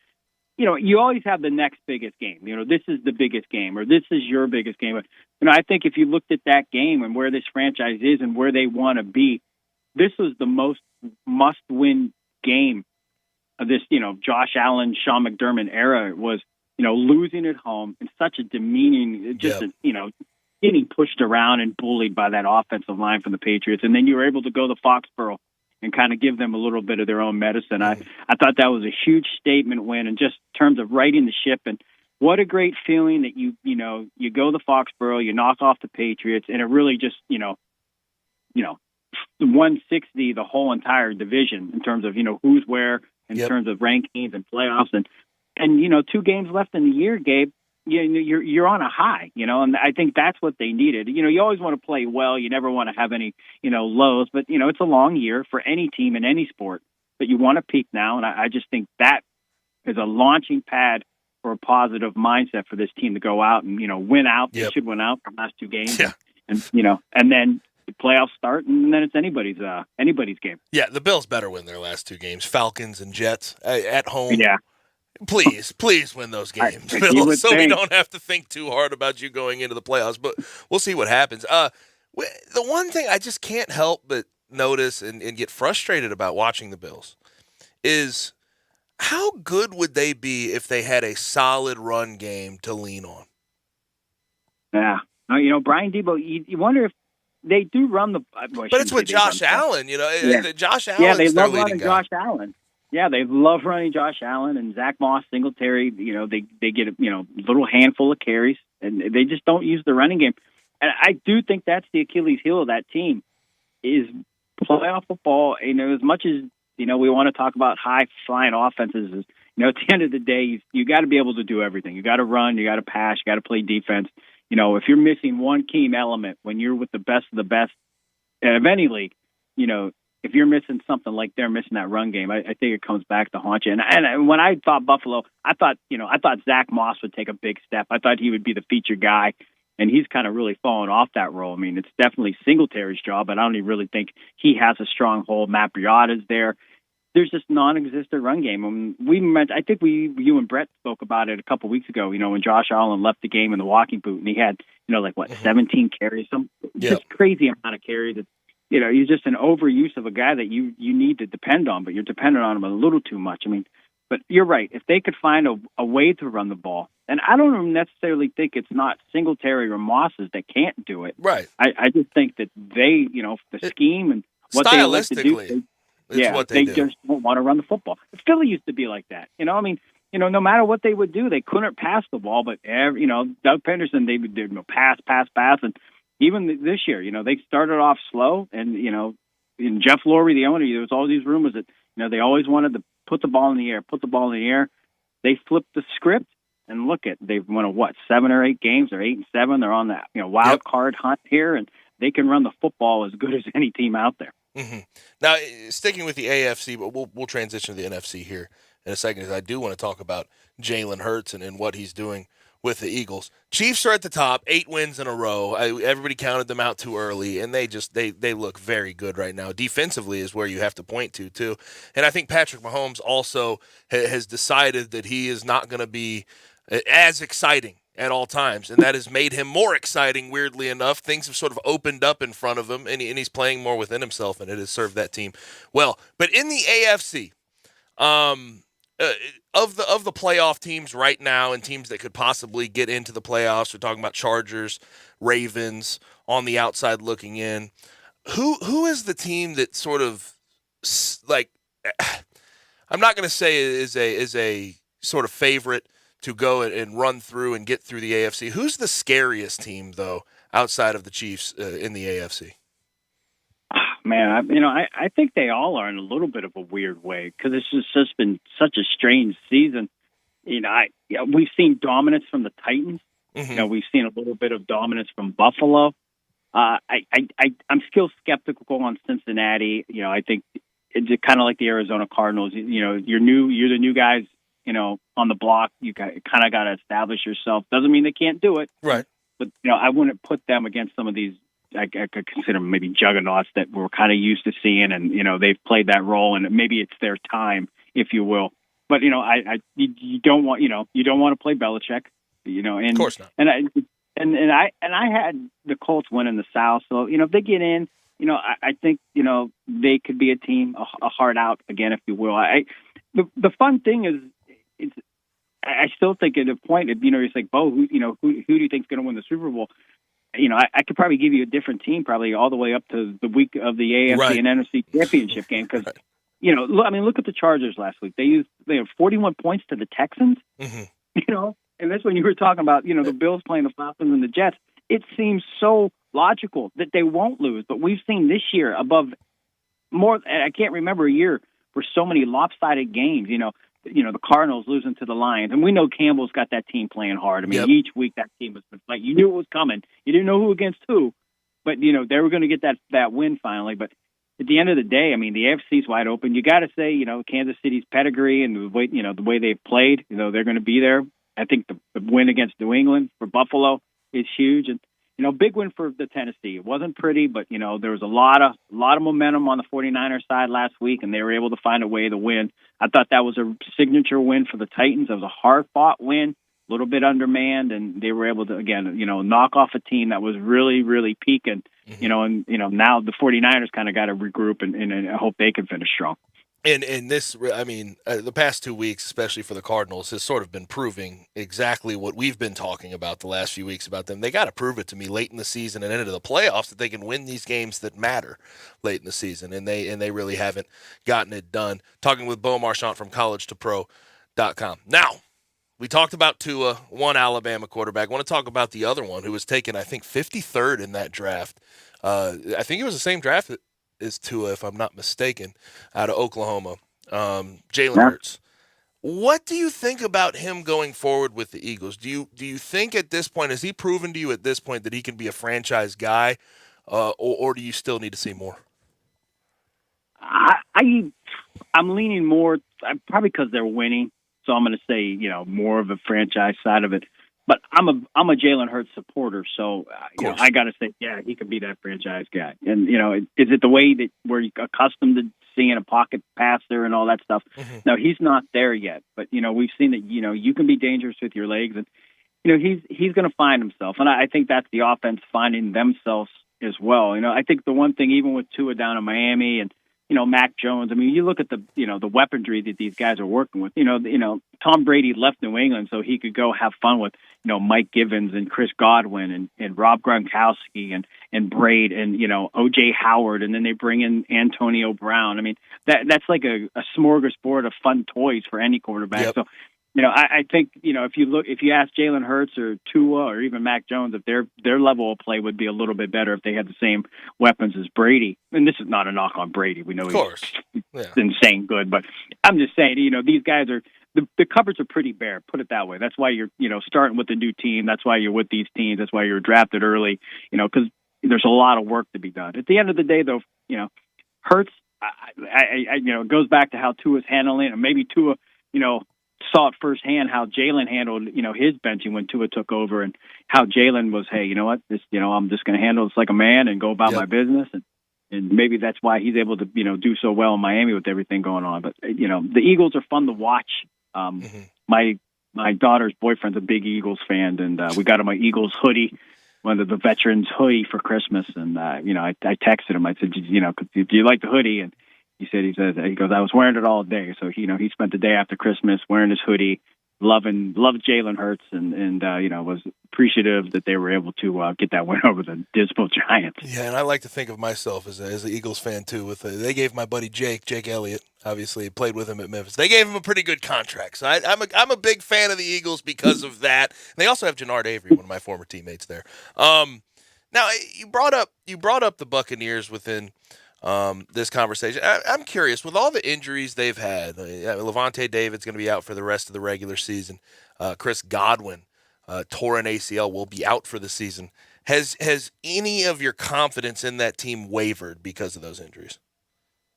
you always have the next biggest game. This is the biggest game, or this is your biggest game. I think if you looked at that game and where this franchise is and where they want to be, this was the most must-win game of this, Josh Allen, Sean McDermott era. It was, losing at home in such a demeaning, getting pushed around and bullied by that offensive line from the Patriots. And then you were able to go to Foxborough and kind of give them a little bit of their own medicine. I thought that was a huge statement win, and just in terms of righting the ship. And what a great feeling that you go to Foxborough, you knock off the Patriots, and it really just, 160 the whole entire division in terms of, who's where in terms of rankings and playoffs. And 2 games left in the year, Gabe, you're on a high, and I think that's what they needed. You always want to play well. You never want to have any, lows, but, it's a long year for any team in any sport, but you want to peak now. And I just think that is a launching pad for a positive mindset for this team to go out and, win out. They should win out the last 2 games. Yeah. And, and then the playoffs start, and then it's anybody's game. Yeah. The Bills better win their last 2 games, Falcons and Jets at home. Yeah. Please win those games, Bill, so we don't have to think too hard about you going into the playoffs. But we'll see what happens. The one thing I just can't help but notice and get frustrated about watching the Bills is how good would they be if they had a solid run game to lean on? Yeah. Brian Debo, you wonder if they do run the – but it's with Josh Allen, Josh Allen. Yeah, they love running Josh Allen. Yeah, they love running Josh Allen and Zach Moss, Singletary. They get a little handful of carries, and they just don't use the running game. And I do think that's the Achilles heel of that team is playoff football. As much as we want to talk about high flying offenses, at the end of the day, you got to be able to do everything. You got to run, you got to pass, you got to play defense. If you're missing one key element when you're with the best of the best of any league, if you're missing something like they're missing that run game, I think it comes back to haunt you. And when I thought Buffalo, I thought Zach Moss would take a big step. I thought he would be the featured guy, and he's kind of really fallen off that role. It's definitely Singletary's job, but I don't even really think he has a stronghold. Matt Breita's there. There's this non-existent run game. I think you and Brett spoke about it a couple weeks ago, when Josh Allen left the game in the walking boot, and he had, 17 carries, just crazy amount of carries. You're just an overuse of a guy that you need to depend on, but you're dependent on him a little too much. But you're right. If they could find a way to run the ball, and I don't necessarily think it's not Singletary or Mosses that can't do it. Right. I just think that they, the scheme and what they like to do, they just don't want to run the football. Philly used to be like that. No matter what they would do, they couldn't pass the ball. But Doug Penderson, they would do pass, and even this year, they started off slow, and in Jeff Lurie, the owner, there was all these rumors that they always wanted to put the ball in the air. They flipped the script, and look at they've won 7 or 8 games, or 8 and 7. They're on that wild card hunt here, and they can run the football as good as any team out there. Mm-hmm. Now, sticking with the AFC, but we'll transition to the NFC here in a second, because I do want to talk about Jalen Hurts and what he's doing with the Eagles. Chiefs are at the top, 8 wins in a row. Everybody counted them out too early, and they look very good right now. Defensively is where you have to point to, too. And I think Patrick Mahomes also has decided that he is not going to be as exciting at all times, and that has made him more exciting, weirdly enough. Things have sort of opened up in front of him, and he's playing more within himself, and it has served that team well. But in the AFC, of the playoff teams right now and teams that could possibly get into the playoffs, we're talking about Chargers, Ravens on the outside looking in. Who is the team that sort of, like, I'm not going to say is a sort of favorite to go and run through and get through the AFC? Who's the scariest team, though, outside of the Chiefs in the AFC? Man, I think they all are in a little bit of a weird way, because it's just been such a strange season. We've seen dominance from the Titans. Mm-hmm. We've seen a little bit of dominance from Buffalo. I'm still skeptical on Cincinnati. I think it's kind of like the Arizona Cardinals. You're the new guys, on the block. You kind of got to establish yourself. Doesn't mean they can't do it. Right. But, I wouldn't put them against some of these, I could consider maybe juggernauts that we're kind of used to seeing, and, they've played that role, and maybe it's their time, if you will. But, you don't want to play Belichick, and of course not. And I had the Colts win in the South. So, if they get in, I think, they could be a team, a hard out again, if you will. The fun thing is, I still think at a point, it's like, Bo, who do you think is going to win the Super Bowl? I could probably give you a different team, probably all the way up to the week of the AFC and NFC championship game. Because, look at the Chargers last week. They had 41 points to the Texans. Mm-hmm. And that's when you were talking about, the Bills playing the Falcons and the Jets. It seems so logical that they won't lose. But we've seen this year above more. I can't remember a year where so many lopsided games. The Cardinals losing to the Lions. And we know Campbell's got that team playing hard. I mean, Each week that team was like, you knew it was coming. You didn't know who against who, but, they were going to get that win finally. But at the end of the day, I mean, the AFC's wide open. You got to say, Kansas City's pedigree and the way they've played, they're going to be there. I think the win against New England for Buffalo is huge. And, big win for the Tennessee. It wasn't pretty, but, there was a lot of momentum on the 49ers side last week, and they were able to find a way to win. I thought that was a signature win for the Titans. It was a hard-fought win, a little bit undermanned, and they were able to, again, knock off a team that was really, really peaking, and, now the 49ers kind of got to regroup, and I hope they can finish strong. And this, I mean, the past 2 weeks, especially for the Cardinals, has sort of been proving exactly what we've been talking about the last few weeks about them. They got to prove it to me late in the season and into the playoffs that they can win these games that matter late in the season, and they really haven't gotten it done. Talking with Beau Marchant from collegetopro.com. Now, we talked about Tua, one Alabama quarterback. I want to talk about the other one who was taken, I think, 53rd in that draft. I think it was the same draft is Tua, if I'm not mistaken, out of Oklahoma, Jalen Hurts. What do you think about him going forward with the Eagles? Do you think at this point, has he proven to you at this point that he can be a franchise guy, or do you still need to see more? I'm leaning more, probably because they're winning, so I'm going to say more of a franchise side of it. But I'm a Jalen Hurts supporter, so I got to say, he could be that franchise guy. And is it the way that we're accustomed to seeing a pocket passer and all that stuff? Mm-hmm. No, he's not there yet. But we've seen that you can be dangerous with your legs, and he's going to find himself. And I think that's the offense finding themselves as well. I think the one thing, even with Tua down in Miami and Mac Jones. I mean, you look at the weaponry that these guys are working with. Tom Brady left New England so he could go have fun with Mike Givens and Chris Godwin and Rob Gronkowski and Braid and O.J. Howard, and then they bring in Antonio Brown. I mean, that's like a smorgasbord of fun toys for any quarterback. Yep. So. I think if you ask Jalen Hurts or Tua or even Mac Jones, if their level of play would be a little bit better if they had the same weapons as Brady. And this is not a knock on Brady. We know he's insane good, but I'm just saying, these guys are the cupboards are pretty bare. Put it that way. That's why you're starting with a new team. That's why you're with these teams. That's why you're drafted early. Because there's a lot of work to be done. At the end of the day, though, Hurts, it goes back to how Tua's handling it. And maybe Tua, saw it firsthand how Jalen handled, his benching when Tua took over, and how Jalen was, hey, you know what, this, I'm just going to handle this like a man and go about my business. And maybe that's why he's able to, do so well in Miami with everything going on. But, the Eagles are fun to watch. My daughter's boyfriend's a big Eagles fan, and we got him an Eagles hoodie, one of the veterans hoodie for Christmas. And, I texted him. I said, do you like the hoodie? And he goes, I was wearing it all day. So, he spent the day after Christmas wearing his hoodie, loved Jalen Hurts, and was appreciative that they were able to get that win over the dismal Giants. Yeah, and I like to think of myself as an Eagles fan too. They gave my buddy Jake Elliott, obviously played with him at Memphis. They gave him a pretty good contract, so I'm a big fan of the Eagles because of that. And they also have Jannard Avery, one of my former teammates there. Now you brought up the Buccaneers within this conversation. I'm curious, with all the injuries they've had, Levante David's going to be out for the rest of the regular season. Chris Godwin, tore an ACL, will be out for the season. Has any of your confidence in that team wavered because of those injuries?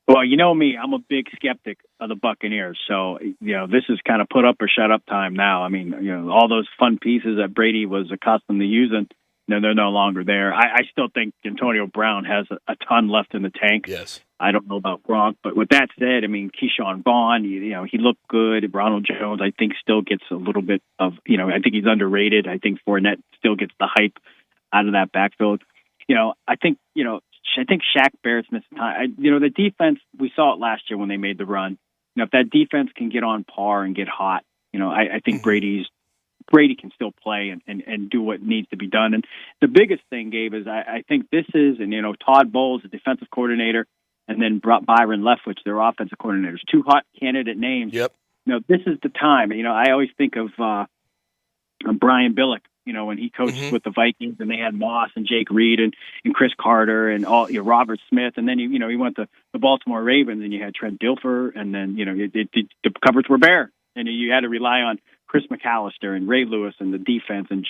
Well, you know me, I'm a big skeptic of the Buccaneers. So, this is kind of put up or shut up time now. I mean, all those fun pieces that Brady was accustomed to using, they're no longer there. I still think Antonio Brown has a ton left in the tank. Yes. I don't know about Gronk, but with that said, I mean, Keyshawn Vaughn, he looked good. Ronald Jones, I think, still gets a little bit of, I think he's underrated. I think Fournette still gets the hype out of that backfield. I think Shaq Barrett's missing time. The defense, we saw it last year when they made the run. If that defense can get on par and get hot, I think Brady can still play and do what needs to be done. And the biggest thing, Gabe, is I think this is, and Todd Bowles, the defensive coordinator, and then Byron Leftwich, their offensive coordinators, two hot candidate names. Yep. This is the time. I always think of Brian Billick, when he coached with the Vikings, and they had Moss and Jake Reed and Chris Carter and all Robert Smith, and then he went to the Baltimore Ravens, and you had Trent Dilfer, and then the covers were bare, and you had to rely on Chris McAllister and Ray Lewis and the defense, and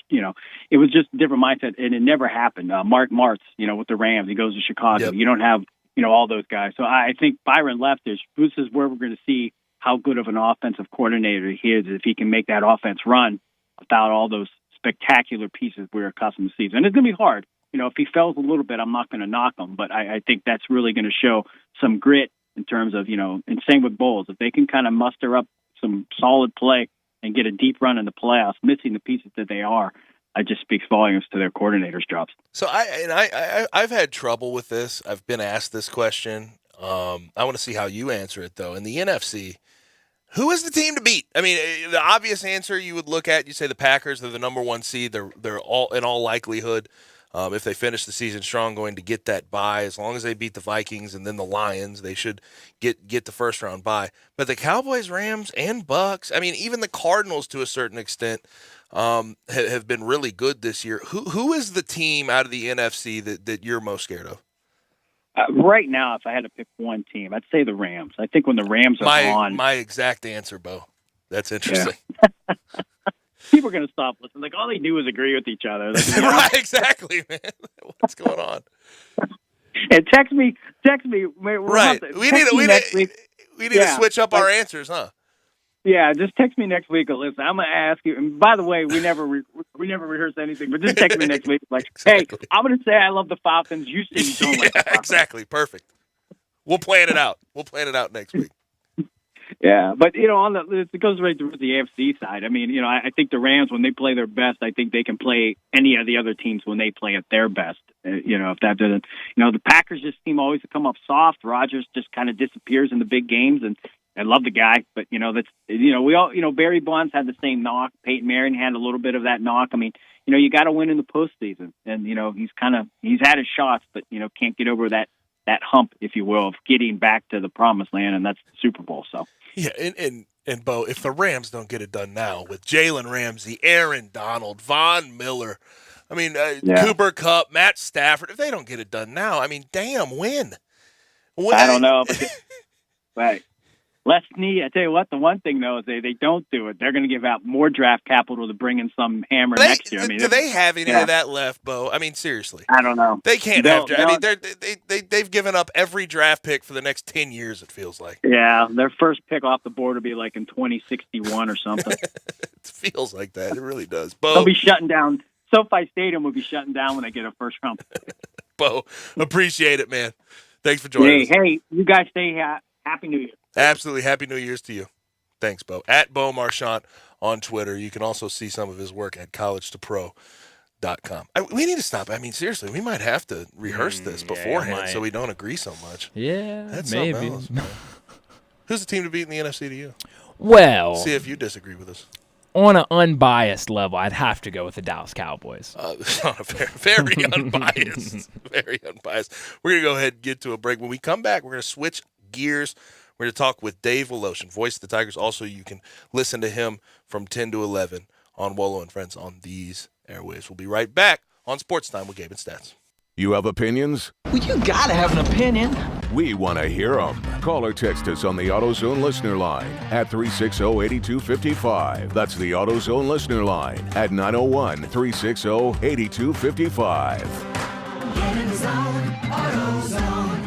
it was just a different mindset, and it never happened. Mark Martz, with the Rams, he goes to Chicago. Yep. You don't have all those guys, so I think Byron Leftwich, this is where we're going to see how good of an offensive coordinator he is if he can make that offense run without all those spectacular pieces we're accustomed to see. And it's going to be hard. If he fails a little bit, I'm not going to knock him, but I think that's really going to show some grit in terms of, and same with Bowles. If they can kind of muster up some solid play and get a deep run in the playoffs, missing the pieces that they are, it just speaks volumes to their coordinator's jobs. So I've had trouble with this. I've been asked this question. I want to see how you answer it, though. In the NFC, who is the team to beat? I mean, the obvious answer you would look at, you say the Packers, they're the number one seed. They're all, in all likelihood, if they finish the season strong, going to get that bye. As long as they beat the Vikings and then the Lions, they should get the first round bye. But the Cowboys, Rams, and Bucks, I mean, even the Cardinals to a certain extent have been really good this year. Who is the team out of the NFC that you're most scared of? Right now, if I had to pick one team, I'd say the Rams. I think when the Rams are on... My exact answer, Bo. That's interesting. Yeah. People are going to stop listening. Like, all they do is agree with each other. Like, right, exactly, man. What's going on? And text me. Right. We need to switch up our answers, huh? Yeah, just text me next week. Listen, I'm going to ask you. And by the way, we never rehearse anything, but just text me next week. Like, exactly. Hey, I'm going to say I love the Falcons. You say you don't like the Falcons. Exactly. Perfect. We'll plan it out. Next week. Yeah, but it goes right through the AFC side. I mean, I think the Rams, when they play their best, I think they can play any of the other teams when they play at their best. If that doesn't, the Packers just seem always to come up soft. Rodgers just kind of disappears in the big games, and I love the guy, but that's we all Barry Bonds had the same knock. Peyton Manning had a little bit of that knock. I mean, you got to win in the postseason, and he's had his shots, but can't get over that hump, if you will, of getting back to the promised land, and that's the Super Bowl. So yeah, and Bo, if the Rams don't get it done now with Jalen Ramsey, Aaron Donald, Von Miller, I mean Cooper Kupp, Matt Stafford, if they don't get it done now, I mean, damn, win. I don't know, but right. Les Snead, I tell you what, the one thing, though, is they don't do it. They're going to give out more draft capital to bring in some hammer next year. I mean, do they have any of that left, Bo? I mean, seriously. I don't know. They can't have draft. I mean, they've given up every draft pick for the next 10 years, it feels like. Yeah, their first pick off the board will be like in 2061 or something. It feels like that. It really does. Bo, they'll be shutting down. SoFi Stadium will be shutting down when they get a first round pick. Bo, appreciate it, man. Thanks for joining us. Hey, you guys stay Happy New Year. Absolutely. Happy New Year's to you. Thanks, Bo. At Bo Marchant on Twitter. You can also see some of his work at collegetopro.com. We need to stop. I mean, seriously, we might have to rehearse this beforehand so we don't agree so much. Yeah, that's maybe. Else, who's the team to beat in the NFC to you? Well, see if you disagree with us. On an unbiased level, I'd have to go with the Dallas Cowboys. Very unbiased. Very unbiased. We're going to go ahead and get to a break. When we come back, we're going to switch gears. We're going to talk with Dave Woloshin, voice of the Tigers. Also, you can listen to him from 10 to 11 on Wolo and Friends on these airwaves. We'll be right back on Sportstime with Gabe and Stats. You have opinions? Well, you got to have an opinion. We want to hear them. Call or text us on the AutoZone listener line at 360-8255. That's the AutoZone listener line at 901-360-8255. Get in the zone, AutoZone.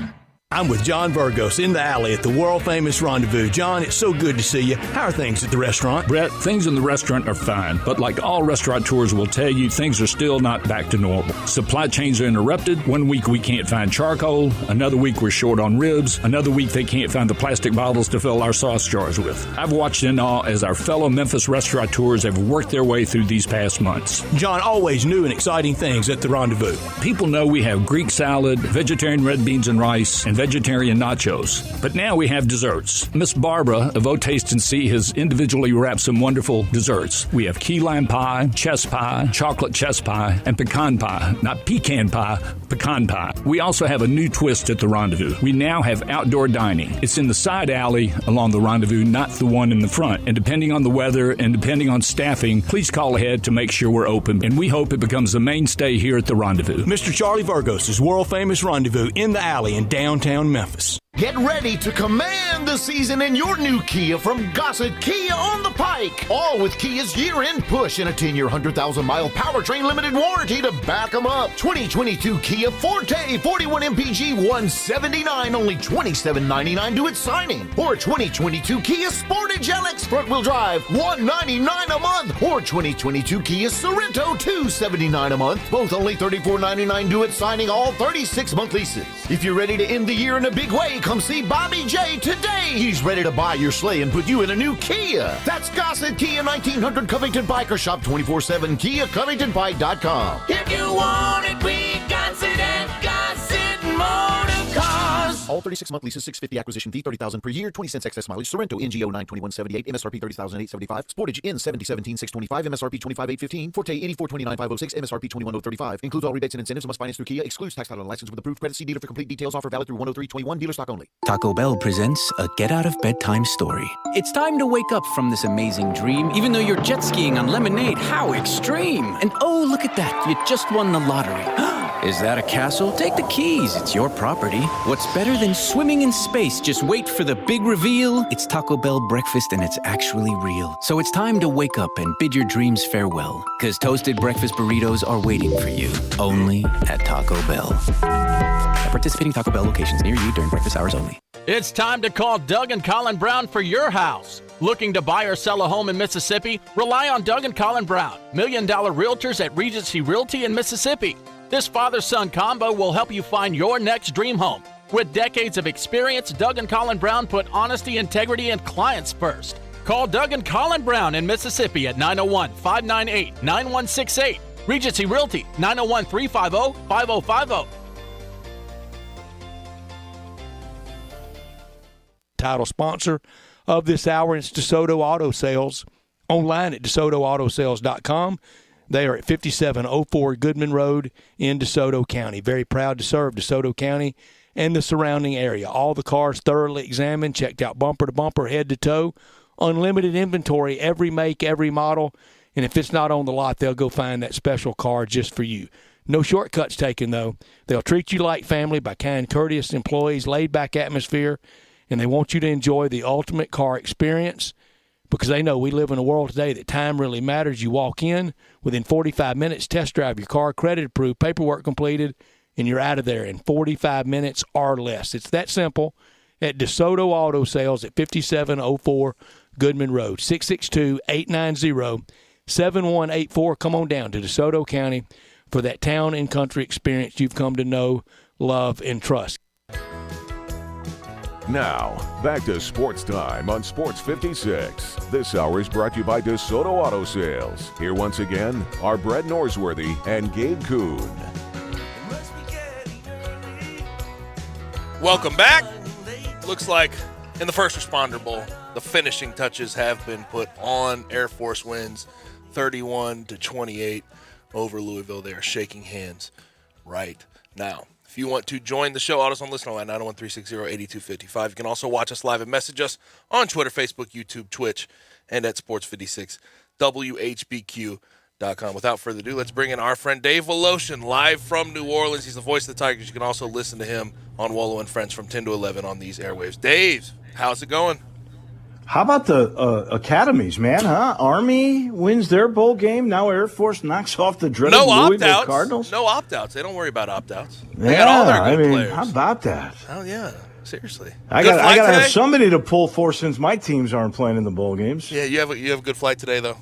I'm with John Virgos in the alley at the world-famous Rendezvous. John, it's so good to see you. How are things at the restaurant? Brett, things in the restaurant are fine, but like all restaurateurs will tell you, things are still not back to normal. Supply chains are interrupted. 1 week we can't find charcoal. Another week we're short on ribs. Another week they can't find the plastic bottles to fill our sauce jars with. I've watched in awe as our fellow Memphis restaurateurs have worked their way through these past months. John, always new and exciting things at the Rendezvous. People know we have Greek salad, vegetarian red beans and rice, and vegetarian nachos. But now we have desserts. Miss Barbara of O Taste and See has individually wrapped some wonderful desserts. We have key lime pie, chess pie, chocolate chess pie, and pecan pie. Not pecan pie, pecan pie. We also have a new twist at the Rendezvous. We now have outdoor dining. It's in the side alley along the Rendezvous, not the one in the front. And depending on the weather and depending on staffing, please call ahead to make sure we're open. And we hope it becomes a mainstay here at the Rendezvous. Mr. Charlie Virgos' world-famous Rendezvous in the alley in downtown Memphis. Get ready to command the season in your new Kia from Gossett Kia on the Pike. All with Kia's year-end push and a 10-year, 100,000-mile powertrain limited warranty to back them up. 2022 Kia Forte, 41 MPG, $179, only $27.99 to its signing. Or 2022 Kia Sportage LX front-wheel drive, $199 a month. Or 2022 Kia Sorento, $279 a month, both only $34.99 to its signing, all 36-month leases. If you're ready to end the year in a big way, come see Bobby J today. He's ready to buy your sleigh and put you in a new Kia. That's Gossett Kia, 1900 Covington Pike, or shop 24/7 KiaCovingtonPike.com. If you want it, we got it at Gossett Motor Cars. All 36-month leases, $650 acquisition fee, $30,000 per year, 20 cents excess mileage. Sorrento NGO 92178, MSRP $30,875. Sportage N 7017 625, MSRP 25815. Forte 8429506, MSRP 21035. Includes all rebates and incentives. Must finance through Kia. Excludes tax title and license with approved credit. See dealer for complete details. Offer valid through 103/21. Dealer stock only. Taco Bell presents a get-out-of-bedtime story. It's time to wake up from this amazing dream, even though you're jet skiing on lemonade. How extreme! And oh, look at that. You just won the lottery. Is that a castle? Take the keys. It's your property. What's better than swimming in space? Just wait for the big reveal. It's Taco Bell breakfast and it's actually real. So it's time to wake up and bid your dreams farewell. Because toasted breakfast burritos are waiting for you. Only at Taco Bell. At participating Taco Bell locations near you during breakfast hours only. It's time to call Doug and Colin Brown for your house. Looking to buy or sell a home in Mississippi? Rely on Doug and Colin Brown, $1 Million Realtors at Regency Realty in Mississippi. This father-son combo will help you find your next dream home. With decades of experience, Doug and Colin Brown put honesty, integrity, and clients first. Call Doug and Colin Brown in Mississippi at 901-598-9168. Regency Realty, 901-350-5050. Title sponsor of this hour is DeSoto Auto Sales. Online at DeSotoAutoSales.com. They are at 5704 Goodman Road in DeSoto County. Very proud to serve DeSoto County and the surrounding area. All the cars thoroughly examined, checked out bumper to bumper, head to toe. Unlimited inventory, every make, every model. And if it's not on the lot, they'll go find that special car just for you. No shortcuts taken, though. They'll treat you like family by kind, courteous employees, laid-back atmosphere, and they want you to enjoy the ultimate car experience because they know we live in a world today that time really matters. You walk in, within 45 minutes, test drive your car, credit approved, paperwork completed, and you're out of there in 45 minutes or less. It's that simple at DeSoto Auto Sales at 5704 Goodman Road, 662-890-7184. Come on down to DeSoto County for that town and country experience you've come to know, love, and trust. Now, back to Sports Time on Sports 56. This hour is brought to you by DeSoto Auto Sales. Here once again are Brett Norsworthy and Gabe Kuhn. Welcome back. Looks like in the First Responder Bowl, the finishing touches have been put on. Air Force wins 31-28 over Louisville. They are shaking hands right now. If you want to join the show, Autos on Listener Line, 901-360-8255. You can also watch us live and message us on Twitter, Facebook, YouTube, Twitch, and at Sports56WHBQ.com. Without further ado, let's bring in our friend Dave Voloshin, live from New Orleans. He's the voice of the Tigers. You can also listen to him on Wolo and Friends from 10 to 11 on these airwaves. Dave, how's it going? How about the academies, man, huh? Army wins their bowl game. Now Air Force knocks off the dreaded Louisville Cardinals. No opt-outs. They don't worry about opt-outs. They yeah, got all their good players. How about that? Oh, yeah. Seriously. I got to have somebody to pull for since my teams aren't playing in the bowl games. Yeah, you have a good flight today, though?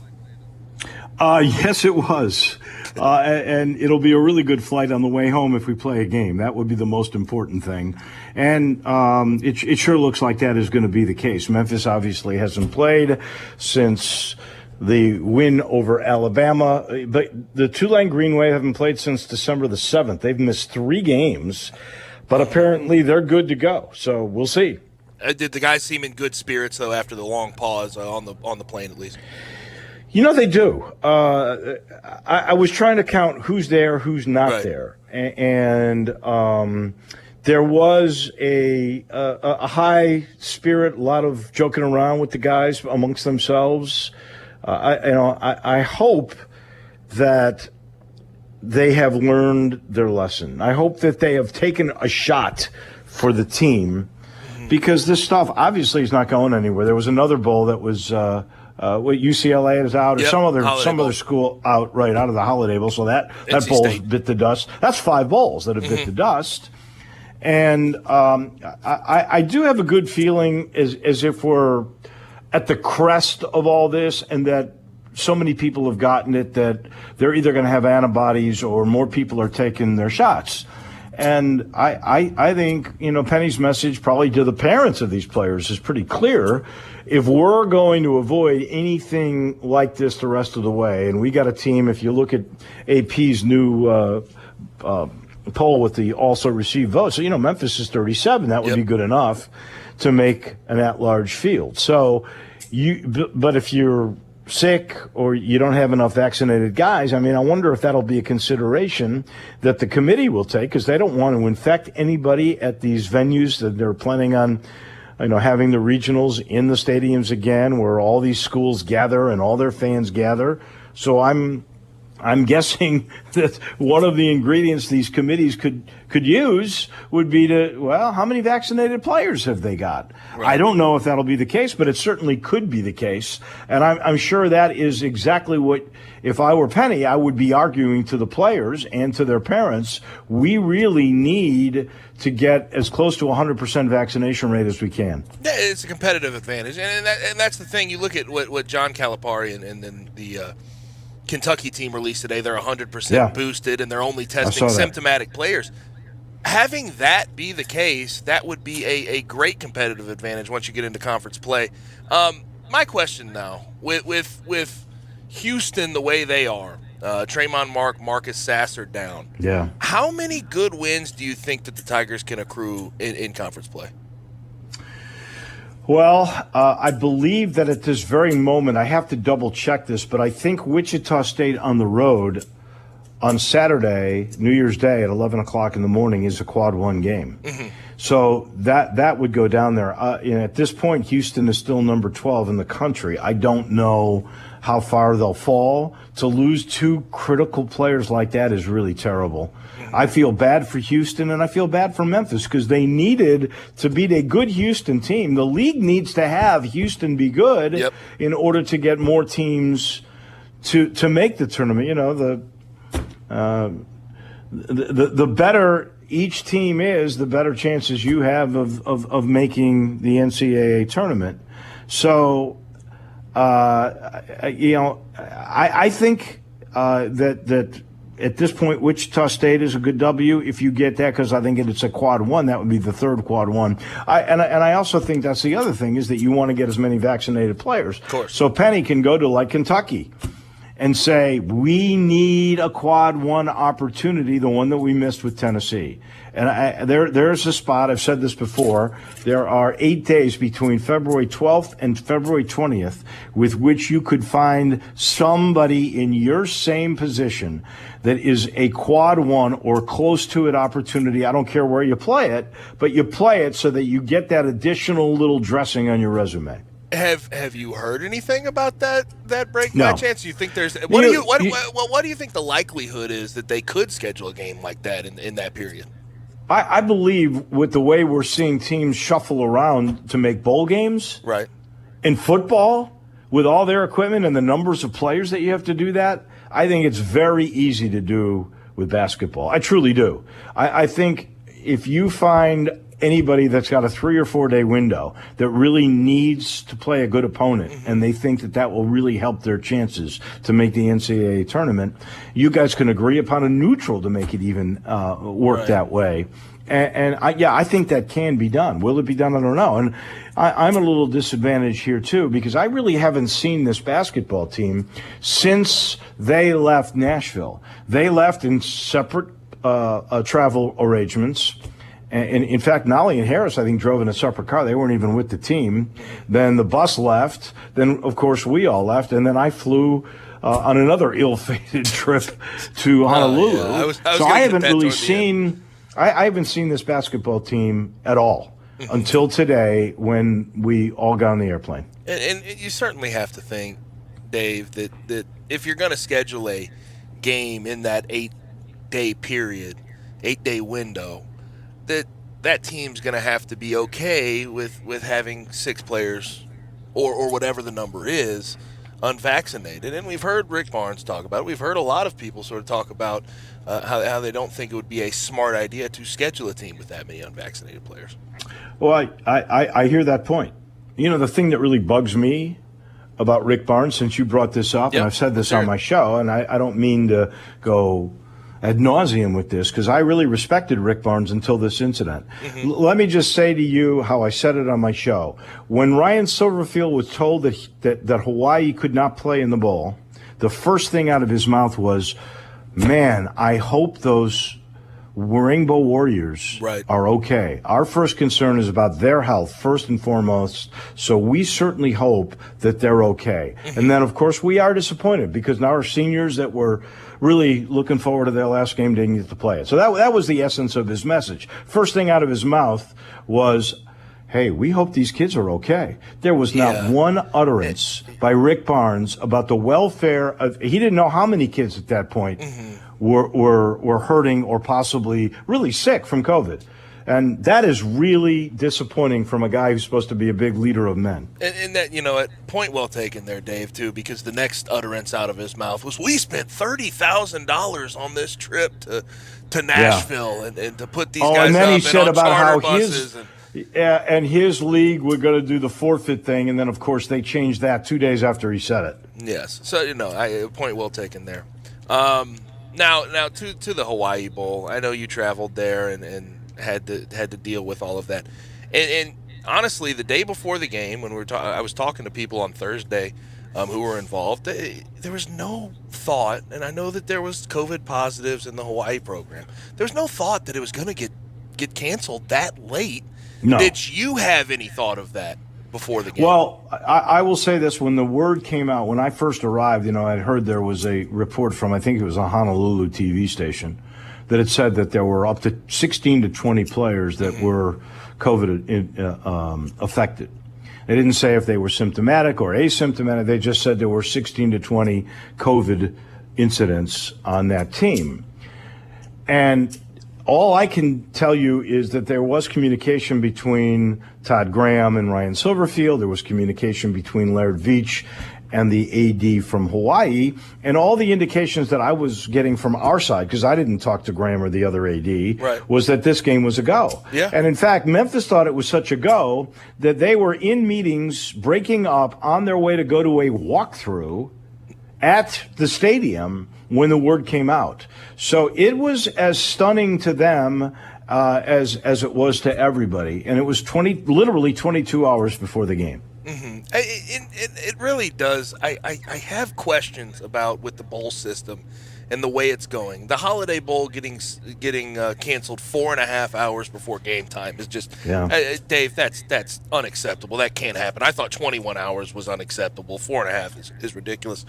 Yes, it was. And it'll be a really good flight on the way home if we play a game. That would be the most important thing. And it sure looks like that is going to be the case. Memphis obviously hasn't played since the win over Alabama. But the Tulane Green Wave haven't played since December the 7th. They've missed 3 games, but apparently they're good to go. So we'll see. Did the guys seem in good spirits, though, after the long pause on the plane at least? You know, they do. I was trying to count who's there, who's not there. And there was a high spirit, a lot of joking around with the guys amongst themselves. I hope that they have learned their lesson. I hope that they have taken a shot for the team because this stuff obviously is not going anywhere. There was another bowl that was UCLA is out, or some other school out of the Holiday Bowl. So that bowl's bit the dust. That's 5 bowls that have bit the dust. And I do have a good feeling as if we're at the crest of all this, and that so many people have gotten it that they're either going to have antibodies or more people are taking their shots. And I think, Penny's message probably to the parents of these players is pretty clear. If we're going to avoid anything like this the rest of the way, and we got a team, if you look at AP's new poll with the also received votes, so, Memphis is 37. That would be good enough to make an at-large field. So, but if you're sick or you don't have enough vaccinated guys, I wonder if that'll be a consideration that the committee will take, because they don't want to infect anybody at these venues that they're planning on, having the regionals in the stadiums again, where all these schools gather and all their fans gather. So I'm guessing that one of the ingredients these committees could use would be how many vaccinated players have they got? Right. I don't know if that'll be the case, but it certainly could be the case. And I'm sure that is exactly what, if I were Penny, I would be arguing to the players and to their parents. We really need to get as close to 100% vaccination rate as we can. Yeah, it's a competitive advantage. And that's the thing. You look at what John Calipari and the Kentucky team released today. They're 100% boosted, and they're only testing symptomatic players. Having that be the case, that would be a great competitive advantage once you get into conference play. My question now, with Houston the way they are, Tremont Marcus Sasser down. Yeah. How many good wins do you think that the Tigers can accrue in conference play? Well, I believe that at this very moment, I have to double check this, but I think Wichita State on the road on Saturday, New Year's Day at 11 o'clock in the morning is a quad 1 game. Mm-hmm. So that would go down there. At this point, Houston is still number 12 in the country. I don't know how far they'll fall. To lose 2 critical players like that is really terrible. I feel bad for Houston, and I feel bad for Memphis because they needed to beat a good Houston team. The league needs to have Houston be good in order to get more teams to make the tournament. You know, the better each team is, the better chances you have of making the NCAA tournament. So, you know, I think that at this point, Wichita State is a good W if you get that, because I think it's a quad one. That would be the third quad one. And I also think that's the other thing, is that you want to get as many vaccinated players. Of course. So Penny can go to like Kentucky and say, we need a quad one opportunity, the one that we missed with Tennessee. And there's a spot, I've said this before, there are 8 days between February 12th and February 20th with which you could find somebody in your same position that is a quad one or close to it opportunity. I don't care where you play it, but you play it so that you get that additional little dressing on your resume. Have you heard anything about that break No. by chance? You think there's what do you think the likelihood is that they could schedule a game like that in that period? I believe with the way we're seeing teams shuffle around to make bowl games, right? In football, with all their equipment and the numbers of players that you have to do that, I think it's very easy to do with basketball. I truly do. I think if you find anybody that's got a 3 or 4 day window that really needs to play a good opponent, and they think that will really help their chances to make the NCAA tournament, you guys can agree upon a neutral to make it even work that way. And I think that can be done. Will it be done? I don't know. And I'm a little disadvantaged here, too, because I really haven't seen this basketball team since they left Nashville. They left in separate travel arrangements. And in fact, Nolly and Harris, I think, drove in a separate car. They weren't even with the team. Then the bus left. Then, of course, we all left. And then I flew on another ill-fated trip to Honolulu. So I haven't really seen – I haven't seen this basketball team at all until today when we all got on the airplane. And you certainly have to think, Dave, that if you're going to schedule a game in that 8-day period, 8-day window, that team's going to have to be okay with having 6 players or whatever the number is unvaccinated. And we've heard Rick Barnes talk about it. We've heard a lot of people sort of talk about how they don't think it would be a smart idea to schedule a team with that many unvaccinated players. Well, I hear that point. You know, the thing that really bugs me about Rick Barnes, since you brought this up, and I've said this on my show, and I don't mean to go ad nauseum with this, because I really respected Rick Barnes until this incident. Let me just say to you how I said it on my show. When Ryan Silverfield was told that Hawaii could not play in the bowl, the first thing out of his mouth was, man, I hope those Rainbow Warriors are okay. Our first concern is about their health, first and foremost, so we certainly hope that they're okay. And then, of course, we are disappointed because now our seniors that were really looking forward to their last game didn't get to play it. So that was the essence of his message. First thing out of his mouth was, hey, we hope these kids are okay. There was not one utterance by Rick Barnes about the welfare of – he didn't know how many kids at that point were hurting or possibly really sick from COVID. And that is really disappointing from a guy who's supposed to be a big leader of men. And that, you know, point well taken there, Dave, too, because the next utterance out of his mouth was, we spent $30,000 on this trip to Nashville and to put these guys and then up he said on about how buses his league were going to do the forfeit thing, and then, of course, they changed that 2 days after he said it. Yes. So, you know, point well taken there. Now to the Hawaii Bowl. I know you traveled there and had to deal with all of that. And honestly, the day before the game, when I was talking to people on Thursday who were involved, there was no thought, and I know that there was COVID positives in the Hawaii program. There was no thought that it was going to get canceled that late. No. Did you have any thought of that before the game? Well, I will say this. When the word came out, when I first arrived, you know, I'd heard there was a report from, I think it was a Honolulu TV station, that had said that there were up to 16 to 20 players that were COVID affected. They didn't say if they were symptomatic or asymptomatic. They just said there were 16 to 20 COVID incidents on that team. And all I can tell you is that there was communication between Todd Graham and Ryan Silverfield. There was communication between Laird Veach and the AD from Hawaii. And all the indications that I was getting from our side, because I didn't talk to Graham or the other AD, was that this game was a go. Yeah. And in fact, Memphis thought it was such a go that they were in meetings, breaking up on their way to go to a walkthrough at the stadium when the word came out. So it was as stunning to them as it was to everybody. And it was literally 22 hours before the game. Mm-hmm. It really does. I have questions about with the bowl system and the way it's going. The Holiday Bowl getting canceled 4.5 hours before game time is just Dave. That's unacceptable. That can't happen. I thought 21 hours was unacceptable. 4.5 is ridiculous.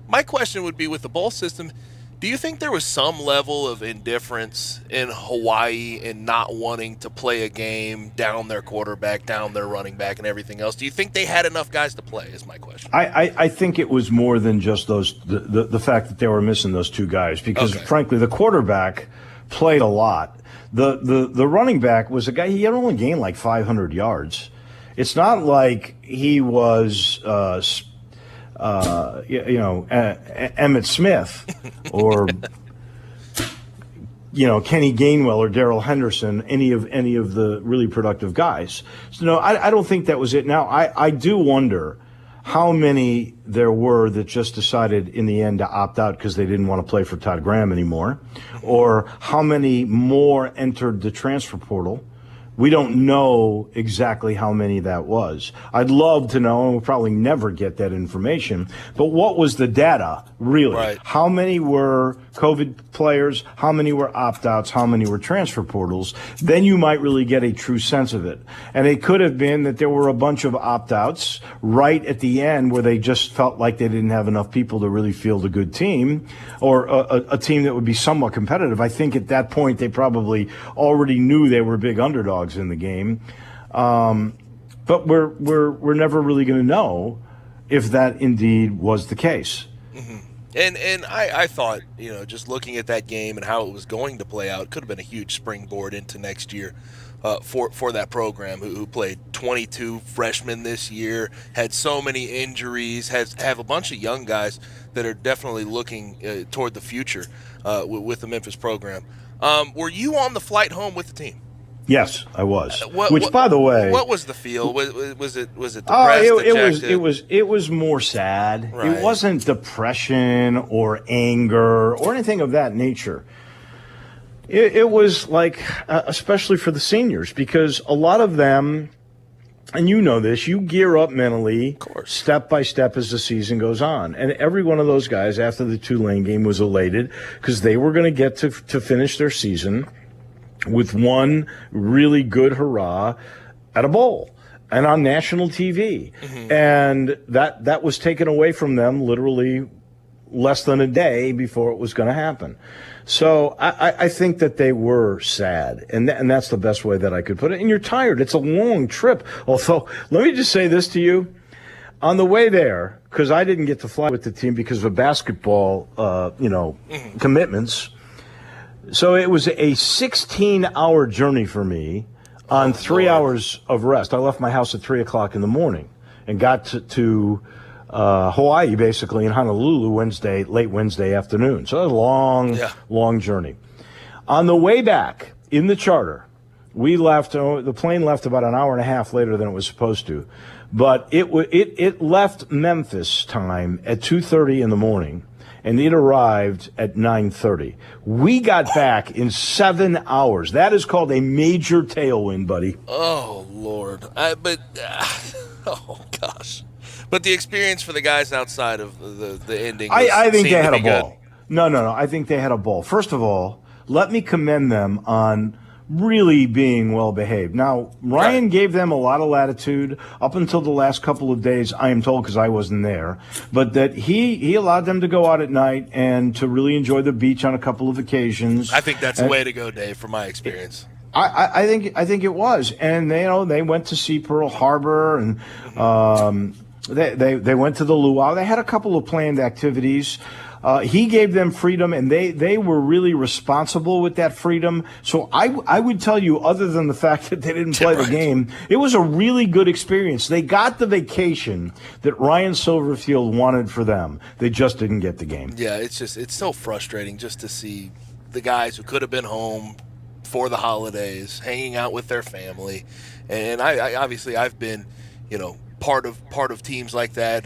My question would be with the bowl system. Do you think there was some level of indifference in Hawaii in not wanting to play a game, down their quarterback, down their running back, and everything else? Do you think they had enough guys to play is my question. I think it was more than just the fact that they were missing those two guys because, frankly, the quarterback played a lot. The running back was a guy, he had only gained like 500 yards. It's not like he was Emmitt Smith or Kenny Gainwell or Darrell Henderson, any of the really productive guys. So no, I don't think that was it. Now I do wonder how many there were that just decided in the end to opt out because they didn't want to play for Todd Graham anymore, or how many more entered the transfer portal. We don't know exactly how many that was. I'd love to know, and we'll probably never get that information. But what was the data, really? Right. How many were COVID players? How many were opt-outs? How many were transfer portals? Then you might really get a true sense of it. And it could have been that there were a bunch of opt-outs right at the end where they just felt like they didn't have enough people to really field a good team or a team that would be somewhat competitive. I think at that point they probably already knew they were big underdogs in the game, but we're never really going to know if that indeed was the case. Mm-hmm. And I thought, just looking at that game and how it was going to play out, it could have been a huge springboard into next year for that program who played 22 freshmen this year, had so many injuries, have a bunch of young guys that are definitely looking toward the future with the Memphis program. Were you on the flight home with the team? Yes, I was. By the way, what was the feel? Was it depressed? It was more sad. Right. It wasn't depression or anger or anything of that nature. It was like, especially for the seniors, because a lot of them, and you know this, you gear up mentally, step by step as the season goes on. And every one of those guys after the Tulane game was elated because they were going to get to finish their season with one really good hurrah at a bowl and on national TV. Mm-hmm. And that was taken away from them literally less than a day before it was going to happen. So I think that they were sad, and that's the best way that I could put it. And you're tired. It's a long trip. Although, let me just say this to you. On the way there, because I didn't get to fly with the team because of basketball, commitments, so it was a 16-hour journey for me on 3 hours of rest. I left my house at 3 o'clock in the morning and got to Hawaii, basically, in Honolulu late Wednesday afternoon. So it was a long journey. On the way back in the charter, we left. The plane left about an hour and a half later than it was supposed to, but it left Memphis time at 2:30 in the morning. And it arrived at 9:30. We got back in 7 hours. That is called a major tailwind, buddy. Oh, Lord. Oh, gosh. But the experience for the guys outside of the ending I think they had a ball. No. I think they had a ball. First of all, let me commend them on really being well behaved. Now, Ryan gave them a lot of latitude up until the last couple of days, I am told, because I wasn't there, but that he allowed them to go out at night and to really enjoy the beach on a couple of occasions. I think that's the way to go, Dave, from my experience. I think it was. And they went to see Pearl Harbor and They went to the luau. They had a couple of planned activities. He gave them freedom, and they were really responsible with that freedom. So I would tell you, other than the fact that they didn't play the game, it was a really good experience. They got the vacation that Ryan Silverfield wanted for them. They just didn't get the game. Yeah, it's so frustrating just to see the guys who could have been home for the holidays, hanging out with their family. And I obviously I've been, part of teams like that.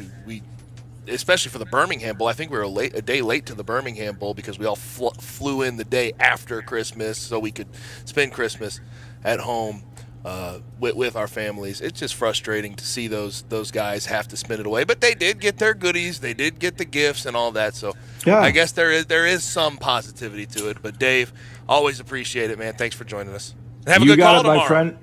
Especially for the Birmingham Bowl. I think we were a day late to the Birmingham Bowl because we all flew in the day after Christmas so we could spend Christmas at home with our families. It's just frustrating to see those guys have to spend it away. But they did get their goodies. They did get the gifts and all that. So I guess there is some positivity to it. But Dave, always appreciate it, man. Thanks for joining us. And have a good call tomorrow. My friend.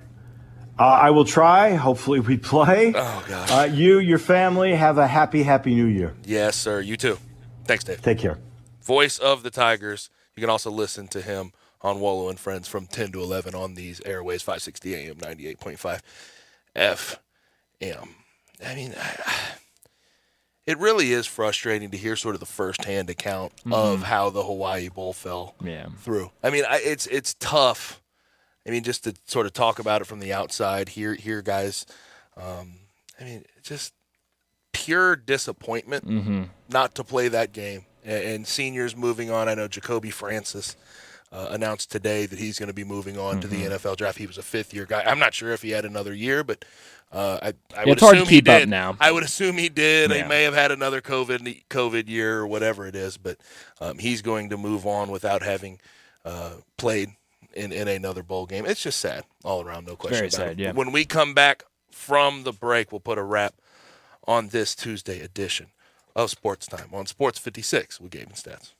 I will try. Hopefully we play. Oh, gosh. Your family, have a happy New Year. Yes, sir. You too. Thanks, Dave. Take care. Voice of the Tigers. You can also listen to him on Wolo and Friends from 10 to 11 on these airways, 560 AM, 98.5 FM. I mean, it really is frustrating to hear sort of the firsthand account of how the Hawaii Bowl fell through. I mean, it's tough. I mean, just to sort of talk about it from the outside, here, guys. I mean, just pure disappointment not to play that game. And seniors moving on. I know Jacoby Francis announced today that he's going to be moving on to the NFL draft. He was a fifth-year guy. I'm not sure if he had another year, but I would assume he did. Now. I would assume he did. Yeah. He may have had another COVID year or whatever it is, but he's going to move on without having played in another bowl game. It's just sad all around, no question. Very sad, yeah. When we come back from the break, we'll put a wrap on this Tuesday edition of Sports Time on Sports 56 with Gabe and Stats.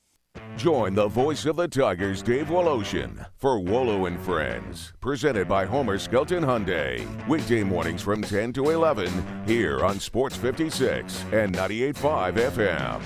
Join the voice of the Tigers, Dave Woloshin, for Wolo and Friends, presented by Homer Skelton Hyundai. Weekday mornings from 10 to 11 here on Sports 56 and 98.5 FM.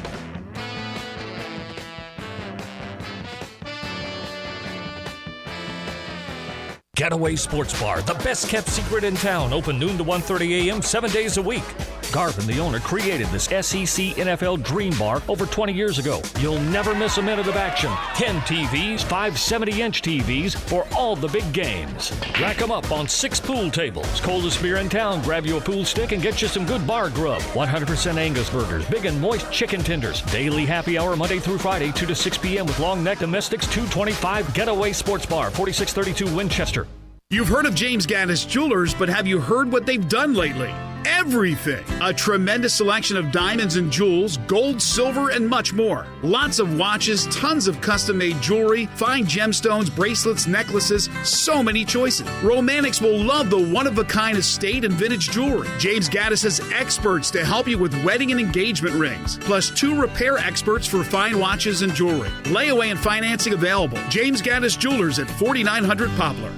Getaway Sports Bar, the best-kept secret in town, open noon to 1:30 a.m., 7 days a week. Garvin, the owner, created this SEC NFL Dream Bar over 20 years ago. You'll never miss a minute of action. 10 TVs, 5 70-inch TVs for all the big games. Rack them up on 6 pool tables. Coldest beer in town, grab you a pool stick and get you some good bar grub. 100% Angus burgers, big and moist chicken tenders. Daily happy hour Monday through Friday, 2 to 6 p.m. with long neck domestics, $2.25. Getaway Sports Bar, 4632 Winchester. You've heard of James Gaddis Jewelers, but have you heard what they've done lately? Everything. A tremendous selection of diamonds and jewels, gold, silver, and much more. Lots of watches, tons of custom-made jewelry, fine gemstones, bracelets, necklaces, so many choices. Romantics will love the one-of-a-kind estate and vintage jewelry. James Gaddis has experts to help you with wedding and engagement rings, plus 2 repair experts for fine watches and jewelry. Layaway and financing available. James Gaddis Jewelers at 4900 Poplar.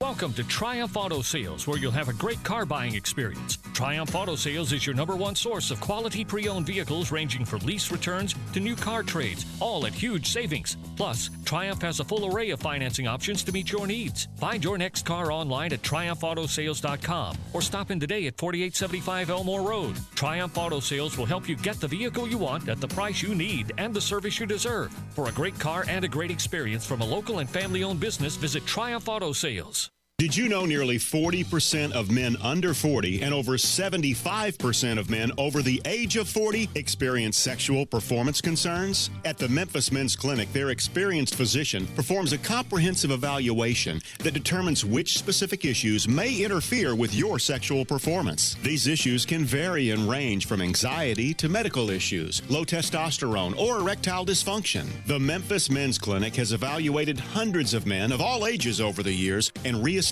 Welcome to Triumph Auto Sales, where you'll have a great car buying experience. Triumph Auto Sales is your #1 source of quality pre-owned vehicles ranging from lease returns to new car trades, all at huge savings. Plus, Triumph has a full array of financing options to meet your needs. Find your next car online at triumphautosales.com or stop in today at 4875 Elmore Road. Triumph Auto Sales will help you get the vehicle you want at the price you need and the service you deserve. For a great car and a great experience from a local and family-owned business, visit Triumph Auto Sales. Did you know nearly 40% of men under 40 and over 75% of men over the age of 40 experience sexual performance concerns? At the Memphis Men's Clinic, their experienced physician performs a comprehensive evaluation that determines which specific issues may interfere with your sexual performance. These issues can vary and range from anxiety to medical issues, low testosterone, or erectile dysfunction. The Memphis Men's Clinic has evaluated hundreds of men of all ages over the years and reestablished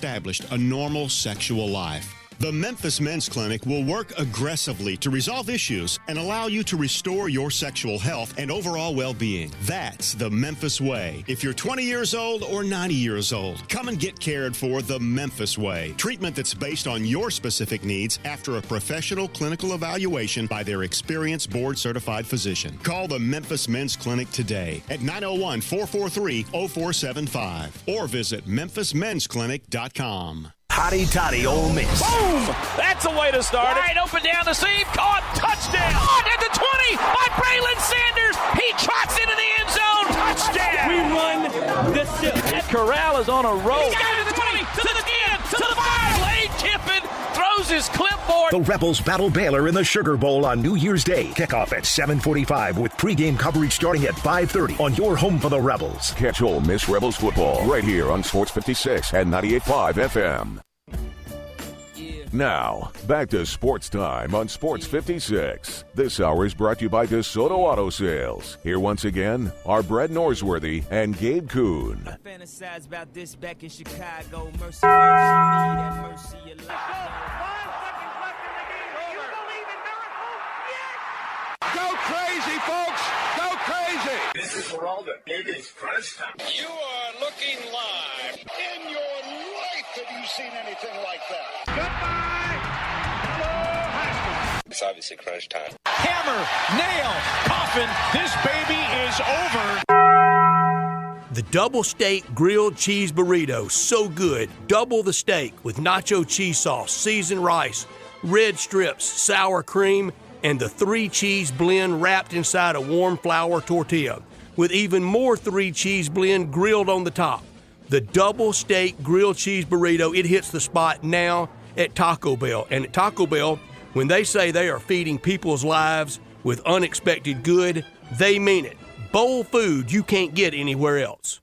a normal sexual life. The Memphis Men's Clinic will work aggressively to resolve issues and allow you to restore your sexual health and overall well-being. That's the Memphis way. If you're 20 years old or 90 years old, come and get cared for the Memphis way. Treatment that's based on your specific needs after a professional clinical evaluation by their experienced board-certified physician. Call the Memphis Men's Clinic today at 901-443-0475 or visit memphismensclinic.com. Hotty Toddy Ole Miss. Boom! That's a way to start it. Right open down the seam. Caught. Touchdown. Caught at the 20 by Braylon Sanders. He trots into the end zone. Touchdown. We run the silk. Corral is on a roll. He's got it to the 20, to the 10, to the 5. Lane Kiffin throws his clipboard. The Rebels battle Baylor in the Sugar Bowl on New Year's Day. Kickoff at 7:45 with pregame coverage starting at 5:30 on your home for the Rebels. Catch Ole Miss Rebels football right here on Sports 56 and 98.5 FM. Now, back to Sports Time on Sports 56. This hour is brought to you by DeSoto Auto Sales. Here once again are Brett Norsworthy and Gabe Kuhn. I fantasize about this back in Chicago. Mercy, mercy, me, that mercy you like. 5 seconds left in the game. Do you believe in miracles? Yes! Go crazy, folks! Go crazy! This is Geraldo. It is crunch time. You are looking live. In your life have you seen anything like that? Goodbye! It's obviously crunch time. Hammer, nail, coffin. This baby is over. The double steak grilled cheese burrito, so good. Double the steak with nacho cheese sauce, seasoned rice, red strips, sour cream, and the 3-cheese blend wrapped inside a warm flour tortilla, with even more 3-cheese blend grilled on the top. The double steak grilled cheese burrito, it hits the spot now at Taco Bell. And at Taco Bell, when they say they are feeding people's lives with unexpected good, they mean it. Bowl food you can't get anywhere else.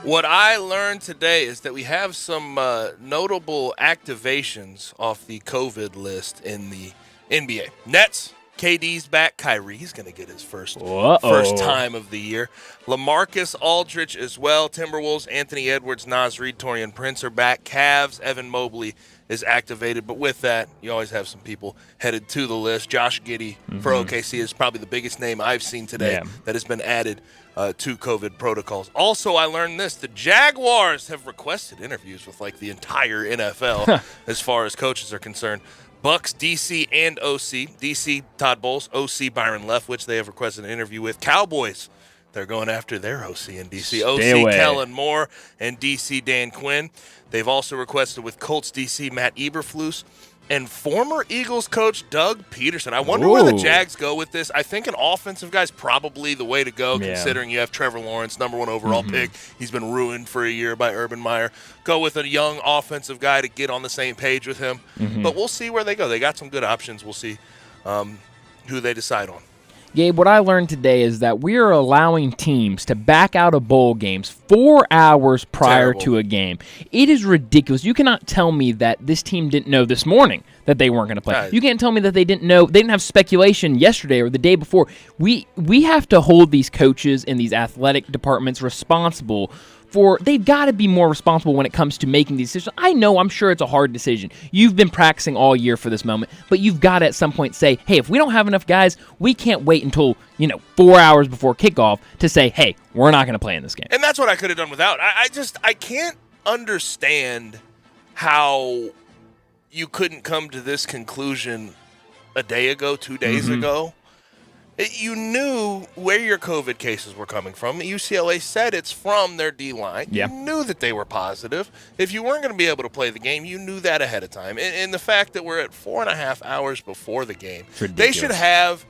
What I learned today is that we have some notable activations off the COVID list in the NBA. Nets, KD's back. Kyrie's going to get his first time of the year. LaMarcus Aldridge as well. Timberwolves, Anthony Edwards, Naz Reid, Taurean Prince are back. Cavs, Evan Mobley is activated. But with that, you always have some people headed to the list. Josh Giddey for OKC is probably the biggest name I've seen today that has been added to COVID protocols. Also, I learned this. The Jaguars have requested interviews with like the entire NFL as far as coaches are concerned. Bucks, DC, and OC. DC, Todd Bowles. OC, Byron Leftwich, they have requested an interview with. Cowboys, they're going after their OC in DC. OC, Kellen Moore, and DC, Dan Quinn. They've also requested with Colts, DC, Matt Eberflus, and former Eagles coach Doug Peterson. I wonder where the Jags go with this. I think an offensive guy's probably the way to go, considering you have Trevor Lawrence, number 1 overall pick. He's been ruined for a year by Urban Meyer. Go with a young offensive guy to get on the same page with him. But we'll see where they go. They got some good options. We'll see who they decide on. Gabe, what I learned today is that we are allowing teams to back out of bowl games 4 hours prior to a game. It is ridiculous. You cannot tell me that this team didn't know this morning that they weren't going to play. You can't tell me that they didn't know. They didn't have speculation yesterday or the day before. We have to hold these coaches and these athletic departments responsible for, they've got to be more responsible when it comes to making these decisions. I'm sure it's a hard decision. You've been practicing all year for this moment, but you've got to at some point say, hey, if we don't have enough guys, we can't wait until, 4 hours before kickoff to say, hey, we're not going to play in this game. And that's what I could have done without. I can't understand how you couldn't come to this conclusion a day ago, 2 days ago. You knew where your COVID cases were coming from. UCLA said it's from their D-line. You knew that they were positive. If you weren't going to be able to play the game, you knew that ahead of time. And the fact that we're at 4.5 hours before the game, they should have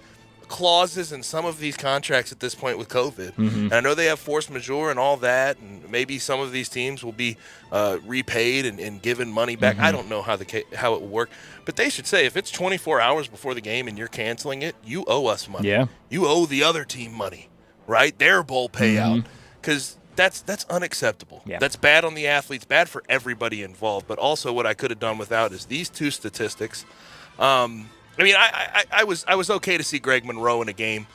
clauses in some of these contracts at this point with COVID. And I know they have force majeure and all that, and maybe some of these teams will be repaid and given money back. I don't know how it will work, but they should say if it's 24 hours before the game and you're canceling it, you owe us money. You owe the other team money, right? Their bowl payout, because that's unacceptable. That's bad on the athletes, bad for everybody involved. But also, what I could have done without is these two statistics. I was okay to see Greg Monroe in a game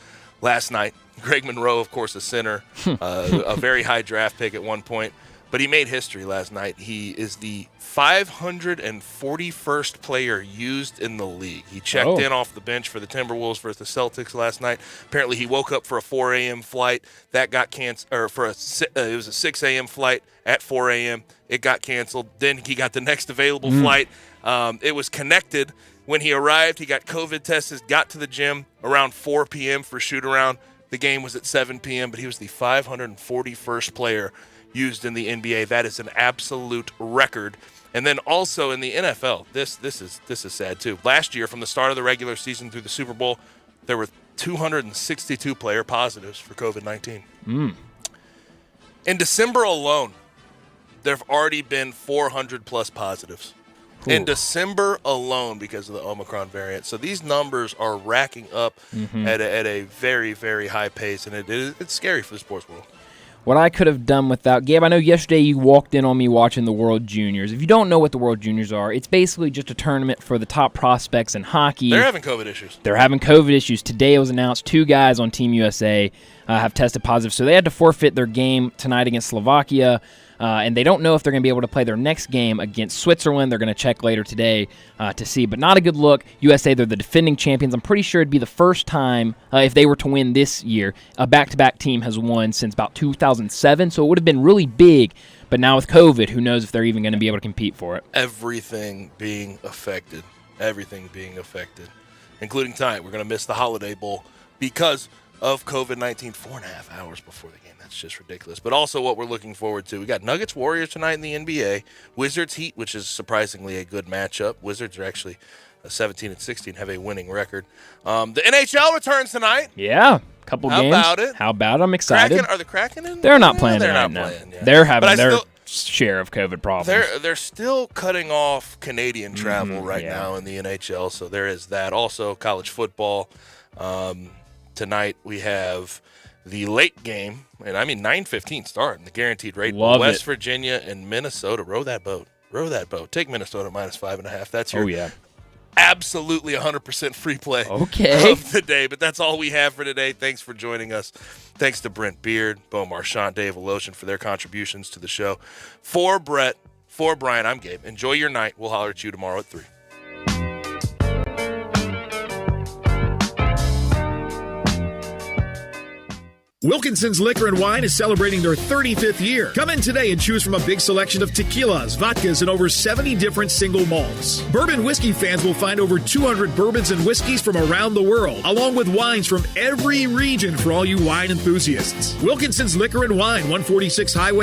last night. Greg Monroe, of course, a center, a very high draft pick at one point, but he made history last night. He is the 541st player used in the league. He checked in off the bench for the Timberwolves versus the Celtics last night. Apparently, he woke up for a 4 a.m. flight that got canceled, or it was a 6 a.m. flight at 4 a.m. It got canceled. Then he got the next available flight. It was connected. When he arrived, he got COVID tested, got to the gym around 4 p.m. for shoot-around. The game was at 7 p.m., but he was the 541st player used in the NBA. That is an absolute record. And then also in the NFL, this is sad too. Last year, from the start of the regular season through the Super Bowl, there were 262 player positives for COVID-19. In December alone, there have already been 400-plus positives. Ooh. In December alone because of the Omicron variant. So these numbers are racking up at a very, very high pace, and it's scary for the sports world. What I could have done without Gabe, I know yesterday you walked in on me watching the World Juniors. If you don't know what the World Juniors are, it's basically just a tournament for the top prospects in hockey. They're having COVID issues. They're having COVID issues. Today it was announced 2 guys on Team USA have tested positive, so they had to forfeit their game tonight against Slovakia. And they don't know if they're going to be able to play their next game against Switzerland. They're going to check later today to see. But not a good look. USA, they're the defending champions. I'm pretty sure it'd be the first time, if they were to win this year, a back-to-back team has won since about 2007. So it would have been really big. But now with COVID, who knows if they're even going to be able to compete for it. Everything being affected, including tonight. We're going to miss the Holiday Bowl because of COVID-19 4.5 hours before the game. That's just ridiculous. But also what we're looking forward to, we got Nuggets Warriors tonight in the NBA, Wizards Heat, which is surprisingly a good matchup. Wizards are actually 17-16, have a winning record. The NHL returns tonight. Yeah, couple games. How about it? How about it? I'm excited. Are the Kraken in? They're not playing they're tonight not now. playing, yeah. They're having their share of COVID problems. They're still cutting off Canadian travel now in the NHL, so there is that. Also, college football. Tonight we have the late game, and I mean 9:15 start in the guaranteed rate. West Virginia and Minnesota. Row that boat. Take Minnesota -5.5. That's your absolutely 100% free play of the day. But that's all we have for today. Thanks for joining us. Thanks to Brent Beard, Bo Marchant, Dave Aloshin for their contributions to the show. For Brett, for Brian, I'm Gabe. Enjoy your night. We'll holler at you tomorrow at 3. Wilkinson's Liquor and Wine is celebrating their 35th year. Come in today and choose from a big selection of tequilas, vodkas, and over 70 different single malts. Bourbon whiskey fans will find over 200 bourbons and whiskeys from around the world, along with wines from every region for all you wine enthusiasts. Wilkinson's Liquor and Wine, 146 Highway